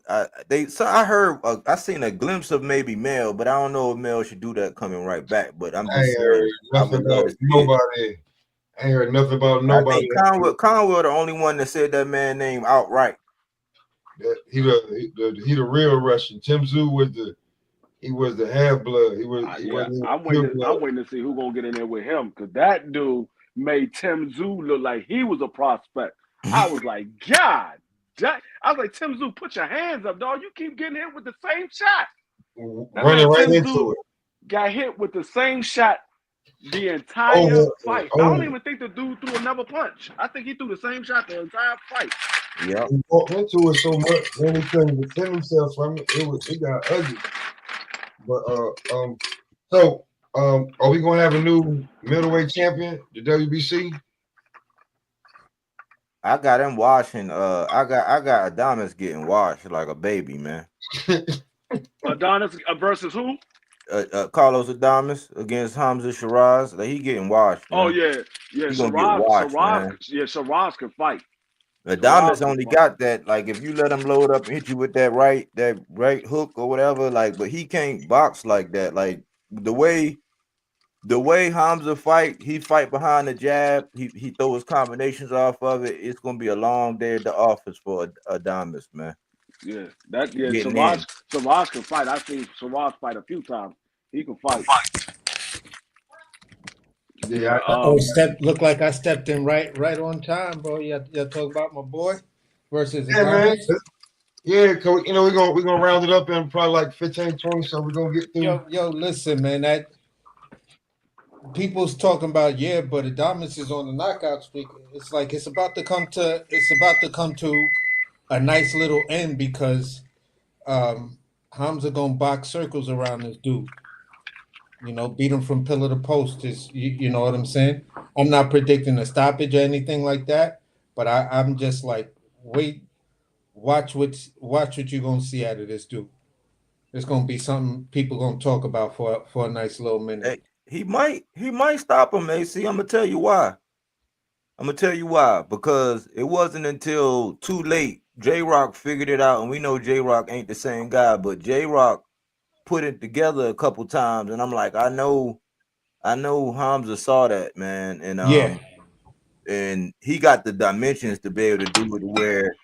S2: they. So I heard I seen a glimpse of maybe Mel, but I don't know if Mel should do that coming right back. But I'm just
S4: I ain't heard nothing about nobody. I ain't heard nothing about nobody.
S2: I think Conwell the only one that said that man name outright.
S4: He the real Russian. Tim Tszyu was the half blood.
S10: I'm waiting to see who's gonna get in there with him because that dude made Tim Tszyu look like he was a prospect. I was like, God, I was like, Tim Tszyu, put your hands up, dog. You keep getting hit with the same shot.
S4: Running right into it.
S10: Got hit with the same shot the entire fight. I don't even think the dude threw another punch. I think he threw the same shot the entire fight.
S2: Yeah.
S4: He walked into it so much when he couldn't defend himself from it. It got ugly. But are we gonna have a new middleweight champion, the WBC?
S2: I got him washing. I got Adonis getting washed like a baby, man.
S10: Adonis versus who?
S2: Carlos Adames against Hamza Shiraz. Like, he getting washed. Man.
S10: Oh yeah. Shiraz can fight.
S2: Adames only got that. Like, if you let him load up and hit you with that right hook or whatever, like, but he can't box like that. Like the way Hamza fight, he fight behind the jab. He throws combinations off of it. It's gonna be a long day at the office for Adames, man.
S10: Yeah, Shiraz can fight. I've seen Shiraz fight a few times. He can fight.
S14: Yeah. Look like I stepped in right on time, bro. You talk about my boy versus
S4: man. Yeah, cause you know we're gonna round it up in probably like 15, 20, so we're gonna get through.
S14: Yo, listen, man. That people's talking about but Adames is on the knockout streak. It's like it's about to come to a nice little end because Hamza gonna box circles around this dude. You know, beat him from pillar to post is you know what I'm saying? I'm not predicting a stoppage or anything like that, but I'm just like, watch what you're gonna see out of this dude. It's gonna be something people gonna talk about for a nice little minute.
S2: Hey, he might stop him, AC. I'm gonna tell you why. I'm gonna tell you why. Because it wasn't until too late J-Rock figured it out, and we know J-Rock ain't the same guy, but J-Rock put it together a couple times, and I'm like, I know Hamza saw that, man,
S14: Yeah.
S2: and he got the dimensions to be able to do it where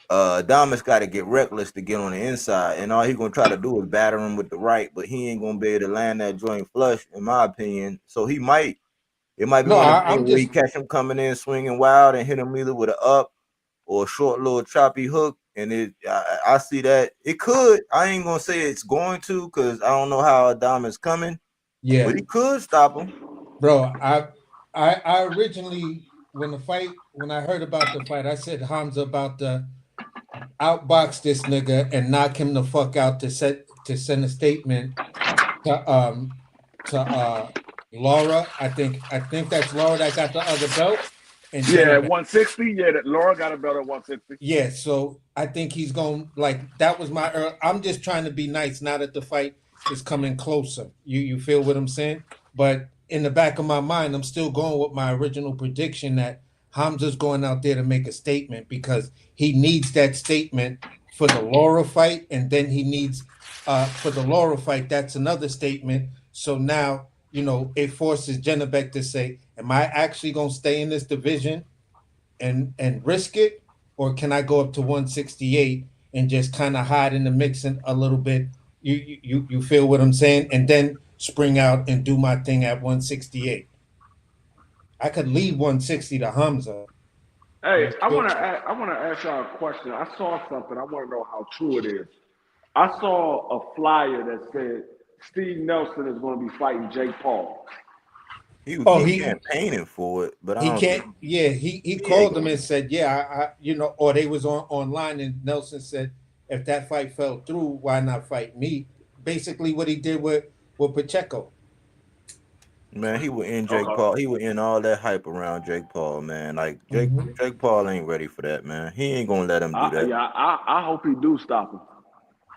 S2: Adamas got to get reckless to get on the inside, and all he gonna try to do is batter him with the right, but he ain't gonna be able to land that joint flush, in my opinion. So it might be
S14: No,
S2: one of the
S14: I'm
S2: things where he
S14: just
S2: catch him coming in swinging wild and hit him either with an up or a short little choppy hook, and I see that it could. I ain't gonna say it's going to because I don't know how Adamas coming,
S14: yeah.
S2: but he could stop him.
S14: Bro, I originally when I heard about the fight, I said Hamza about to outbox this nigga and knock him the fuck out to send a statement to Laura. I think that's Laura that got the other belt. And
S3: Yeah,
S14: Jenna.
S3: 160. Yeah, that Laura got a belt at 160.
S14: Yeah, so I think he's going like that was my. I'm just trying to be nice now that the fight is coming closer. You feel what I'm saying? But in the back of my mind, I'm still going with my original prediction that Hamza's going out there to make a statement because he needs that statement for the Laura fight, and then he needs for the Laura fight. That's another statement. So now it forces Jennebeck to say, "Am I actually going to stay in this division and risk it?" Or can I go up to 168 and just kind of hide in the mix a little bit? You feel what I'm saying? And then spring out and do my thing at 168. I could leave 160 to Hamza.
S16: Hey, I want to ask y'all a question. I saw something. I want to know how true it is. I saw a flyer that said Steve Nelson is going to be fighting Jake Paul.
S2: He campaigning for it, but I
S14: He
S2: don't
S14: can't.
S2: think
S14: Yeah, he called them and said, "Yeah, or they was online, and Nelson said, if that fight fell through, why not fight me?" Basically, what he did with Pacheco.
S2: Man, he would end Jake Paul. He would end all that hype around Jake Paul, man. Like Jake Paul ain't ready for that, man. He ain't gonna let him do that.
S16: I hope he do stop him.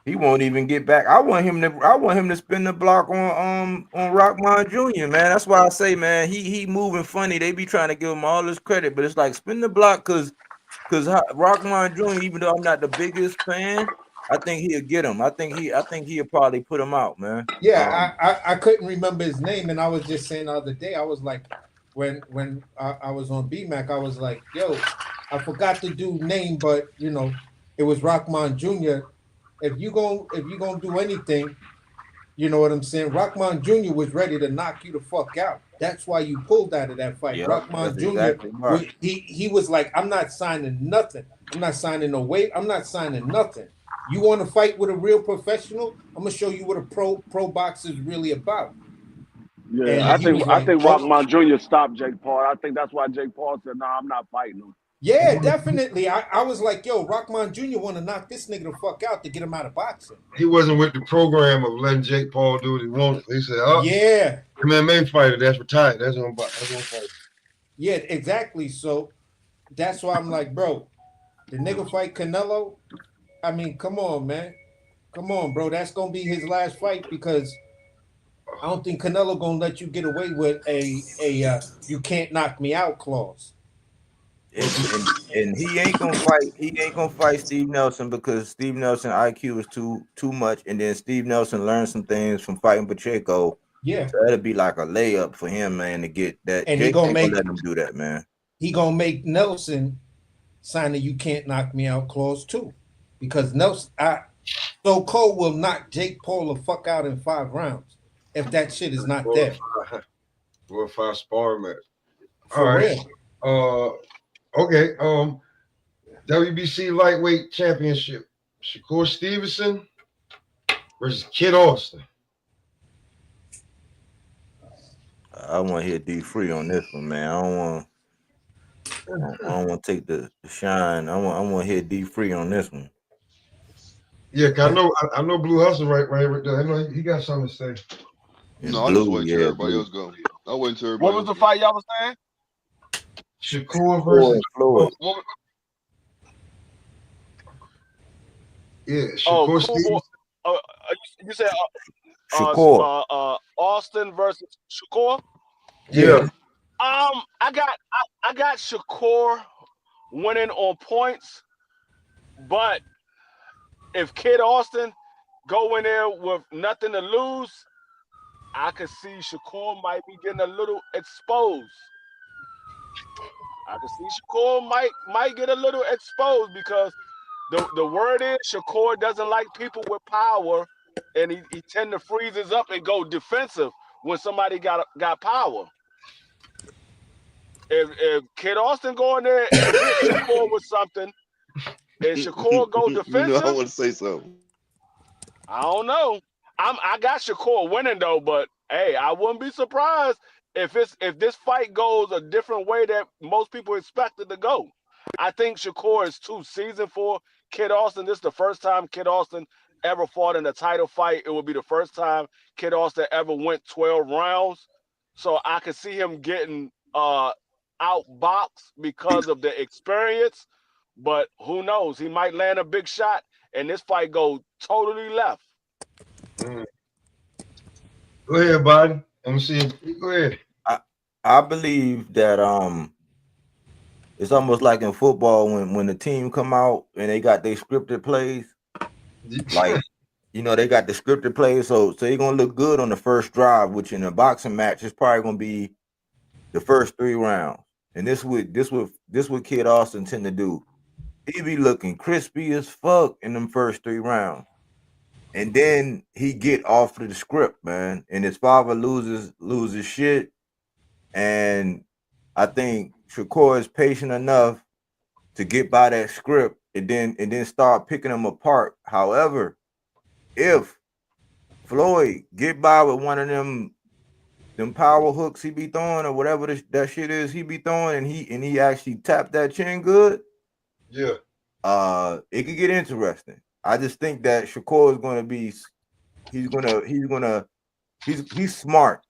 S2: He won't even get back. I want him to spin the block on Rockman Jr., man. That's why I say, man, he moving funny. They be trying to give him all this credit, but it's like spin the block because Rockman Jr., even though I'm not the biggest fan, I think he'll get him. I think he'll probably put him out, man.
S14: Yeah, I couldn't remember his name, and I was just saying the other day, I was like, when I was on BMAC, I was like, yo, I forgot the dude's name, but it was Rockman Jr. If you gonna do anything, you know what I'm saying? Rockman Jr. was ready to knock you the fuck out. That's why you pulled out of that fight.
S2: Yep,
S14: Rockman Jr.
S2: Exactly right.
S14: he was like, I'm not signing nothing. I'm not signing no weight. I'm not signing nothing. You want to fight with a real professional? I'm gonna show you what a pro boxer is really about.
S16: Yeah,
S14: And
S16: I
S14: he
S16: think
S14: was like,
S16: Rockman Jr. stopped Jake Paul. I think that's why Jake Paul said, "No, I'm not fighting him."
S14: yeah, definitely. I was like, yo, Rockman Jr. want to knock this nigga the fuck out to get him out of boxing.
S4: He wasn't with the program of letting Jake Paul do what he wanted. He said, "Oh,
S14: yeah,
S4: MMA fighter that's retired. That's on fight."
S14: Yeah, exactly. So that's why I'm like, bro, the nigga fight Canelo. I mean, come on, man. Come on, bro. That's gonna be his last fight because I don't think Canelo gonna let you get away with a you can't knock me out clause.
S2: And he ain't gonna fight. He ain't gonna fight Steve Nelson because Steve Nelson IQ is too much, and then Steve Nelson learned some things from fighting Pacheco.
S14: Yeah,
S2: so that'll be like a layup for him, man, to get that.
S14: And
S2: Jake ain't gonna let him do that, man.
S14: He gonna make Nelson sign a "you can't knock me out" clause too, because Nelson, So Cole will knock Jake Paul the fuck out in 5 rounds if that shit is not there.
S4: 4 or 5 sparring match.
S14: For
S4: All right. Okay. WBC lightweight championship. Shakur Stevenson versus Kid Austin.
S2: I want to hear D Free on this one, man. I don't want to take the shine. I want to hear D Free on this one.
S4: Yeah, I know Blue Hustle right there. I know he got something to say.
S1: No, I just waited till everybody else go. I waited till everybody.
S10: What was the fight y'all was saying?
S4: Shakur versus
S2: Floyd.
S4: Yeah, Shakur Stevenson.
S10: You said
S2: Shakur.
S10: Austin versus Shakur.
S4: Yeah.
S10: I I got Shakur winning on points, but if Kid Austin go in there with nothing to lose, I could see Shakur might be getting a little exposed. I could see Shakur might get a little exposed because the word is Shakur doesn't like people with power, and he tend to freezes up and go defensive when somebody got power. If Kid Austin go in there and hit Shakur with something, and Shakur go defensive,
S1: I want to say something.
S10: I don't know. I got Shakur winning though, but hey, I wouldn't be surprised if this fight goes a different way that most people expect it to go. I think Shakur is too seasoned for Kid Austin. This is the first time Kid Austin ever fought in a title fight. It would be the first time Kid Austin ever went 12 rounds. So I could see him getting outboxed because of the experience. But who knows? He might land a big shot and this fight go totally left.
S4: Go ahead, buddy. Let me see. Go ahead.
S2: I believe that it's almost like in football when the team come out and they got their scripted plays. Like, they got the scripted plays, so they're gonna look good on the first drive, which in a boxing match is probably gonna be the first 3 rounds. And this what Kid Austin tend to do. He be looking crispy as fuck in them first 3 rounds. And then he get off of the script, man. And his father loses shit. And I think Shakur is patient enough to get by that script and then start picking them apart. However, if Floyd get by with one of them power hooks he be throwing or whatever that shit is he be throwing, and he actually tapped that chin good,
S4: yeah,
S2: it could get interesting. I just think that Shakur is going to be, he's smart.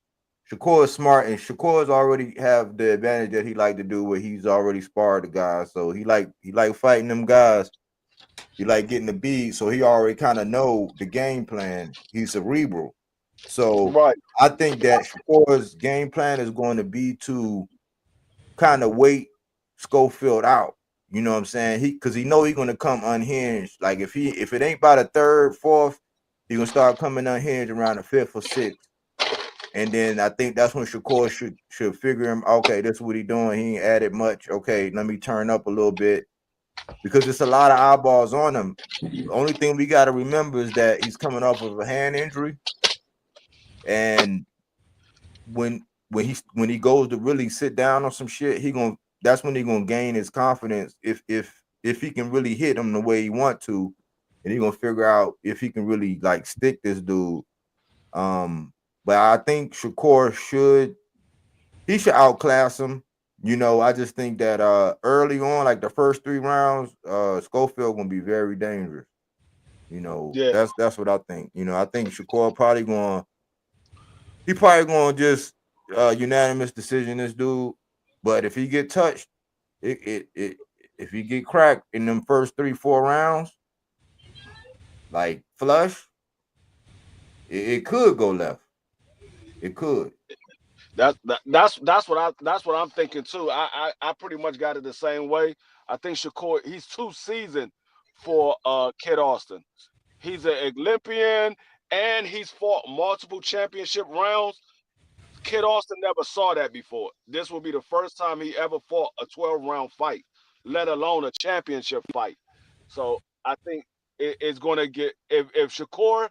S2: Shakur is smart, and Shakur's already have the advantage that he like to do where he's already sparred the guys. So he like fighting them guys. He like getting the beat, so he already kind of know the game plan. He's cerebral. So
S10: right.
S2: I think that Shakur's game plan is going to be to kind of wait Schofield out. You know what I'm saying? Because he know he's going to come unhinged. Like if it ain't by the 3rd, 4th, he gonna start coming unhinged around the 5th or 6th. And then I think that's when Shakur should figure him. Okay, this is what he doing. He ain't added much. Okay, let me turn up a little bit because there's a lot of eyeballs on him. The only thing we got to remember is that he's coming off of a hand injury, and when he goes to really sit down on some shit, that's when he gonna gain his confidence. If he can really hit him the way he want to, and he gonna figure out if he can really like stick this dude. But I think Shakur should outclass him. I just think that early on, like the first 3 rounds, Schofield gonna be very dangerous.
S10: Yeah.
S2: That's what I think. I think Shakur probably gonna just unanimous decision this dude. But if he get touched, if he get cracked in them first 3-4 rounds, like flush, it could go left. It could.
S10: That's what I'm thinking too. I pretty much got it the same way. I think Shakur, he's too seasoned for Kid Austin. He's an Olympian and he's fought multiple championship rounds. Kid Austin never saw that before. This will be the first time he ever fought a 12-round fight, let alone a championship fight. So I think it's going to get if Shakur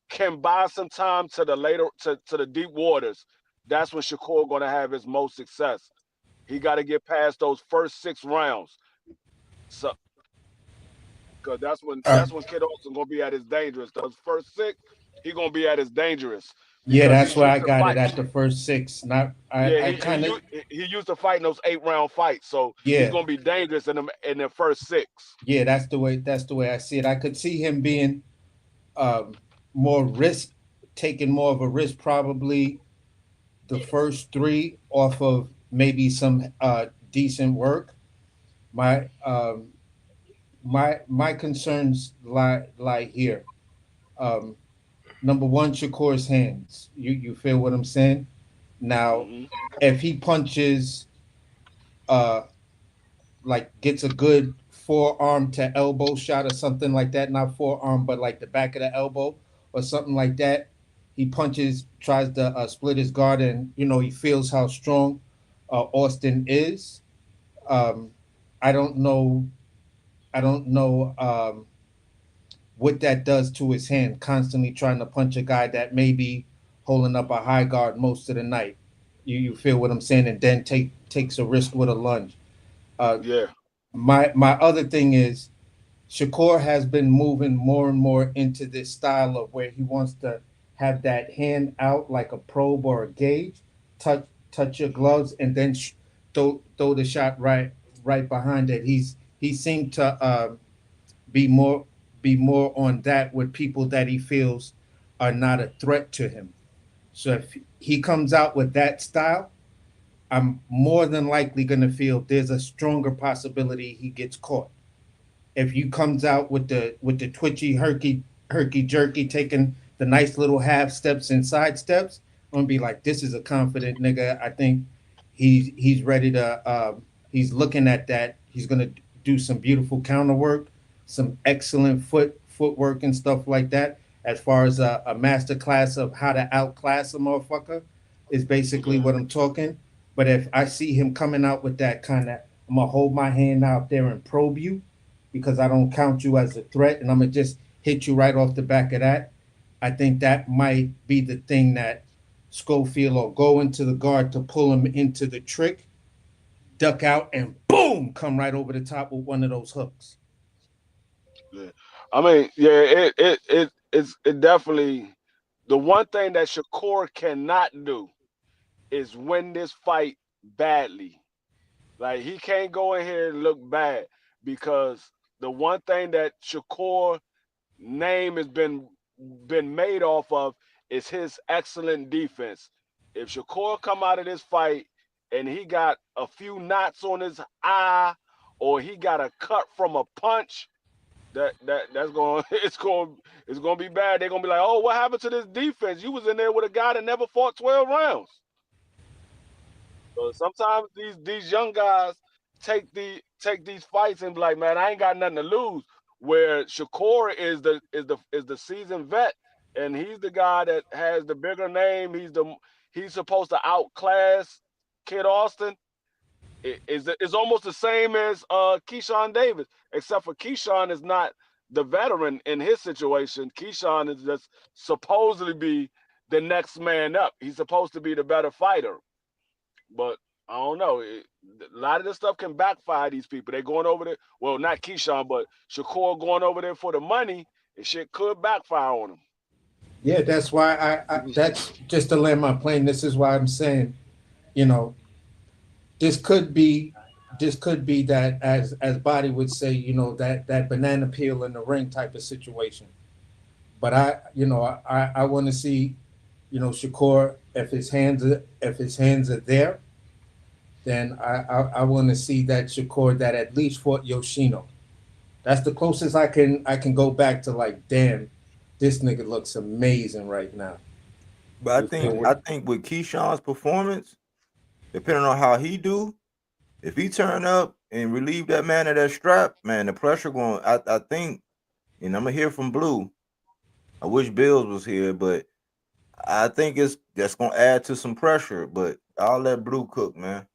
S10: can buy some time to the deep waters, that's when Shakur going to have his most success. He got to get past those first 6 rounds. So because that's when Kid Austin going to be at his dangerous. Those first 6, he going to be at his dangerous.
S14: Yeah, that's why I got it at the first 6. Not
S10: he used to fight in those 8-round fights, so
S14: Yeah.
S10: he's gonna be dangerous in the first 6.
S14: Yeah, that's the way I see it. I could see him being more risk, taking more of a risk, probably the first 3 off of maybe some decent work. My concerns lie here. Number one, Shakur's hands. You feel what I'm saying? Now, if he punches like gets a good forearm to elbow shot or something like that, not forearm, but like the back of the elbow or something like that. He punches, tries to split his guard, and he feels how strong Austin is. I don't know. I don't know what that does to his hand. Constantly trying to punch a guy that may be holding up a high guard most of the night. You feel what I'm saying, and then takes a risk with a lunge.
S10: Yeah.
S14: My other thing is Shakur has been moving more and more into this style of where he wants to have that hand out like a probe or a gauge, touch your gloves, and then throw the shot right behind it. He seemed to be more on that with people that he feels are not a threat to him. So if he comes out with that style, I'm more than likely going to feel there's a stronger possibility he gets caught. If you comes out with the twitchy herky jerky, taking the nice little half steps and side steps, I'm gonna be like, this is a confident nigga. I think he's ready to. He's looking at that. He's gonna do some beautiful counter work, some excellent footwork and stuff like that. As far as a master class of how to outclass a motherfucker is basically what I'm talking. But if I see him coming out with that kind of, I'm gonna hold my hand out there and probe you because I don't count you as a threat, and I'm gonna just hit you right off the back of that. I think that might be the thing that Schofield will go into the guard to pull him into the trick, duck out, and boom, come right over the top with one of those hooks.
S10: Yeah. I mean, yeah, it definitely, the one thing that Shakur cannot do is win this fight badly. Like, he can't go in here and look bad, because the one thing that Shakur name has been made off of is his excellent defense. If Shakur come out of this fight and he got a few knots on his eye, or he got a cut from a punch, that's going it's going to be bad. They're going to be like, "Oh, what happened to this defense? You was in there with a guy that never fought 12 rounds." So sometimes these young guys take these fights and be like, "Man, I ain't got nothing to lose." Where Shakur is the seasoned vet, and he's the guy that has the bigger name. He's supposed to outclass Kid Austin. It's almost the same as Keyshawn Davis, except for Keyshawn is not the veteran in his situation. Keyshawn is just supposedly be the next man up. He's supposed to be the better fighter. But I don't know. A lot of this stuff can backfire these people. They're going over there. Well, not Keyshawn, but Shakur going over there for the money. And shit could backfire on them.
S14: Yeah, that's why I that's just to land my plane. This is why I'm saying, this could be that, as Body would say, that banana peel in the ring type of situation. But I want to see, Shakur, if his hands are there, then I want to see that Shakur that at least fought Yoshino. That's the closest I can go back to, like, damn, this nigga looks amazing right now.
S2: But I think with Keyshawn's performance, depending on how he do, if he turn up and relieve that man of that strap, man, the pressure going. I think, and I'm gonna hear from Blue. I wish Bills was here, but I think that's gonna add to some pressure. But I'll let Blue cook, man.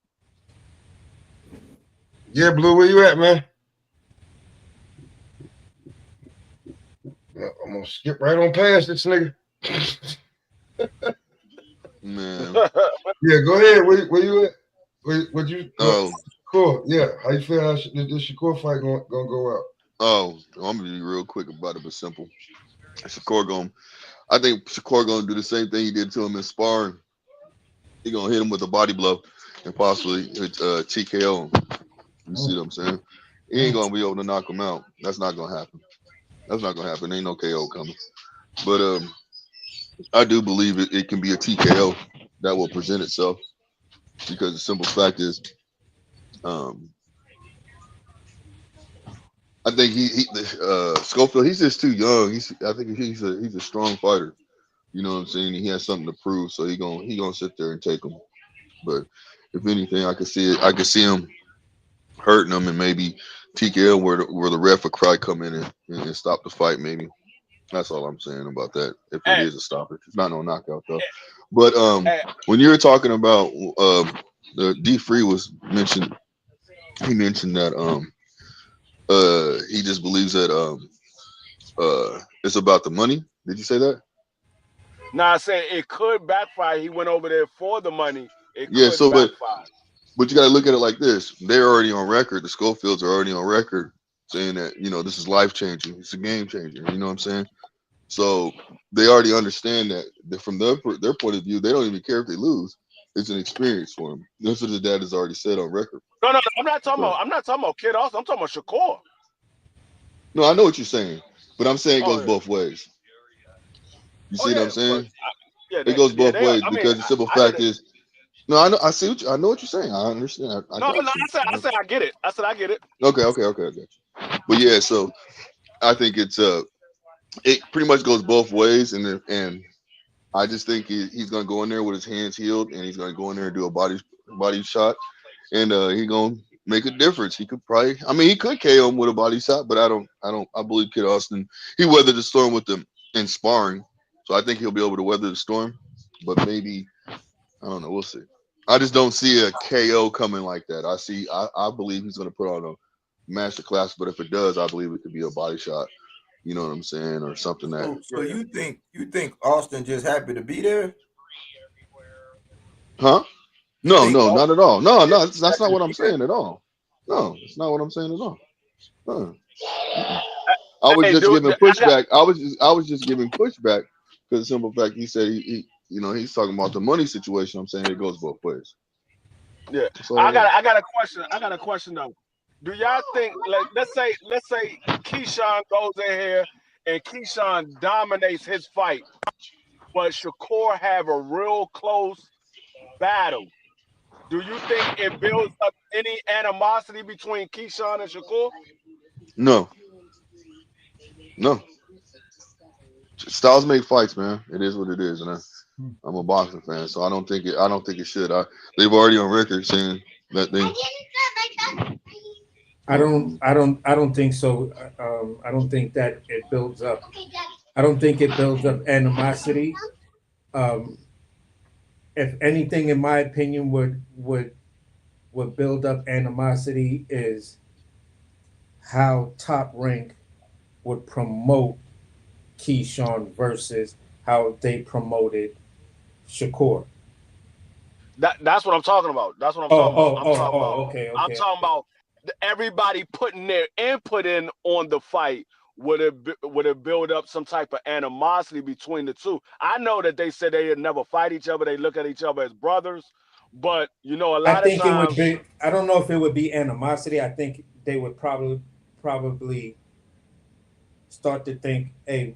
S4: Yeah, Blue, where you at, man? I'm gonna skip right on past this nigga.
S22: Man.
S4: Yeah, go ahead. Where you at? What you?
S22: Oh,
S4: Shakur. Yeah, how you feel? How this Shakur fight gonna go out?
S22: oh, I'm gonna be real quick about it, but simple. I think Shakur gonna do the same thing he did to him in sparring. He gonna hit him with a body blow and possibly TKO him. You see what I'm saying? He ain't gonna be able to knock him out. That's not gonna happen. Ain't no KO coming. But I do believe it can be a TKO that will present itself, because the simple fact is, I think Schofield, he's just too young. I think he's a strong fighter. You know what I'm saying? He has something to prove, so he gonna sit there and take him. But if anything, I could see him hurting him, and maybe TKO where the ref would probably come in and stop the fight. Maybe that's all I'm saying about that. If it is a stoppage, it's not no knockout though. But when you were talking about the D Free was mentioned, he mentioned that he just believes that it's about the money. Did you say that?
S10: Now I said it could backfire. He went over there for the money. It
S22: Yeah.
S10: could
S22: So,
S10: backfire.
S22: but you got to look at it like this. They're already on record. The Schofields are already on record saying that, this is life changing. It's a game changer. You know what I'm saying? So they already understand that from their point of view, they don't even care if they lose. It's an experience for them. That's what the dad has already said on record.
S10: No, I'm not talking about Kid Austin. I'm talking about Shakur.
S22: No, I know what you're saying, but I'm saying it goes both ways. You see what I'm saying? It goes both ways because the simple fact is, no, I know. I see. I know what you're saying. I understand. I
S10: said I get it. I said I get it.
S22: Okay, I got you. But yeah, so I think it pretty much goes both ways, and I just think he's gonna go in there with his hands healed, and he's gonna go in there and do a body shot, and he's gonna make a difference. He could probably, he could KO him with a body shot, but I believe Kid Austin, he weathered the storm with them in sparring, so I think he'll be able to weather the storm. But maybe, I don't know. We'll see. I just don't see a KO coming like that. I believe he's gonna put on a master class, but if it does, I believe it could be a body shot. You know what I'm saying, or something that.
S2: So you think Austin just happy to be there?
S22: Huh? No, not at all. No, that's not what I'm saying at all. No, it's not what I'm saying at all. I was just giving pushback. I was just giving pushback because the simple fact he said he's talking about the money situation. I'm saying it goes both ways.
S10: Yeah, I got a question. I got a question though. Do y'all think, like, let's say Keyshawn goes in here and Keyshawn dominates his fight, but Shakur have a real close battle? Do you think it builds up any animosity between Keyshawn and Shakur?
S22: No. Styles make fights, man. It is what it is, and I'm a boxing fan, so I don't think it should. They've already on record saying that they.
S14: I don't think so. I don't think that it builds up. I don't think it builds up animosity. If anything, in my opinion, would build up animosity is how Top Rank would promote Keyshawn versus how they promoted Shakur.
S10: That's what I'm talking about. That's what I'm talking about.
S14: Okay.
S10: I'm talking about everybody putting their input in on the fight. Would it build up some type of animosity between the two? I know that they said they'd never fight each other. They look at each other as brothers, but a lot of times,
S14: it would be. I don't know if it would be animosity. I think they would probably start to think, hey,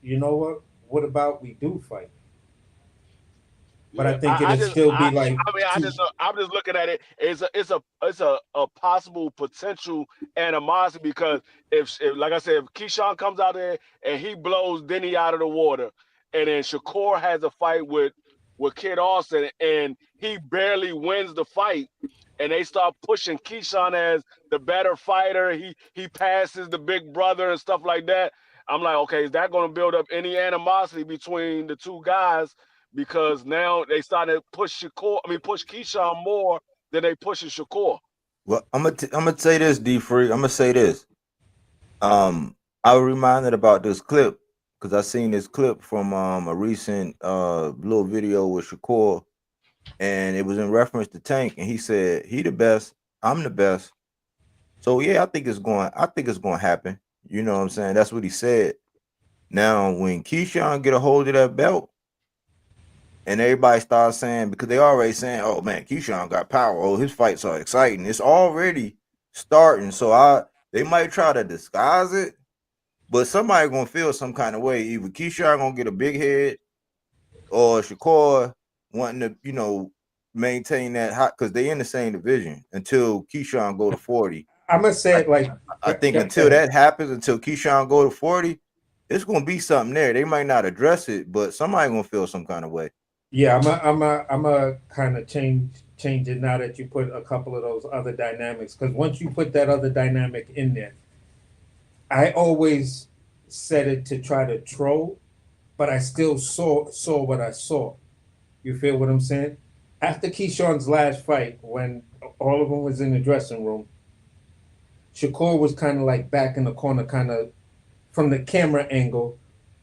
S14: you know what? What about we do fight? But I think it'd still be like.
S10: I'm just looking at it. It's a possible potential animosity because if like I said, if Keyshawn comes out there and he blows Denny out of the water, and then Shakur has a fight with Kid Austin and he barely wins the fight, and they start pushing Keyshawn as the better fighter, he passes the big brother and stuff like that. I'm like, okay, is that going to build up any animosity between the two guys? Because now they started to push Keyshawn more than they pushing Shakur.
S2: Well, I'm gonna say this, D Free. I'm gonna say this. I was reminded about this clip because I seen this clip from a recent little video with Shakur, and it was in reference to Tank, and he said he the best, I'm the best. So yeah, I think it's going to happen. You know what I'm saying? That's what he said. Now, when Keyshawn get a hold of that belt, and everybody starts saying, because they already saying, oh man, Keyshawn got power. Oh, his fights are exciting. It's already starting. So they might try to disguise it, but somebody gonna feel some kind of way. Either Keyshawn gonna get a big head, or Shakur wanting to, maintain that hot, because they in the same division until Keyshawn go to 40.
S14: I'm gonna say it like
S2: I think until that happens, until Keyshawn go to 40, it's gonna be something there. They might not address it, but somebody gonna feel some kind of way.
S14: Yeah, I'm a kind of change change it now that you put a couple of those other dynamics. Because once you put that other dynamic in there, I always said it to try to troll, but I still saw what I saw. You feel what I'm saying? After Keyshawn's last fight, when all of them was in the dressing room, Shakur was kind of like back in the corner, kind of from the camera angle.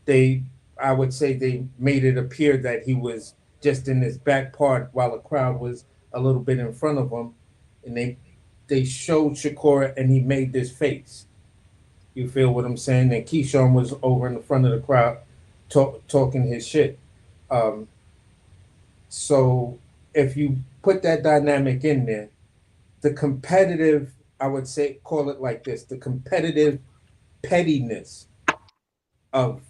S14: I would say they made it appear that he was just in his back part while the crowd was a little bit in front of him, and they showed Shakur and he made this face. You feel what I'm saying? And Keyshawn was over in the front of the crowd talking his shit. So if you put that dynamic in there, the competitive, I would say, call it like this, the competitive pettiness of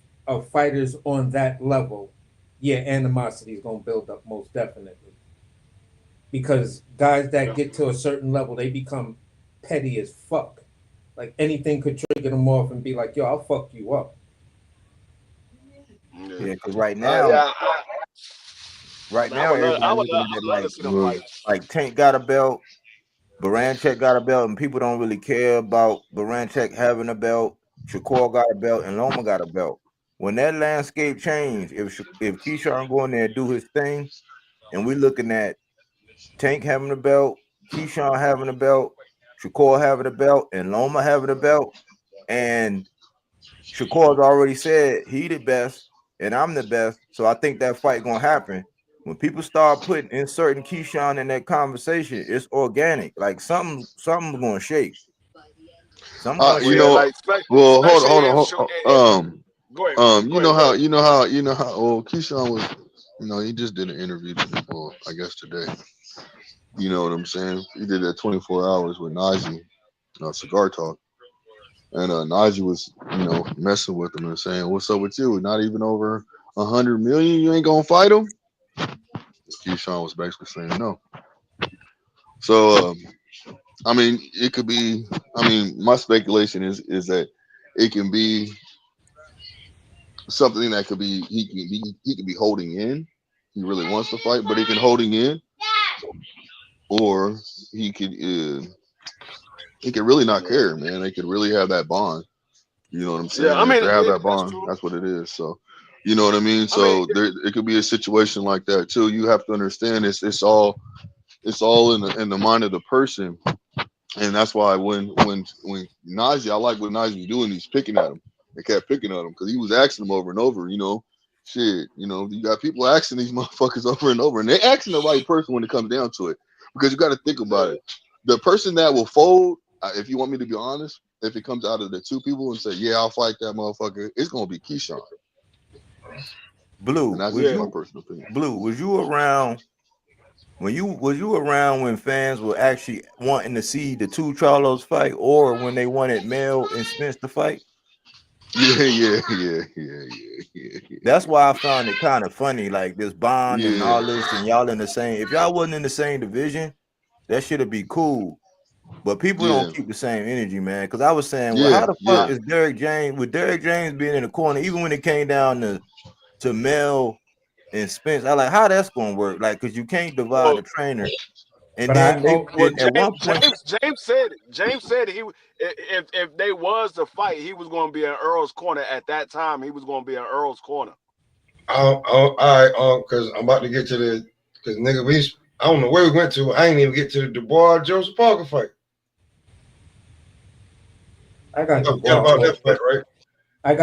S14: fighters on that level, yeah, animosity is going to build up most definitely. Because guys that get to a certain level, they become petty as fuck. Like anything could trigger them off and be like, yo, I'll fuck you up.
S2: Yeah, because right now, everybody looking at it like Tank got a belt, Baranchek got a belt, and people don't really care about Baranchek having a belt. Shakur got a belt, and Loma got a belt. When that landscape changed, if Keyshawn go in there and do his thing, and we looking at Tank having a belt, Keyshawn having a belt, Shakur having a belt, and Loma having a belt, and Shakur's already said he the best and I'm the best, so I think that fight gonna happen. When people start inserting Keyshawn in that conversation, it's organic. Like something's gonna shake.
S22: You know, well, hold on.
S10: Go ahead.
S22: You know how old Keyshawn was. You know, he just did an interview, I guess today. You know what I'm saying? He did that 24 hours with Najee, Cigar Talk. And Najee was, messing with him and saying, "What's up with you? Not even over 100 million? You ain't gonna fight him?" Keyshawn was basically saying no. So, I mean, it could be. I mean, my speculation is that it can be something that could be he could be holding in. He really wants to fight, but he can holding in, or he could really not care, man. They could really have that bond. You know what I'm saying?
S10: Yeah, I mean,
S22: if they have that bond, that's what it is. So, you know what I mean? So it could be a situation like that too. You have to understand it's all in the mind of the person. And that's why when Najee, I like what Najee doing, he's picking at him. They kept picking at him because he was asking him over and over, shit, you got people asking these motherfuckers over and over, and they asking the right person when it comes down to it. Because you got to think about it. The person that will fold, if you want me to be honest, if it comes out of the two people and say, yeah, I'll fight that motherfucker, it's gonna be Keyshawn.
S2: Blue,
S22: and that's my personal opinion.
S2: Blue, was you around when fans were actually wanting to see the two Charlos fight, or when they wanted Mel and Spence to fight?
S22: Yeah.
S2: That's why I found it kind of funny, like this bond and all this, and y'all in the same. If y'all wasn't in the same division, that should be cool. But people don't keep the same energy, man. Because I was saying, well, how the fuck is Derrick James, with Derrick James being in the corner, even when it came down to Mel and Spence, I like how that's gonna work. Like, because you can't divide the trainer. And then at one point,
S10: James said he if they was to fight, he was going to be in Earl's corner at that time. He was going to be in Earl's corner.
S4: All right, because I'm about to get to because nigga, I don't know where we went to. I ain't even get to the Dubois Joseph Parker fight.
S14: I got
S4: Dubois about that fight, right?
S10: I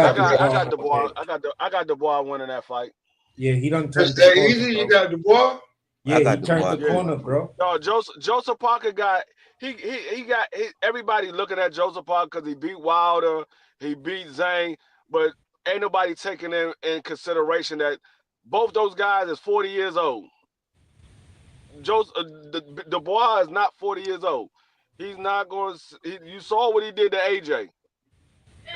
S10: got Dubois winning that fight.
S14: Yeah, he done
S4: turned that easy. You got Dubois.
S14: Yeah, he turned the corner, bro.
S10: No, Joseph Parker got everybody looking at Joseph Parker because he beat Wilder, he beat Zhang, but ain't nobody taking in consideration that both those guys is 40 years old. Dubois is not 40 years old. He's not going to. You saw what he did to AJ.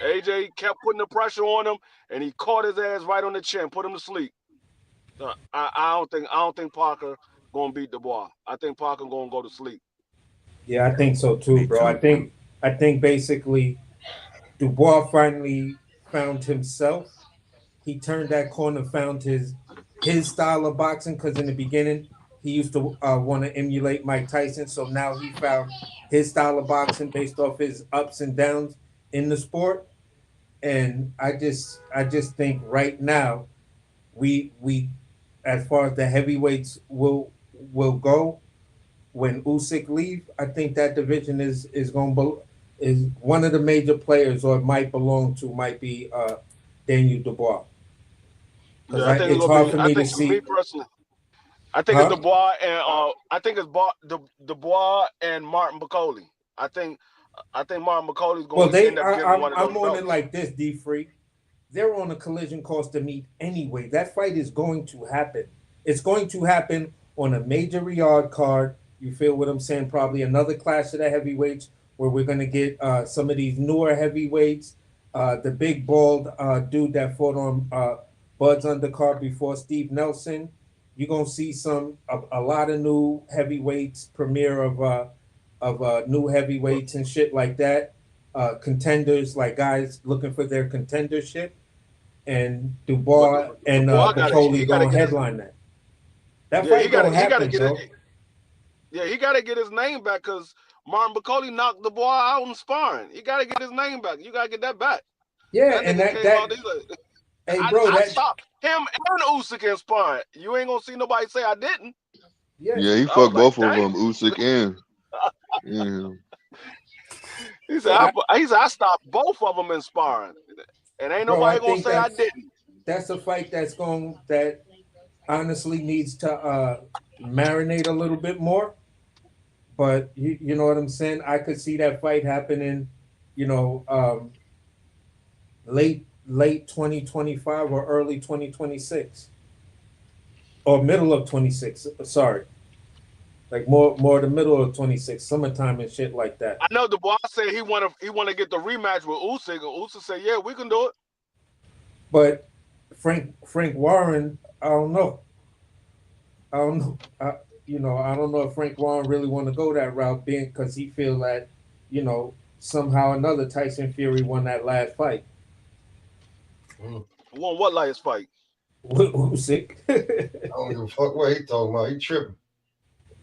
S10: AJ kept putting the pressure on him, and he caught his ass right on the chin, put him to sleep. I don't think Parker gonna beat Dubois. I think Parker gonna go to sleep.
S14: Yeah, I think so too, bro. I think basically Dubois finally found himself. He turned that corner, found his style of boxing, because in the beginning he used to want to emulate Mike Tyson. So now he found his style of boxing based off his ups and downs in the sport. And I just think right now we as far as the heavyweights will go, when Usyk leave, I think that division is one of the major players, or might be Daniel Dubois.
S10: Yeah, I think
S14: It's hard for me to
S10: me
S14: see.
S10: personally, I think it's Dubois and Dubois and Martin Bacoli. I think Martin Bacoli's going to end up getting one of those
S14: I'm on it
S10: belts.
S14: like this, D Free. They're on a collision course to meet anyway. That fight is going to happen. It's going to happen on a major Riyadh card. You feel what I'm saying? Probably another clash of the heavyweights where we're going to get some of these newer heavyweights. The big bald dude that fought on Bud's undercard before, Steve Nelson. You're going to see a lot of new heavyweights, premiere of new heavyweights and shit like that. Contenders, like guys looking for their contendership. And Dubois and Bacoli going to headline that. That fight going to happen, bro.
S10: Yeah, he got to get his name back because Martin Bacoli knocked Dubois out in sparring. He got to get his name back. You got to get that back.
S14: Yeah, and that hey, bro,
S10: I stopped him and Usyk in sparring. You ain't going to see nobody say I didn't.
S22: Yeah, he fucked both of them, Usyk and. Yeah.
S10: He said, I stopped both of them in sparring. And ain't nobody going to say I didn't.
S14: That's a fight that honestly needs to marinate a little bit more. But you know what I'm saying? I could see that fight happening, late 2025 or early 2026. Or middle of 26. Sorry. Like more the middle of 26, summertime and shit like that.
S10: I know Dubois said he want to get the rematch with Usyk, and Usyk said, "Yeah, we can do it."
S14: But Frank Warren, I don't know. I don't know if Frank Warren really want to go that route, being because he feel that, somehow another Tyson Fury won that last fight.
S10: Won what last fight?
S14: Usyk.
S4: I don't give a fuck what he talking about. He tripping.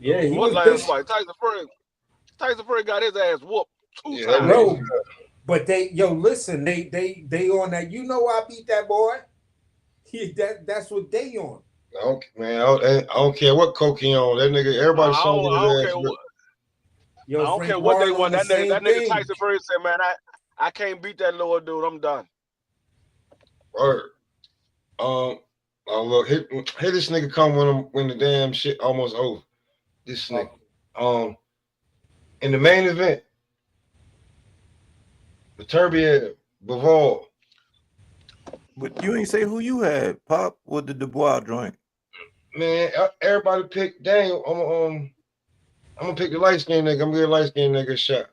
S14: Yeah, he
S10: what
S14: was
S10: last
S14: pissed.
S10: fight? Tyson Fury got his ass whooped 2 times.
S14: Bro, but listen, they on that. I beat that boy. That's what they on.
S4: I don't care what coke he on. That nigga, everybody saw his ass.
S10: I don't care what they want. That nigga Tyson Fury said, "Man, I can't beat that little dude. I'm done."
S4: Word. Look, here this nigga come when the damn shit almost over. This nigga. In the main event, Viterbiev, Bivol.
S2: But you ain't say who you had, Pop, with the Dubois joint.
S4: Man, everybody picked Daniel. I'm gonna pick the light skinned nigga. I'm gonna get a light skinned nigga a shot.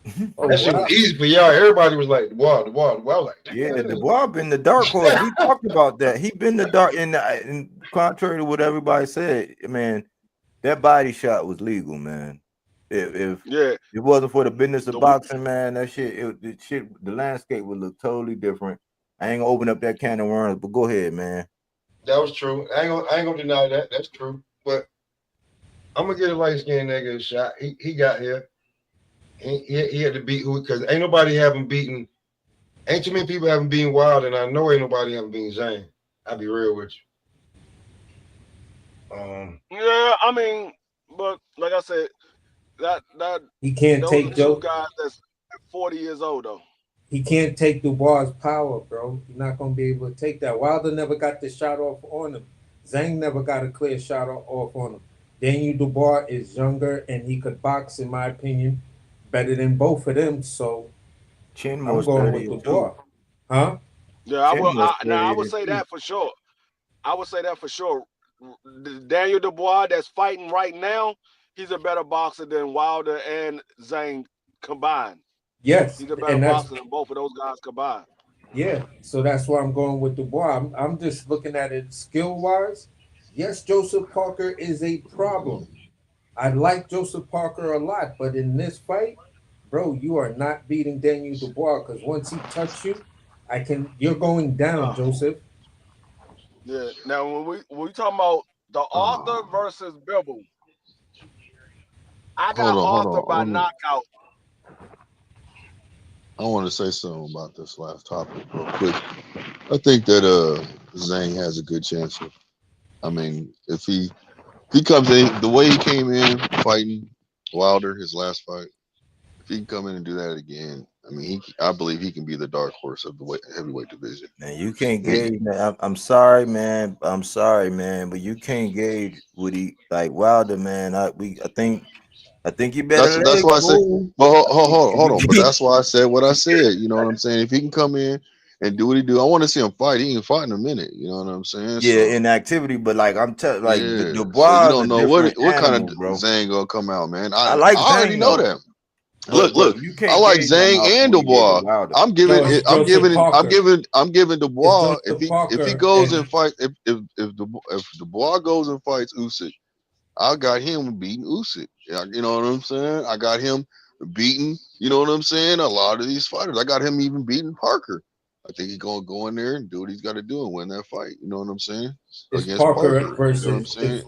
S4: That shit was easy for y'all. Everybody was like, Dubois. I was like,
S2: yeah, Dubois been the dark horse. We talked about that. He been the dark, and contrary to what everybody said, man, that body shot was legal, man. If it wasn't for the business of boxing, man, that shit, the landscape would look totally different. I ain't gonna open up that can of worms, but go ahead, man.
S4: That was true. I ain't gonna deny that. That's true. But I'm gonna get a light skinned nigga a shot. He got here. He had to beat who, because ain't nobody haven't beaten. Ain't too many people haven't beaten Wild, and I know ain't nobody haven't beaten Zane. I'll be real with you.
S10: Yeah, I mean, but like I said, that
S14: he can't take
S10: two guys that's 40 years old though.
S14: He can't take Dubois' power, bro. You're not gonna be able to take that. Wilder never got the shot off on him. Zhang never got a clear shot off on him. Daniel Dubois is younger and he could box, in my opinion, better than both of them. So
S2: I'm
S14: going with Dubois. Huh?
S10: Yeah, I would say that for sure. I would say that for sure. Daniel Dubois that's fighting right now, he's a better boxer than Wilder and Zhang combined.
S14: Yes,
S10: he's a better boxer than both of those guys combined.
S14: Yeah, so that's why I'm going with Dubois. I'm just looking at it skill-wise. Yes, Joseph Parker is a problem. I like Joseph Parker a lot, but in this fight, bro, you are not beating Daniel Dubois because once he touches you, you're going down, Joseph.
S10: Yeah. Now when we talking about The Arthur versus Bivol. I got
S22: Hold
S10: Arthur by
S22: on.
S10: knockout.
S22: I want to say something about this last topic real quick. I think that Zhang has a good chance of. I mean, if he comes in the way he came in fighting Wilder his last fight, if he can come in and do that again, I mean, I believe he can be the dark horse of the heavyweight division.
S2: Man, you can't gauge. I'm sorry, man. I'm sorry, man, but you can't gauge what he like Wilder, man. I think you better
S22: That's
S2: legs,
S22: why I say.
S2: fool.
S22: Well, hold on. But that's why I said what I said. You know what I'm saying? If he can come in and do what he do, I want to see him fight. He ain't fight in a minute. You know what I'm saying?
S2: Yeah,
S22: So
S2: inactivity, but like I'm telling, like
S22: yeah. So you
S2: Dubois is a
S22: don't know
S2: different
S22: what kind
S2: animal,
S22: of
S2: bro.
S22: Zhang gonna come out, man.
S2: I
S22: I
S2: like
S22: already
S2: Zhang
S22: know
S2: though,
S22: that. Look,
S2: but you
S22: I
S2: can't
S22: like
S2: gauge him
S22: Zhang
S2: off
S22: and
S2: what he did to
S22: Dubois.
S2: Wilder.
S22: I'm giving Dubois
S14: Joseph
S22: if
S14: Parker
S22: he goes
S14: and
S22: and fight if Dubois goes and fights Usyk, I got him beating Usyk. You know what I'm saying? I got him beating, you know what I'm saying? A lot of these fighters. I got him even beating Parker. I think he's gonna go in there and do what he's got to do and win that fight. You know what I'm saying?
S14: it's
S22: Against
S14: Parker
S22: Parker. You know what I'm
S14: versus
S22: saying?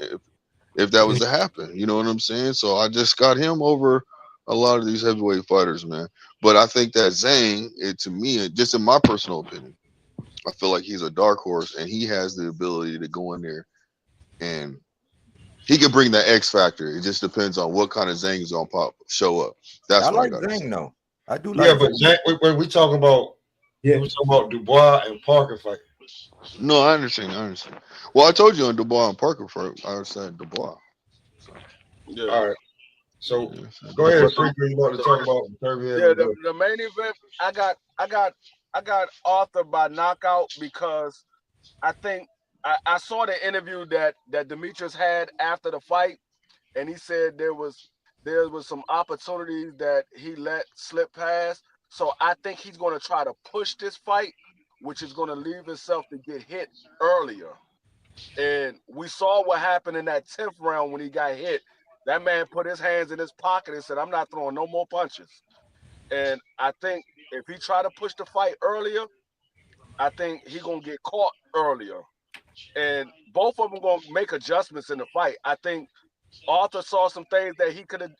S22: If that was to happen, you know what I'm saying? So I just got him over a lot of these heavyweight fighters, man. But I think that Zhang, to me, just in my personal opinion, I feel like he's a dark horse and he has the ability to go in there and he can bring that X factor. It just depends on what kind of Zhang is gonna show up. That's
S2: I
S22: what I
S2: like
S22: got to say.
S2: Zhang though. I do
S4: Yeah,
S2: like
S4: but
S2: Zhang.
S4: Zhang, when we talking about, we talking about Dubois and Parker fight.
S22: No, I understand. Well, I told you on Dubois and Parker first. I said Dubois. So,
S10: Yeah.
S4: All right. So
S22: yeah,
S4: go ahead,
S10: But
S4: Freaker. You want to talk about
S10: yeah, the main event, I got Arthur by knockout because I think I saw the interview that Demetrius had after the fight, and he said there was some opportunities that he let slip past. So I think he's going to try to push this fight, which is going to leave himself to get hit earlier. And we saw what happened in that 10th round when he got hit. That man put his hands in his pocket and said, "I'm not throwing no more punches." And I think if he try to push the fight earlier, I think he gonna get caught earlier. And both of them gonna make adjustments in the fight. I think Arthur saw some things that he could have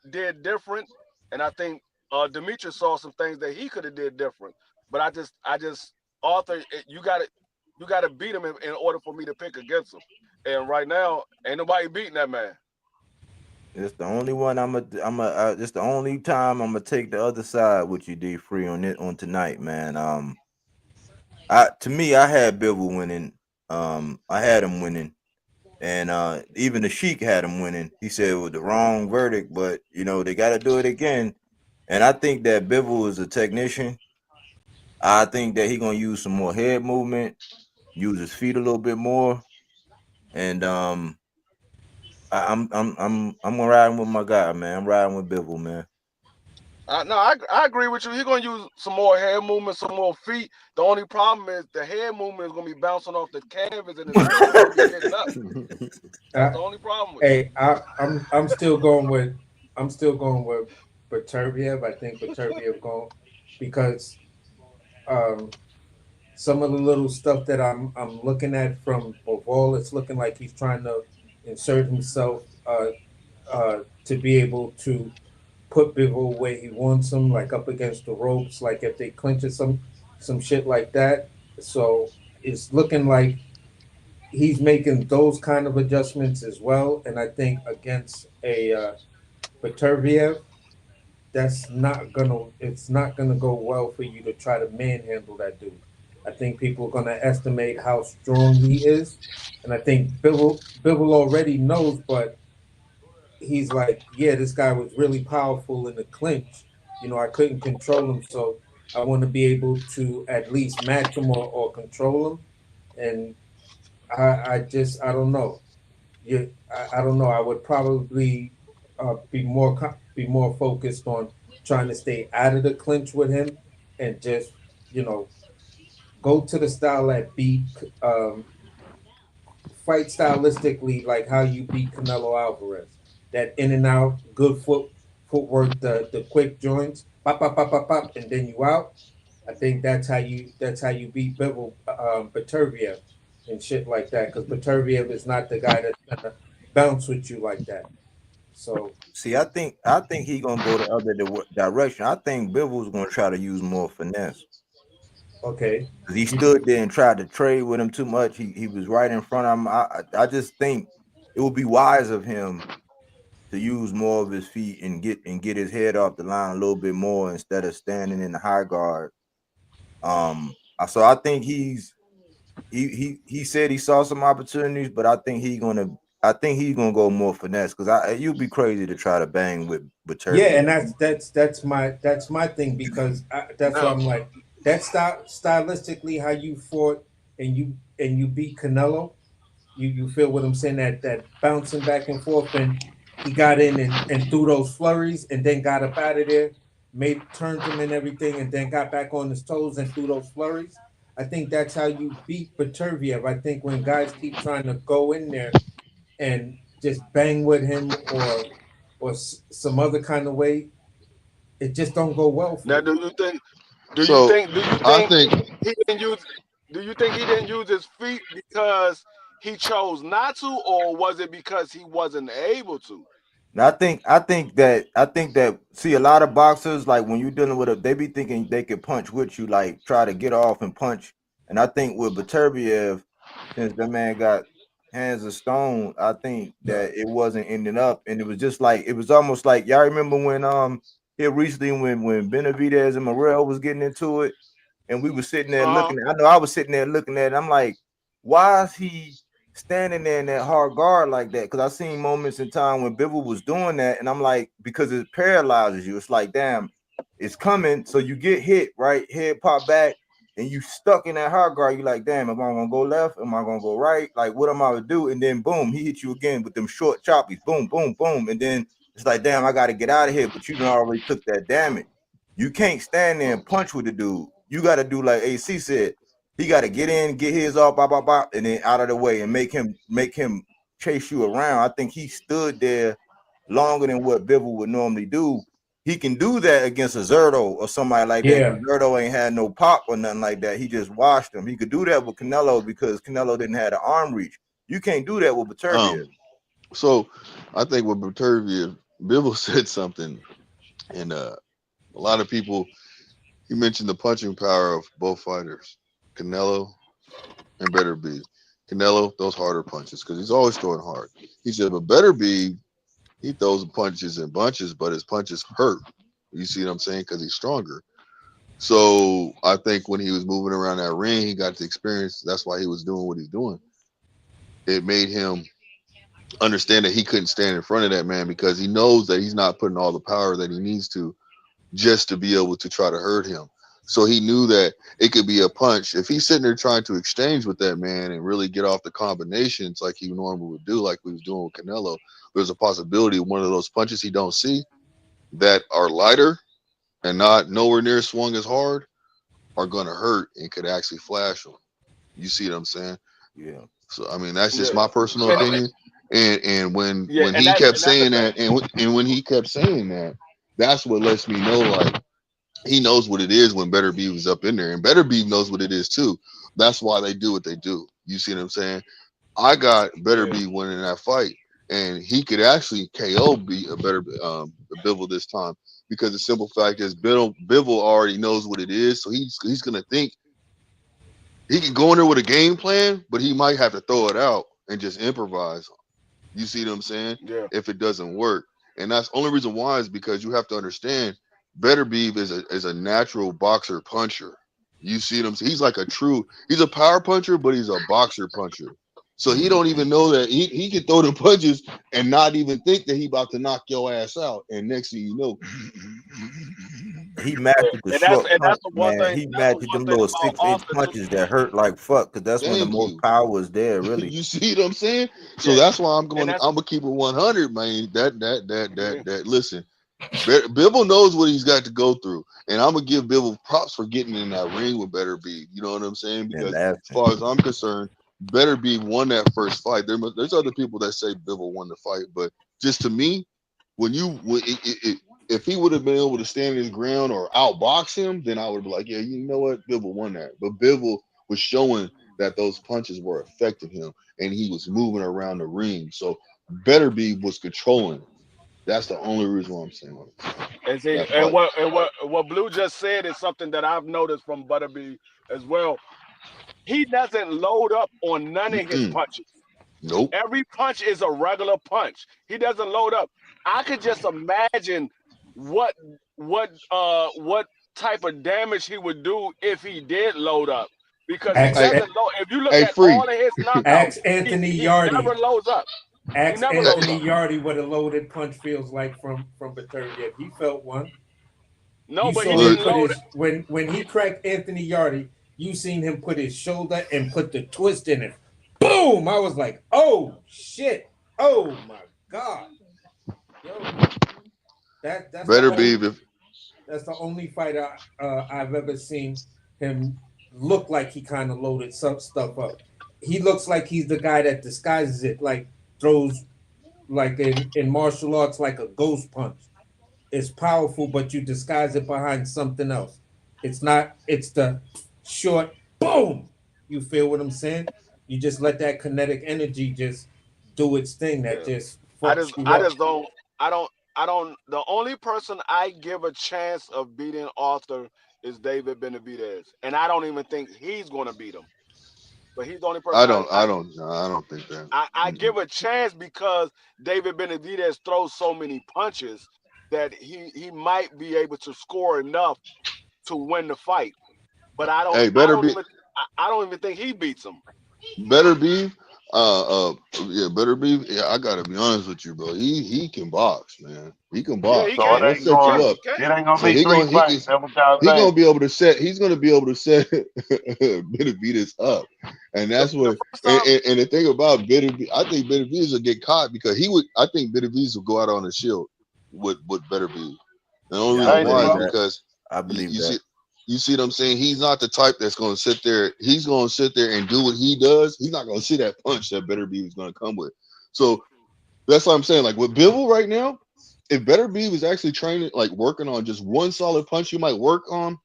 S10: did different, and I think Demetrius saw some things that he could have did different. But I just Arthur, you got to beat him in order for me to pick against him. And right now, ain't nobody beating that man.
S2: It's the only one it's the only time I'm gonna take the other side with you, D Free, on tonight, man. To me, I had Bivol winning. I had him winning. And even the Sheik had him winning. He said it was the wrong verdict, but they got to do it again. And I think that Bivol is a technician. I think that he's gonna use some more head movement, use his feet a little bit more, and I'm riding with my guy, man. I'm riding with Bivol, man.
S10: No, I agree with you. He's gonna use some more head movement, some more feet. The only problem is the head movement is gonna be bouncing off the canvas, and his feet is gonna be getting up. That's the only problem with it.
S14: Hey, I'm still going with Beterbiev. I think Beterbiev going because some of the little stuff that I'm looking at from Bivol, it's looking like he's trying to insert himself to be able to put Bivol where he wants him, like up against the ropes, like if they clinch it, some shit like that. So it's looking like he's making those kind of adjustments as well. And I think against a Beterbiev, it's not gonna go well for you to try to manhandle that dude. I think people are gonna estimate how strong he is, and I think Bivol already knows, but he's like, yeah, this guy was really powerful in the clinch. I couldn't control him, so I want to be able to at least match him or control him. And I don't know. I don't know. I would probably be more focused on trying to stay out of the clinch with him and just go to the style that beat fight stylistically like how you beat Canelo Alvarez. That in and out, good footwork, the quick joints, pop, pop, pop, pop, pop, and then you out. I think that's how you beat Beterbiev. and shit like that. Because Beterbiev is not the guy that's gonna bounce with you like that. So
S2: See, I think he gonna go the other direction. I think Bivol's gonna try to use more finesse.
S14: Okay.
S2: Cause he stood there and tried to trade with him too much. He was right in front of him. I just think it would be wise of him to use more of his feet and get his head off the line a little bit more instead of standing in the high guard. So I think he said he saw some opportunities, but I think he's gonna go more finesse because you'd be crazy to try to bang with
S14: yeah,
S2: Turvey.
S14: and that's my thing because that's why I'm like that's stylistically how you fought and you beat Canelo. You feel what I'm saying, that bouncing back and forth, and he got in and threw those flurries and then got up out of there, turned him and everything, and then got back on his toes and threw those flurries. I think that's how you beat Beterbiev. I think when guys keep trying to go in there and just bang with him or some other kind of way, it just don't go well for
S10: Now,
S14: you.
S10: do you think he didn't use? Do you think he didn't use his feet because he chose not to, or was it because he wasn't able to?
S2: I think that see a lot of boxers like when you're dealing with they be thinking they could punch with you, like try to get off and punch. And I think with Beterbiev, since the man got hands of stone, I think that it wasn't ending up, and it was just like it was almost like y'all remember when here recently when Benavidez and Morrell was getting into it, and we were sitting there looking. I know I was sitting there looking at it. I'm like, why is he standing there in that hard guard like that? Because I seen moments in time when Bivol was doing that, and I'm like, because it paralyzes you. It's like, damn, it's coming. So you get hit, right? Head pop back, and you stuck in that hard guard. You're like, damn, am I gonna go left? Am I gonna go right? Like, what am I gonna do? And then boom, he hit you again with them short choppies. Boom, boom, boom. And then it's like, damn, I gotta get out of here. But you done already took that damage. You can't stand there and punch with the dude. You got to do like AC said. He got to get in, get his off, bop, bop, bop, and then out of the way and make him chase you around. I think he stood there longer than what Bivol would normally do. He can do that against a Zerto or somebody like that.
S14: Yeah.
S2: Zerto ain't had no pop or nothing like that. He just washed him. He could do that with Canelo because Canelo didn't have the arm reach. You can't do that with Beterbiev.
S22: So I think with Beterbiev, Bivol said something, and a lot of people. He mentioned the punching power of both fighters, Canelo and Beterbiev. Canelo throws harder punches because he's always throwing hard. He said, but Beterbiev, he throws punches in bunches, but his punches hurt. You see what I'm saying? Because he's stronger. So I think when he was moving around that ring, he got the experience. That's why he was doing what he's doing. It made him understand that he couldn't stand in front of that man because he knows that he's not putting all the power that he needs to just to be able to try to hurt him. So he knew that it could be a punch. If he's sitting there trying to exchange with that man and really get off the combinations like he normally would do, like we was doing with Canelo, there's a possibility one of those punches he don't see that are lighter and not nowhere near swung as hard are going to hurt and could actually flash him. You see what I'm saying?
S2: Yeah.
S22: So, I mean, that's just my personal opinion. And when
S10: and
S22: he kept saying that, and when he kept saying that, that's what lets me know, like, he knows what it is when Beterbiev is up in there, and Beterbiev knows what it is too. That's why they do what they do. You see what I'm saying? I got Beterbiev winning that fight, and he could actually KO Bivol this time because the simple fact is Bivol already knows what it is, so he's gonna think he can go in there with a game plan, but he might have to throw it out and just improvise. You see what I'm saying?
S10: Yeah.
S22: If it doesn't work. And that's the only reason why is because you have to understand Beterbiev is a natural boxer puncher. You see what I'm saying? He's like he's a power puncher, but he's a boxer puncher. So he don't even know that he can throw the punches and not even think that he about to knock your ass out. And next thing you know,
S2: He mastered the
S10: And
S2: short
S10: that's
S2: punch,
S10: the one
S2: man.
S10: thing.
S2: He
S10: That's the
S2: mastered
S10: one
S2: them
S10: thing
S2: little
S10: about
S2: 6-inch
S10: Austin
S2: punches that hurt like fuck, because that's when the
S22: thank
S2: most
S22: you.
S2: power is there, really.
S22: You see what I'm saying? So that's why I'm gonna keep it 100, man. That listen, Bivol knows what he's got to go through, and I'm gonna give Bivol props for getting in that ring with Beterbiev. You know what I'm saying? Because as far as I'm concerned, Beterbiev won that first fight. There's other people that say Bivol won the fight, but just to me, if he would have been able to stand his ground or outbox him, then I would be like, yeah, you know what, Bivol won that. But Bivol was showing that those punches were affecting him, and he was moving around the ring. So Beterbiev was controlling him. That's the only reason why I'm saying that.
S10: And see,
S22: That
S10: and
S22: fight.
S10: what Blue just said is something that I've noticed from Butterbean as well. He doesn't load up on none of his punches.
S22: Nope.
S10: Every punch is a regular punch. He doesn't load up. I could just imagine what type of damage he would do if he did load up. Because he doesn't load. If you look at all of his knockouts,
S14: Ask Anthony
S10: he
S14: Yardy.
S10: never loads up.
S14: Ask
S10: He never loads
S14: Anthony
S10: up.
S14: Yardy what a loaded punch feels like from Beterbiev. He felt one.
S10: No,
S14: You
S10: but
S14: saw
S10: he
S14: him
S10: didn't
S14: put
S10: load
S14: his when he cracked Anthony Yardy. You seen him put his shoulder and put the twist in it. Boom! I was like, oh shit! Oh my god! Yo, that's
S22: Beterbiev.
S14: That's the only fight I've ever seen him look like he kind of loaded some stuff up. He looks like he's the guy that disguises it, like throws, like in martial arts, like a ghost punch. It's powerful, but you disguise it behind something else. It's not. It's the short boom. You feel what I'm saying? You just let that kinetic energy just do its thing. That just fucks you up.
S10: I don't. The only person I give a chance of beating Arthur is David Benavidez, and I don't even think he's going to beat him. But he's the only person.
S22: I don't think that.
S10: I give a chance because David Benavidez throws so many punches that he might be able to score enough to win the fight. But I don't.
S22: Hey,
S10: I don't even think he beats him.
S22: Beterbiev. Beterbiev. Yeah, I gotta be honest with you, bro. He can box, man. He can box.
S10: he can.
S22: He'll set you up.
S8: It ain't gonna
S22: So
S8: be three fights.
S22: he's gonna be able to set. He's gonna be able to set Benavidez up, and that's what. And the thing about Benavidez, I think Benavidez will get caught because he would. I think Benavidez will go out on a shield with Beterbiev. The only reason why is because
S2: I believe that.
S22: You see what I'm saying? He's not the type that's going to sit there. He's going to sit there and do what he does. He's not going to see that punch that Beterbiev is going to come with. So that's what I'm saying. Like with Bivol right now, if Beterbiev is actually training, like working on just one solid punch, you might work on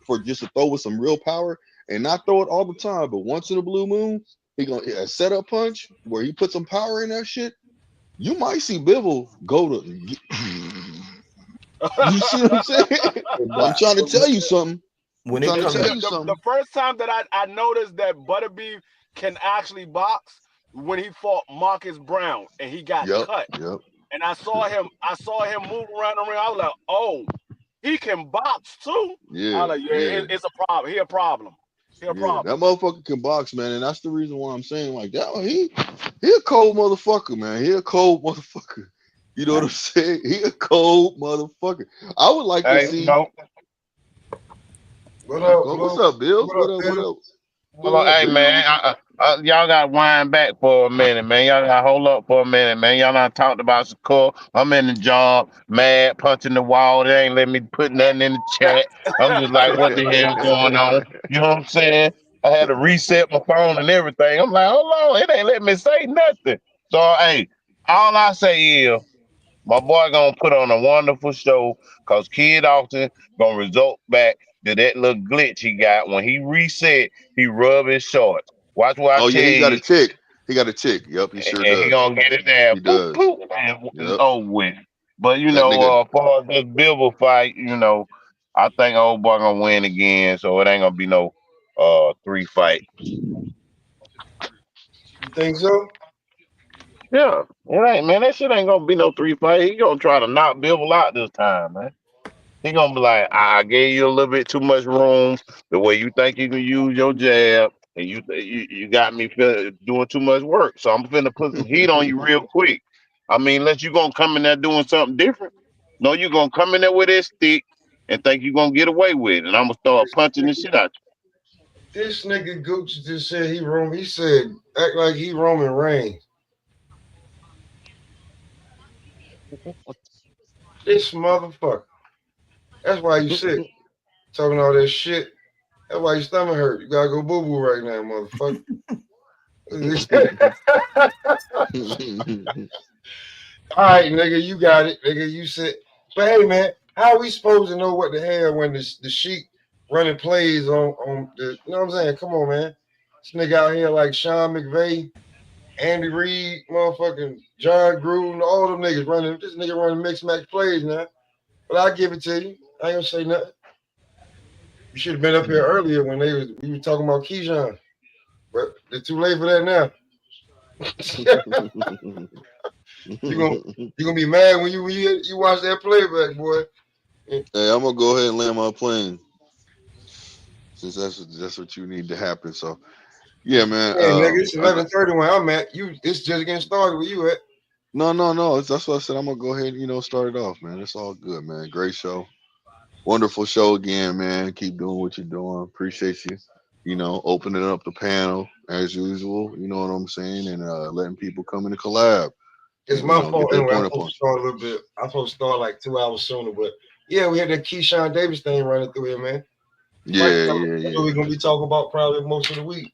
S22: for just to throw with some real power and not throw it all the time. But once in a blue moon, he going to hit a setup punch where he put some power in that shit. You might see Bivol go to. You see what I'm saying? I'm trying to tell you something.
S2: When it comes
S10: the first time that I noticed that Butterbean can actually box when he fought Marcus Brown and he got cut.
S22: Yep.
S10: And I saw him move around the ring. I was like, oh, he can box too.
S22: Yeah.
S10: I was like, it's a problem. He a problem.
S22: That motherfucker can box, man, and that's the reason why I'm saying like that. He a cold motherfucker, man. He a cold motherfucker. You know what I'm saying? He a cold motherfucker. I would like to see. What's up, Bill? What up?
S8: Well, hey, man, y'all got to wind back for a minute, man. Y'all got to hold up for a minute, man. Y'all done talked about Shakur. I'm in the job, mad, punching the wall. They ain't let me put nothing in the chat. I'm just like, what the hell going on? You know what I'm saying? I had to reset my phone and everything. I'm like, hold on, it ain't let me say nothing. So, hey, all I say is, my boy gonna put on a wonderful show because Kid Austin gonna result back to that little glitch he got when he reset. He rub his shorts. Watch what I tell you.
S22: He got a tick. He got a tick. Yep, he sure does.
S8: He gonna get it there.
S22: He does.
S8: Boop, and it's over with. But you know, as far as this Bivol fight, you know, I think old boy gonna win again. So it ain't gonna be no 3 fight.
S4: You think so?
S8: Yeah, it ain't, man. That shit ain't gonna be no 3 fight. He gonna try to knock Bivol out this time, man. He gonna be like, I gave you a little bit too much room. The way you think you can use your jab, and you got me doing too much work. So I'm finna put some heat on you real quick. I mean, unless you gonna come in there doing something different. No, you gonna come in there with that stick and think you gonna get away with it. And I'm gonna start punching the shit out you.
S4: This nigga Gooch just said he said act like he Roman Reigns. This motherfucker. That's why you sick. Talking all that shit. That's why your stomach hurt. You gotta go boo-boo right now, motherfucker. All right, nigga, you got it. Nigga, you said. But hey, man, how are we supposed to know what the hell when the sheet running plays on the, you know what I'm saying? Come on, man. This nigga out here like Sean McVay, Andy Reid, motherfucking John Gruden, all them niggas running. This nigga running mixed match plays now. But I'll give it to you. I ain't gonna say nothing. You should have been up here earlier when we were talking about Keyshawn. But it's too late for that now. you gonna be mad when you watch that playback, boy.
S22: Hey, I'm gonna go ahead and land my plane since that's what you need to happen. So yeah, man.
S4: Hey, nigga, it's 11:30 when I'm at. It's just getting started where you at.
S22: No. That's what I said. I'm gonna go ahead and start it off, man. It's all good, man. Great show. Wonderful show again, man. Keep doing what you're doing. Appreciate you. Opening up the panel as usual. You know what I'm saying, and letting people come in and collab.
S4: It's
S22: and,
S4: my
S22: get
S4: fault
S22: their
S4: anyway. I'm
S22: point
S4: supposed to start a little bit. I'm supposed to start like 2 hours sooner, but yeah, we had that Keyshawn Davis thing running through here, man.
S22: Yeah.
S4: That's what we're gonna be talking about probably most of the week.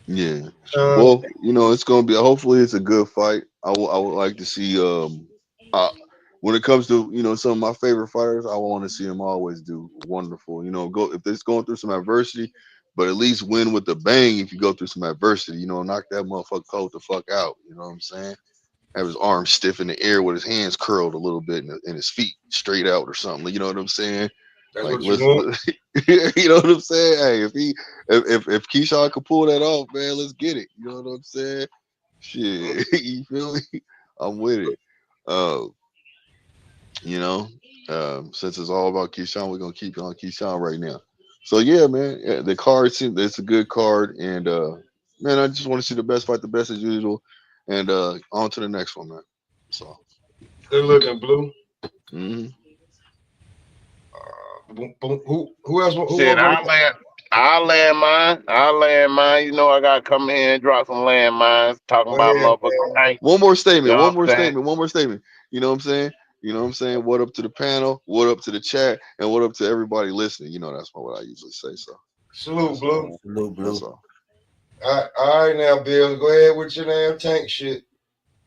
S22: Yeah. Well, it's gonna be. Hopefully, it's a good fight. I would like to see. When it comes to some of my favorite fighters, I want to see them always do wonderful. Go if they're going through some adversity, but at least win with a bang. If you go through some adversity, knock that motherfucker cold the fuck out. You know what I'm saying? Have his arms stiff in the air with his hands curled a little bit and his feet straight out or something. You know what I'm saying?
S4: That's
S22: Like,
S4: what you want.
S22: you know what I'm saying? Hey, if Keyshawn could pull that off, man, let's get it. You know what I'm saying? Shit, you feel me? I'm with it. Since it's all about Keyshawn, we're gonna keep it on Keyshawn right now. So yeah, man, the card seems it's a good card, and man, I just want to see the best fight the best as usual, and on to the next one, man. So
S4: good looking, Blue.
S22: Mm-hmm.
S4: Who else? Who
S8: Shit, I'll land mine. I gotta come in here and drop some landmines talking about motherfucking tank.
S22: One more statement.
S8: You know
S22: One more
S8: what I'm saying?
S22: statement. One more statement. You know what I'm saying? You know what I'm saying? What up to the panel? What up to the chat? And what up to everybody listening? That's what I usually say. So
S4: salute, Blue.
S2: Salute, Blue.
S22: That's all.
S4: All right, now, Bill, go ahead with your damn tank shit.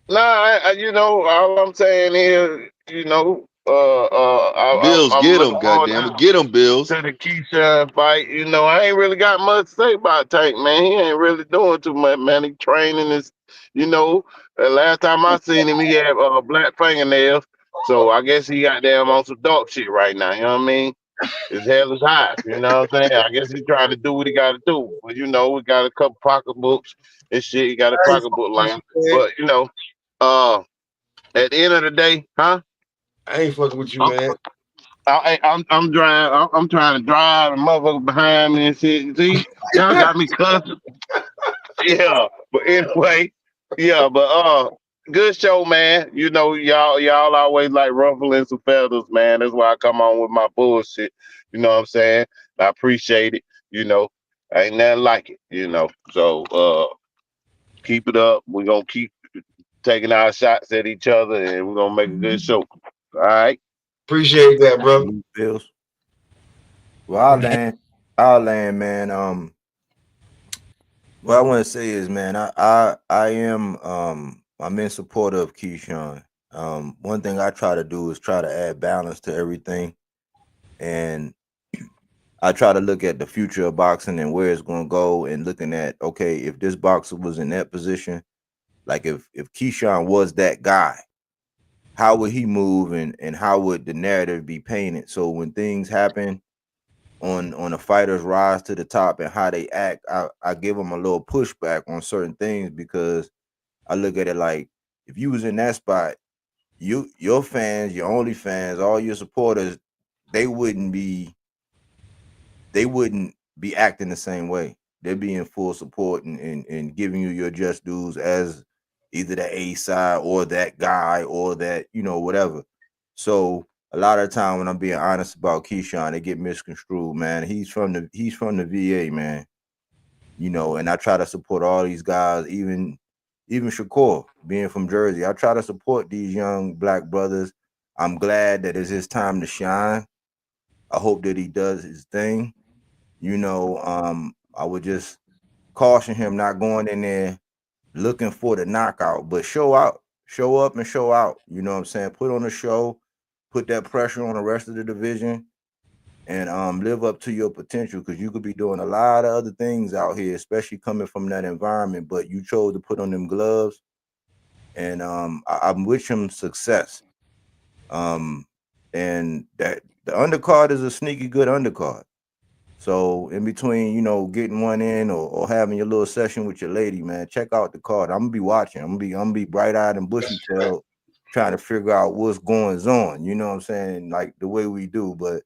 S8: Nah, all I'm saying is,
S22: Bills,
S8: I'm
S22: get
S8: looking
S22: them,
S8: forward
S22: goddamn, get them, Bills.
S8: to the Keyshawn fight. I ain't really got much to say about Tank, man. He ain't really doing too much, man. He training is, last time I seen him, he had black fingernails. So I guess he got damn on some dog shit right now. You know what I mean? His hell is high. You know what I'm saying? I guess he's trying to do what he got to do. But we got a couple pocketbooks and shit. He got a pocketbook line. But at the end of the day, huh?
S4: I ain't fucking with you, man.
S8: I'm driving. I'm trying to drive, and motherfucker behind me and shit. See, y'all got me cussing. Yeah, but anyway, good show, man. Y'all always like ruffling some feathers, man. That's why I come on with my bullshit. You know what I'm saying? I appreciate it. Ain't nothing like it. So keep it up. We're gonna keep taking our shots at each other, and we're gonna make a good show. All right.
S4: Appreciate that, bro.
S2: Bills. Well, I'll land, man. What I want to say is, man, I am I'm in support of Keyshawn. One thing I try to do is try to add balance to everything, and I try to look at the future of boxing and where it's going to go, and looking at, okay, if this boxer was in that position, like if Keyshawn was that guy, how would he move, and how would the narrative be painted? So when things happen on a fighter's rise to the top and how they act, I give them a little pushback on certain things, because I look at it like, if you was in that spot, your fans, your only fans, all your supporters, they wouldn't be acting the same way. They'd be in full support and giving you your just dues as either the A side or that guy or that, whatever. So a lot of the time when I'm being honest about Keyshawn, they get misconstrued, man. He's from the VA, man. And I try to support all these guys, even Shakur, being from Jersey. I try to support these young black brothers. I'm glad that it's his time to shine. I hope that he does his thing. I would just caution him not going in there looking for the knockout, but show up and show out. You know what I'm saying? Put on a show, put that pressure on the rest of the division, and live up to your potential, because you could be doing a lot of other things out here, especially coming from that environment. But you chose to put on them gloves, and I wish him success. And that the undercard is a sneaky good undercard. So in between, getting one in or having your little session with your lady, man, check out the card. I'm gonna be watching. I'm gonna be bright eyed and bushy tailed, trying to figure out what's going on. You know what I'm saying? Like the way we do. But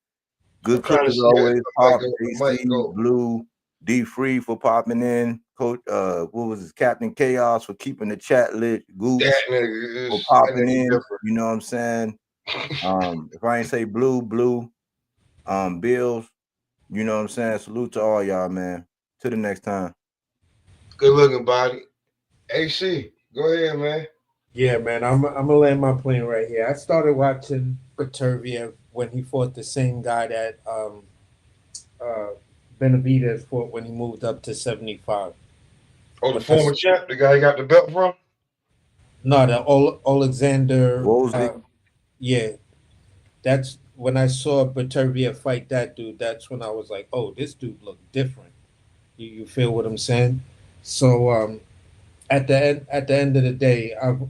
S2: good
S4: I'm trying to
S2: cookers
S4: see
S2: always pop.
S4: it might
S2: AC,
S4: go.
S2: Blue, D Free for popping in. Coach, what was his Captain Chaos for keeping the chat lit. Goose
S4: That nigga
S2: for
S4: is
S2: popping in.
S4: different.
S2: You know what I'm saying? If I ain't say Blue, Bills. You know what I'm saying? Salute to all y'all, man. Till the next time.
S4: Good looking body. AC, go ahead, man.
S14: Yeah, man, I'm gonna land my plane right here. I started watching Beterbiev when he fought the same guy that Benavidez fought when he moved up to 75.
S4: Oh, the former champ, the guy he got the belt from?
S14: No, the Alexander.
S2: Wosley.
S14: Yeah, that's when I saw Beterbiev fight that dude. That's when I was like, oh, this dude looked different. You feel what I'm saying? So at the end of the day, I've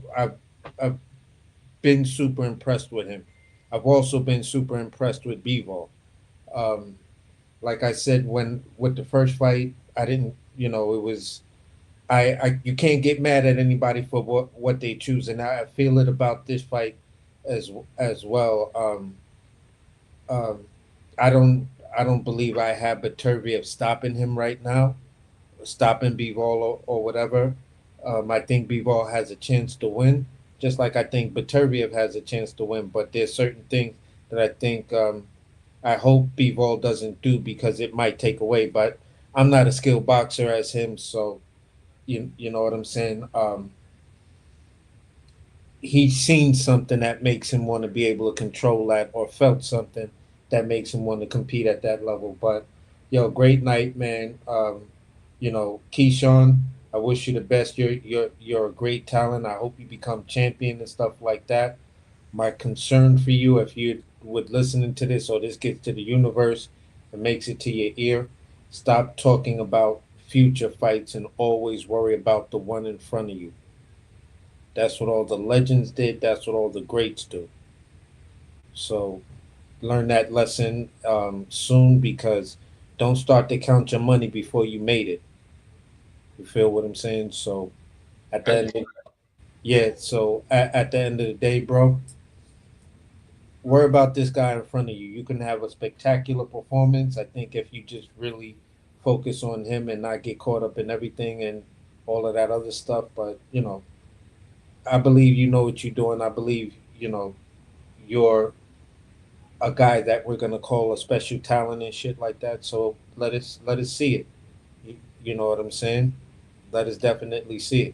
S14: been super impressed with him. I've also been super impressed with Bivol. Like I said, when with the first fight, I didn't, it was, you can't get mad at anybody for what they choose, and I feel it about this fight as well. I don't believe I have Beterbiev stopping him right now, stopping Bivol or whatever. I think Bivol has a chance to win, just like I think Beterbiev has a chance to win. But there's certain things that I think I hope Bivol doesn't do, because it might take away. But I'm not a skilled boxer as him, so you know what I'm saying. He's seen something that makes him want to be able to control that, or felt something that makes him want to compete at that level. But great night, man. Keyshawn, I wish you the best. You're a great talent. I hope you become champion and stuff like that. My concern for you, if you would listening to this, or this gets to the universe and makes it to your ear, stop talking about future fights and always worry about the one in front of you. That's what all the legends did. That's what all the greats do. So learn that lesson soon, because don't start to count your money before you made it. You feel what I'm saying? So at the end, at the end of the day, bro, worry about this guy in front of you. You can have a spectacular performance. I think if you just really focus on him and not get caught up in everything and all of that other stuff. But I believe you know what you're doing. I believe you're a guy that we're gonna call a special talent and shit like that. So let us see it. You know what I'm saying? Let us definitely see it.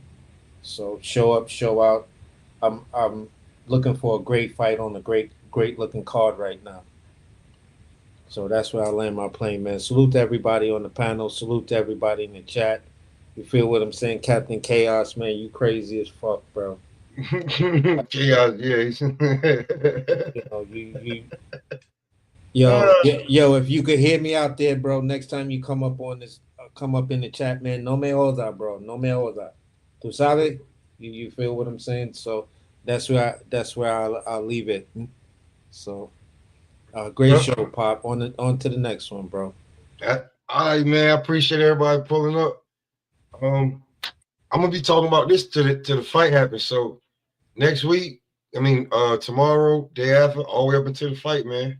S14: So show up, show out. I'm looking for a great fight on a great looking card right now. So that's where I land my plane, man. Salute to everybody on the panel. Salute to everybody in the chat. You feel what I'm saying? Captain Chaos, man, you crazy as fuck, bro.
S4: Chaos, yeah.
S14: Yo, if you could hear me out there, bro, next time you come up on this, come up in the chat, man. No me oda, bro. No me oda. Tu sabes? You feel what I'm saying? So that's where I'll leave it. So great show, Pop. On to the next one, bro.
S4: All right, man. I appreciate everybody pulling up. I'm gonna be talking about this till the fight happens. So next week, tomorrow, day after, all the way up until the fight, man.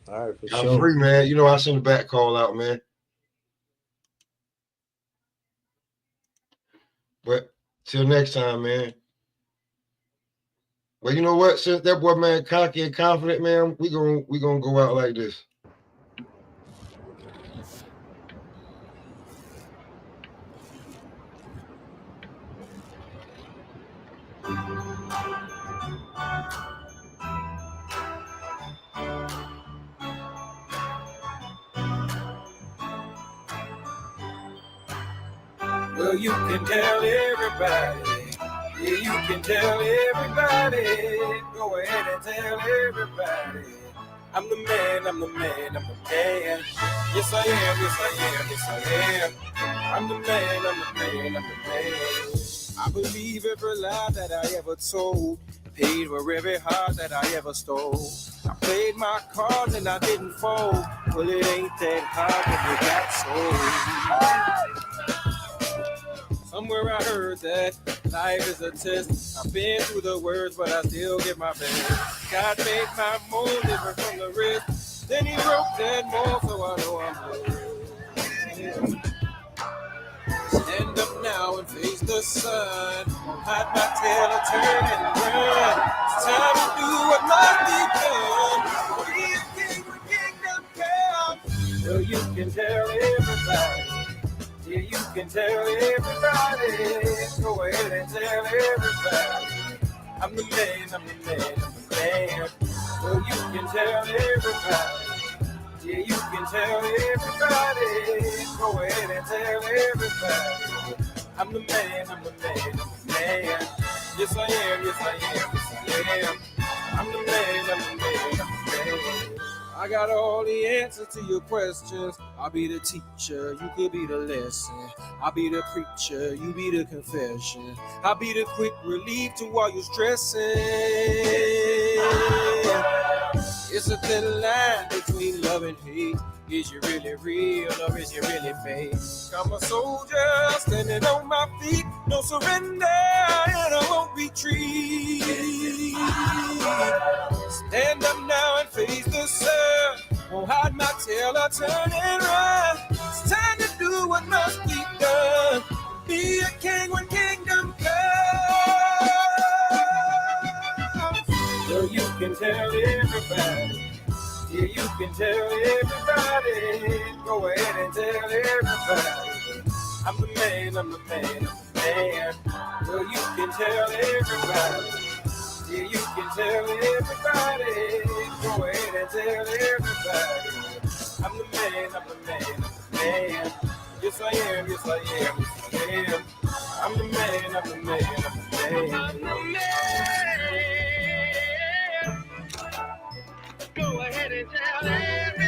S14: All right, for
S4: I'm
S14: sure.
S4: free, man. You know I send the back call out, man. But till next time, man. But you know what? Since that boy, man, cocky and confident, man, we gonna go out like this.
S6: Well, you can tell everybody. Yeah, you can tell everybody. Go ahead and tell everybody. I'm the man, I'm the man, I'm the man. Yes, I am, yes, I am, yes, I am. I'm the man, I'm the man, I'm the man. I believe every lie that I ever told. Paid for every heart that I ever stole. I played my cards and I didn't fold. Well, it ain't that hard when you got sold. Somewhere I heard that life is a test. I've been through the worst, but I still get my best. God made my mold different from the rest. Then he wrote that mold, so I know I'm blessed. Stand up now and face the sun. Hide my tail or turn and run. It's time to do what must be done. Be a king when kingdom comes. So you can tell everybody. Yeah, you can tell everybody. Go ahead and tell everybody. I'm the man, I'm the man, I'm the man. So you can tell everybody. Yeah, you can tell everybody. Go ahead and tell everybody. I'm the man, I'm the man, I'm the man. Yes, I am, yes, I am, yes, I am. I'm the man, I'm the man, I'm the man. I got all the answers to your questions. I'll be the teacher, you could be the lesson. I'll be the preacher, you be the confession. I'll be the quick relief to all your stressing. It's a thin line between love and hate. Is you really real or is you really fake? I'm a soldier standing on my feet. No surrender and I won't retreat. Stand up now and face the sun. Won't hide my tail or turn and run. It's time to do what must be done. Be a king when kingdom comes. So you can tell everybody. Yeah, you can tell everybody. Go ahead and tell everybody. I'm the man, I'm the man, I'm the man. Well, you can tell everybody. Yeah, you can tell everybody. Go ahead and tell everybody. I'm the man, I'm the man, I'm the man. Yes, I am, yes, I am, yes, I am. I'm the man, I'm the man, I'm the man. I'm the man. Go ahead and tell everybody.